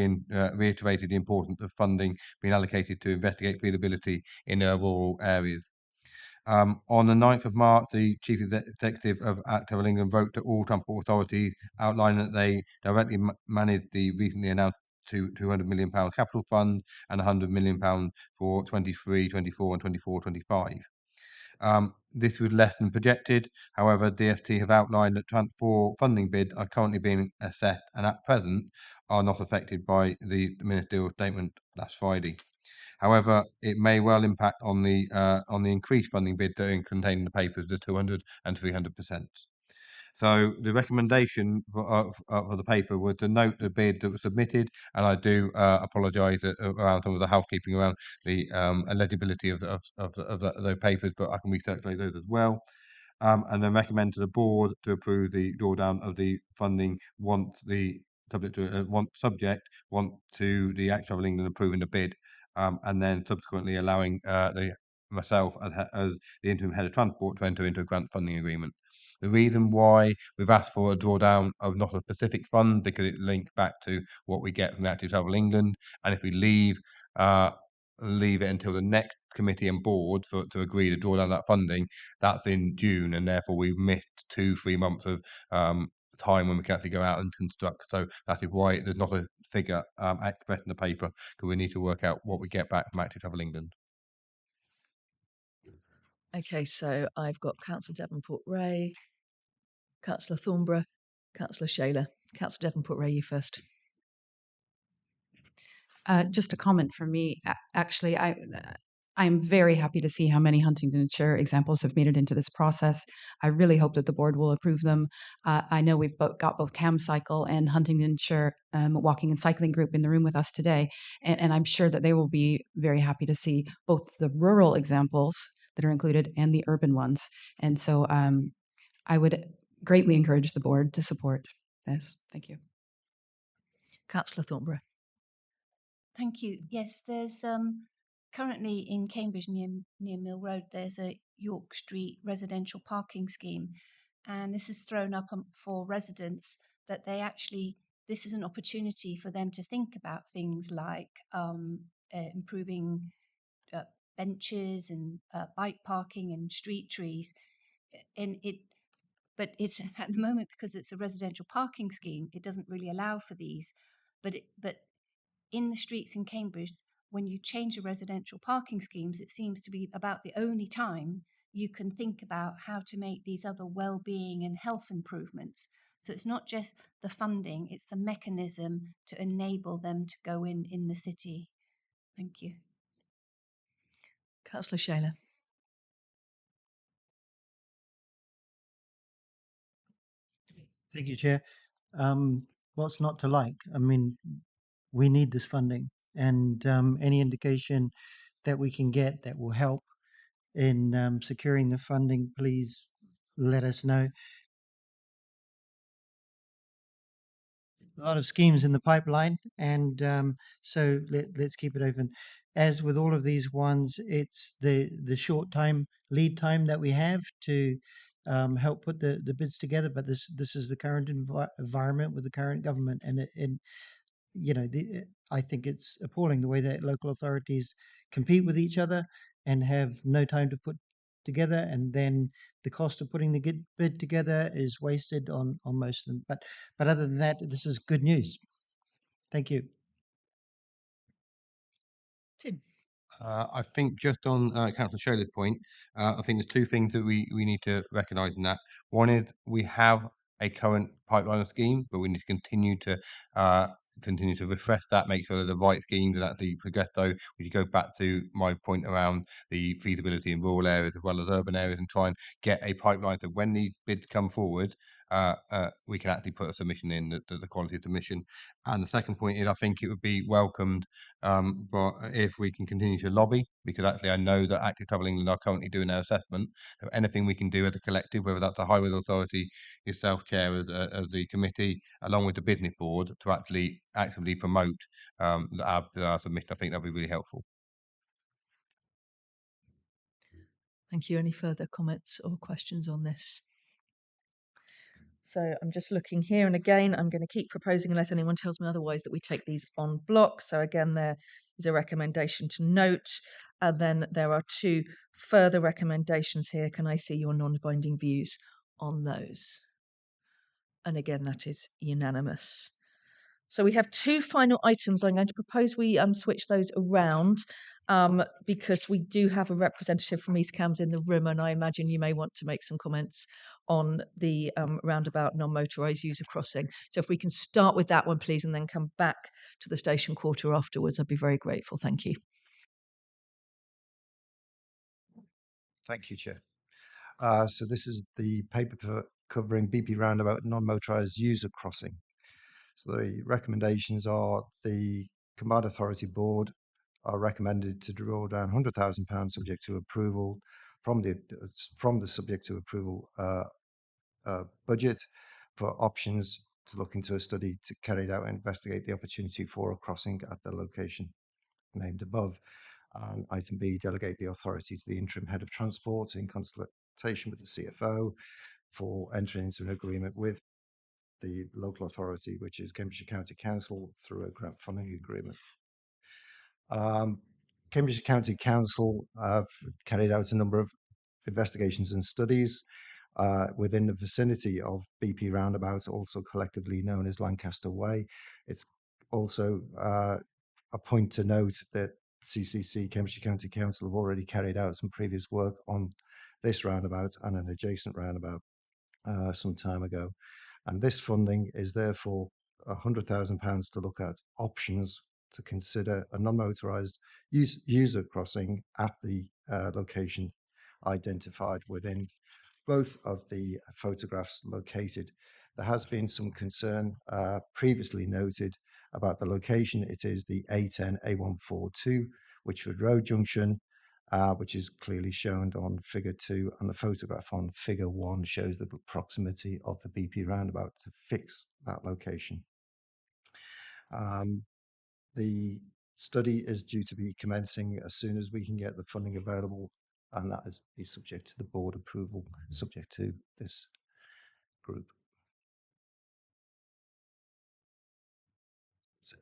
reiterated the importance of funding being allocated to investigate feasibility in rural areas. On the 9th of March, the Chief Executive of Act Travel England wrote to all transport authorities outlining that they directly manage the recently announced £200 million capital fund and £100 million for 23, 24 and 24, 25. This was less than projected. However, DFT have outlined that transport funding bids are currently being assessed and at present are not affected by the ministerial statement last Friday. However, it may well impact on the increased funding bid that are contained in the papers, the 200 and 300%. So the recommendation for the paper was to note the bid that was submitted, and I do apologise around some of the housekeeping around the eligibility of those papers, but I can recirculate those as well. And then recommend to the board to approve the drawdown of the funding once the subject to the Act Travel England approving the bid, and then subsequently allowing myself as the interim head of transport to enter into a grant funding agreement. The reason why we've asked for a drawdown of not a specific fund because it links back to what we get from Active Travel England, and if we leave it until the next committee and board to agree to draw down that funding, that's in June, and therefore we've missed 2-3 months of time when we can actually go out and construct. So that is why there's not a figure expressed in the paper, because we need to work out what we get back from Active Travel England. Okay, so I've got Councillor Davenport-Ray, Councillor Thornborough, Councillor Shaler. Councillor Davenport-Ray, you first. Just a comment from me. Actually, I'm very happy to see how many Huntingdonshire examples have made it into this process. I really hope that the board will approve them. I know we've got both CamCycle and Huntingdonshire Walking and Cycling Group in the room with us today, and I'm sure that they will be very happy to see both the rural examples that are included and the urban ones. And so I would greatly encourage the board to support this. Thank you. Councillor Thornborough. Thank you. Yes, there's currently in Cambridge near Mill Road, there's a York Street residential parking scheme, and this is thrown up for residents that this is an opportunity for them to think about things like improving benches and bike parking and street trees. But it's at the moment, because it's a residential parking scheme, it doesn't really allow for these. But in the streets in Cambridge, when you change the residential parking schemes, it seems to be about the only time you can think about how to make these other well-being and health improvements. So it's not just the funding, it's a mechanism to enable them to go in the city. Thank you. Councillor Shaler. Thank you, Chair. What's not to like? I mean, we need this funding, and any indication that we can get that will help in securing the funding, please let us know. A lot of schemes in the pipeline, and so let's keep it open. As with all of these ones, it's the short lead time that we have to help put the bids together. But this is the current environment with the current government, and I think it's appalling the way that local authorities compete with each other and have no time to put together, and then the cost of putting the bid together is wasted on most of them. But other than that, this is good news. Thank you. Tim. I think just on Councillor Shaler's point, I think there's two things that we need to recognise in that. One is we have a current pipeline of scheme, but we need to continue to continue to refresh that, make sure that the right schemes and actually progress those. We go back to my point around the feasibility in rural areas as well as urban areas and try and get a pipeline so when these bids come forward, we can actually put a submission in, the quality of submission. And the second point is I think it would be welcomed but if we can continue to lobby, because actually I know that Active Travel England are currently doing their assessment. So anything we can do as a collective, whether that's the Highways Authority, yourself, Chair, as the committee, along with the business board, to actually actively promote our submission, I think that'd be really helpful. Thank you. Any further comments or questions on this? So I'm just looking here, and again, I'm going to keep proposing, unless anyone tells me otherwise, that we take these on block. So again, there is a recommendation to note, and then there are two further recommendations here. Can I see your non-binding views on those? And again, that is unanimous. So we have two final items. I'm going to propose we switch those around because we do have a representative from East Cambs in the room, and I imagine you may want to make some comments on the roundabout non-motorised user crossing. So if we can start with that one, please, and then come back to the station quarter afterwards, I'd be very grateful. Thank you. Thank you, Chair. So this is the paper covering BP roundabout non-motorised user crossing. So the recommendations are the Combined Authority Board are recommended to draw down £100,000 subject to approval from the subject to approval budget for options to look into a study to carry out and investigate the opportunity for a crossing at the location named above. And item B, delegate the authority to the interim head of transport in consultation with the CFO for entering into an agreement with the local authority, which is Cambridgeshire County Council, through a grant funding agreement. Cambridgeshire County Council have carried out a number of investigations and studies within the vicinity of BP Roundabout, also collectively known as Lancaster Way. It's also a point to note that CCC, Cambridgeshire County Council, have already carried out some previous work on this roundabout and an adjacent roundabout some time ago. And this funding is therefore £100,000 to look at options to consider a non-motorised user crossing at the location identified within both of the photographs located. There has been some concern previously noted about the location. It is the A10 A142 Witchford Road junction, which is clearly shown on figure 2, and the photograph on figure 1 shows the proximity of the BP roundabout to fix that location. The study is due to be commencing as soon as we can get the funding available, and that is subject to the board approval, subject to this group. So.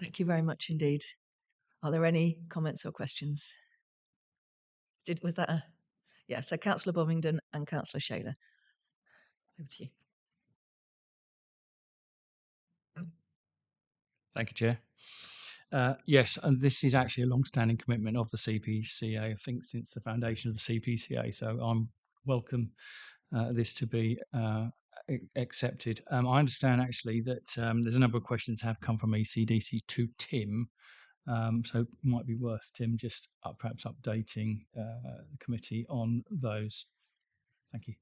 Thank you very much indeed. Are there any comments or questions? Was that a... Yeah, so Councillor Bovingdon and Councillor Shaler. Over to you. Thank you, Chair. Yes, and this is actually a long-standing commitment of the CPCA, I think, since the foundation of the CPCA. So I'm welcome this to be accepted. I understand actually that there's a number of questions have come from ECDC to Tim. So it might be worth Tim just perhaps updating the committee on those. Thank you.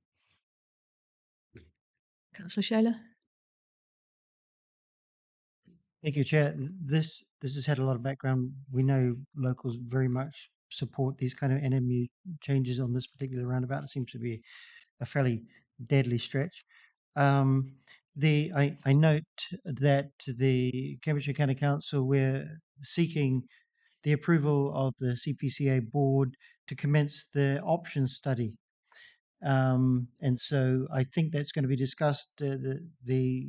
Councillor Shaler. Thank you, Chair. This has had a lot of background. We know locals very much support these kind of NMU changes on this particular roundabout. It seems to be a fairly deadly stretch. I note that the Cambridgeshire County Council, we're seeking the approval of the CPCA board to commence the options study. And so I think that's going to be discussed in the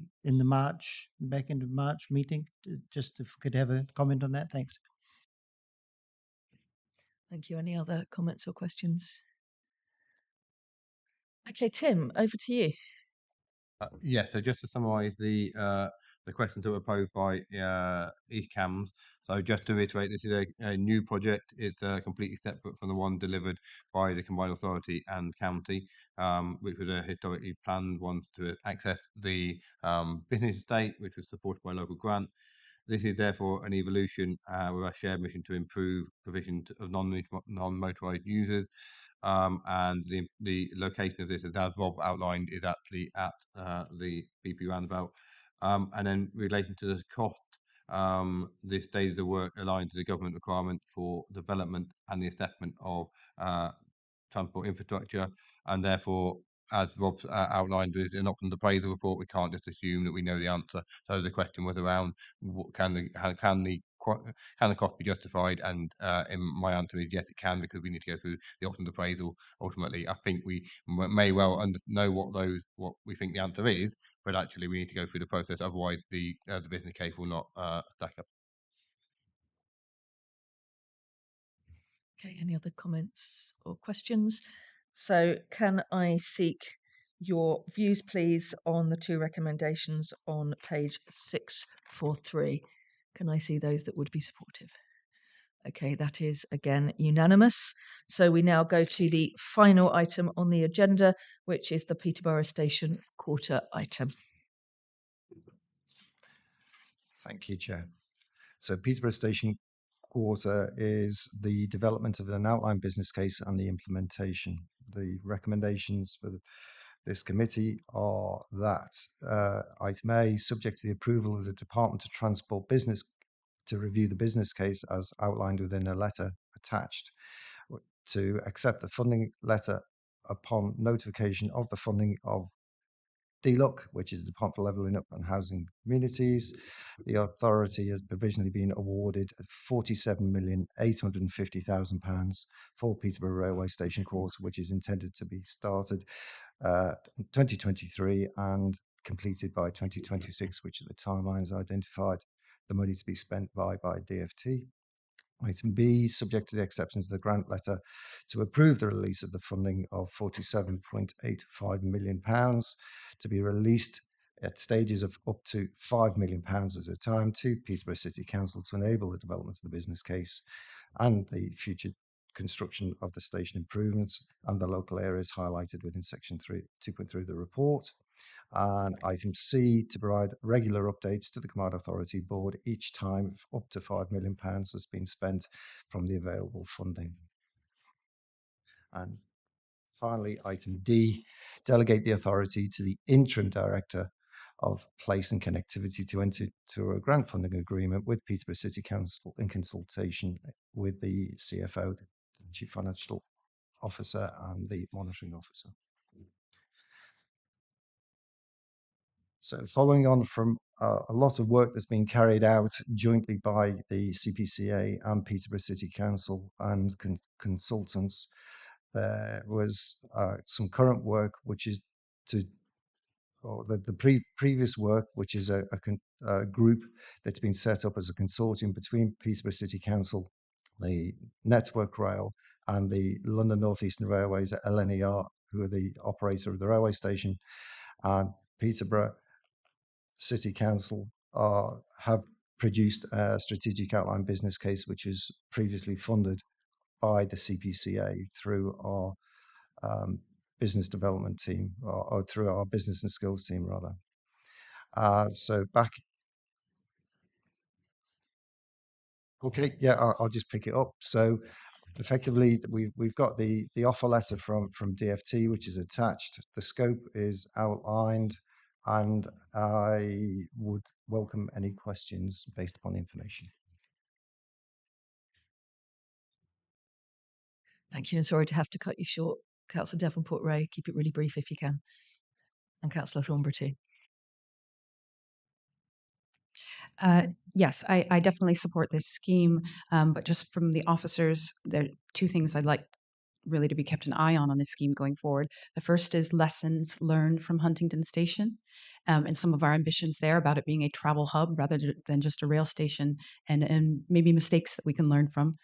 back end of March meeting. Just if we could have a comment on that, thanks. Thank you. Any other comments or questions? Okay, Tim, over to you. Yeah, so just to summarise the the questions that were posed by ECAMS. So just to reiterate, this is a new project. It's completely separate from the one delivered by the Combined Authority and County, which was a historically planned one to access the business estate, which was supported by local grant. This is therefore an evolution with our shared mission to improve provision of non-motorised users. And the location of this, as Rob outlined, is actually at the BP roundabout. And then relating to the cost, this stage of the work aligns to the government requirement for development and the assessment of transport infrastructure, and therefore, as Rob outlined, with an option appraisal report, we can't just assume that we know the answer. So the question was around can the cost be justified? And my answer is yes, it can, because we need to go through the options appraisal. Ultimately, I think we may well know what we think the answer is, but actually we need to go through the process. Otherwise, the business case will not stack up. Okay, any other comments or questions? So can I seek your views, please, on the two recommendations on page 643? Can I see those that would be supportive? Okay, that is again unanimous. So we now go to the final item on the agenda, which is the Peterborough Station quarter item. Thank you, Chair. So Peterborough Station Quarter is the development of an outline business case and the implementation. The recommendations for this committee are that item A, subject to the approval of the Department of Transport Business to review the business case as outlined within a letter attached, to accept the funding letter upon notification of the funding of DLUC, which is the Department for Levelling Up and Housing Communities. The authority has provisionally been awarded £47,850,000 for Peterborough Railway Station Quarter, which is intended to be started 2023 and completed by 2026, which are the timelines identified. The money to be spent by DFT. Item B, subject to the acceptance of the grant letter, to approve the release of the funding of £47.85 million to be released at stages of up to £5 million at a time to Peterborough City Council to enable the development of the business case and the future construction of the station improvements and the local areas highlighted within section 2.3 of the report. And item C, to provide regular updates to the Combined Authority Board each time up to £5 million has been spent from the available funding. And finally, item D, delegate the authority to the interim director of Place and Connectivity to enter into a grant funding agreement with Peterborough City Council in consultation with the CFO, the Chief Financial Officer, and the Monitoring Officer. So following on from a lot of work that's been carried out jointly by the CPCA and Peterborough City Council and consultants, there was some current work, which is previous work, which is a group that's been set up as a consortium between Peterborough City Council, the Network Rail, and the London North Eastern Railways, LNER, who are the operator of the railway station, and Peterborough City Council have produced a strategic outline business case, which was previously funded by the CPCA through our business development team, or through our business and skills team, rather. Okay, yeah, I'll just pick it up. So effectively, we've got the offer letter from DFT, which is attached. The scope is outlined, and I would welcome any questions based upon the information. Thank you, and sorry to have to cut you short, Councillor Davenport-Ray. Keep it really brief if you can. And Councillor Thornberry too. Yes, I definitely support this scheme, but just from the officers, there are two things I'd like really to be kept an eye on this scheme going forward. The first is lessons learned from Huntingdon Station, and some of our ambitions there about it being a travel hub rather than just a rail station, and maybe mistakes that we can learn from.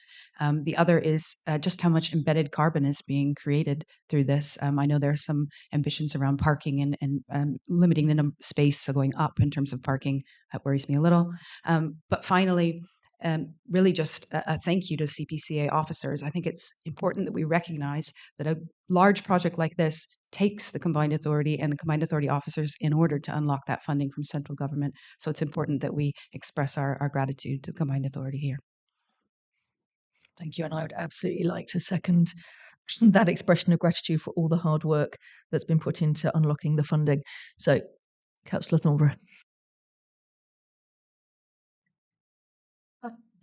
The other is just how much embedded carbon is being created through this. I know there are some ambitions around parking and limiting the space, so going up in terms of parking. That worries me a little. But finally, really just a thank you to CPCA officers. I think it's important that we recognize that a large project like this takes the combined authority and the combined authority officers in order to unlock that funding from central government. So it's important that we express our gratitude to the combined authority here. Thank you. And I would absolutely like to second that expression of gratitude for all the hard work that's been put into unlocking the funding. So, Councillor Thornborough.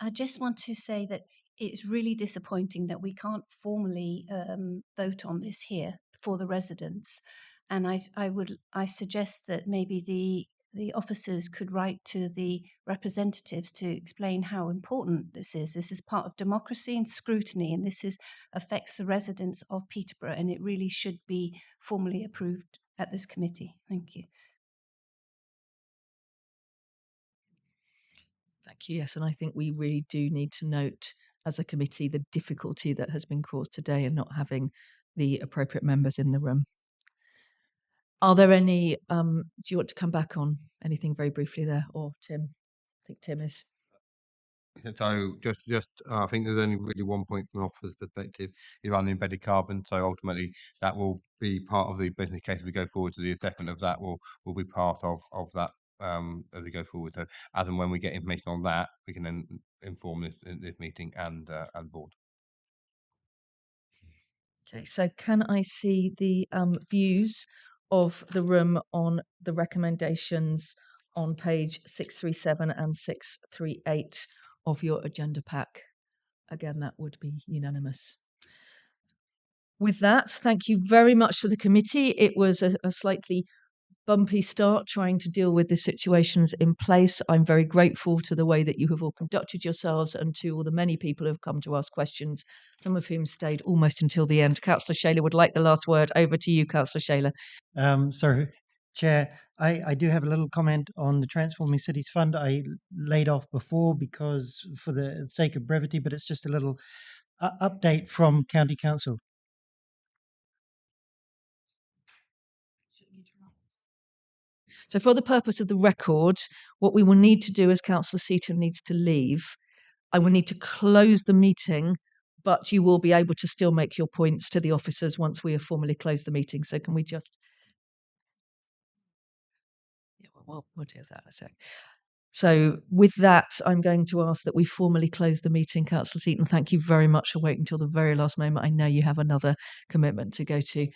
I just want to say that it's really disappointing that we can't formally vote on this here for the residents. And I suggest that maybe the officers could write to the representatives to explain how important this is. This is part of democracy and scrutiny, and this affects the residents of Peterborough, and it really should be formally approved at this committee. Thank you. Thank you. Yes, and I think we really do need to note as a committee the difficulty that has been caused today in not having the appropriate members in the room. Are there any, do you want to come back on anything very briefly there, or Tim? I think Tim is. So just I think there's only really one point from an officer's perspective is around the embedded carbon. So ultimately, that will be part of the business case as we go forward. So the assessment of that will be part of that as we go forward. So as and when we get information on that, we can then inform this meeting and board. Okay, so can I see the views of the room on the recommendations on page 637 and 638 of your agenda pack? Again, that would be unanimous. With that, thank you very much to the committee. It was a slightly bumpy start trying to deal with the situations in place. I'm very grateful to the way that you have all conducted yourselves and to all the many people who have come to ask questions, some of whom stayed almost until the end. Councillor Shaler would like the last word. Over to you, Councillor Shaler. Sorry, Chair, I do have a little comment on the Transforming Cities Fund. I laid off before because for the sake of brevity, but it's just a little update from County Council. So for the purpose of the record, what we will need to do as Councillor Seaton needs to leave, I will need to close the meeting, but you will be able to still make your points to the officers once we have formally closed the meeting. So can we just... Yeah, we'll do that in a sec. So with that, I'm going to ask that we formally close the meeting. Councillor Seaton, thank you very much for waiting until the very last moment. I know you have another commitment to go to.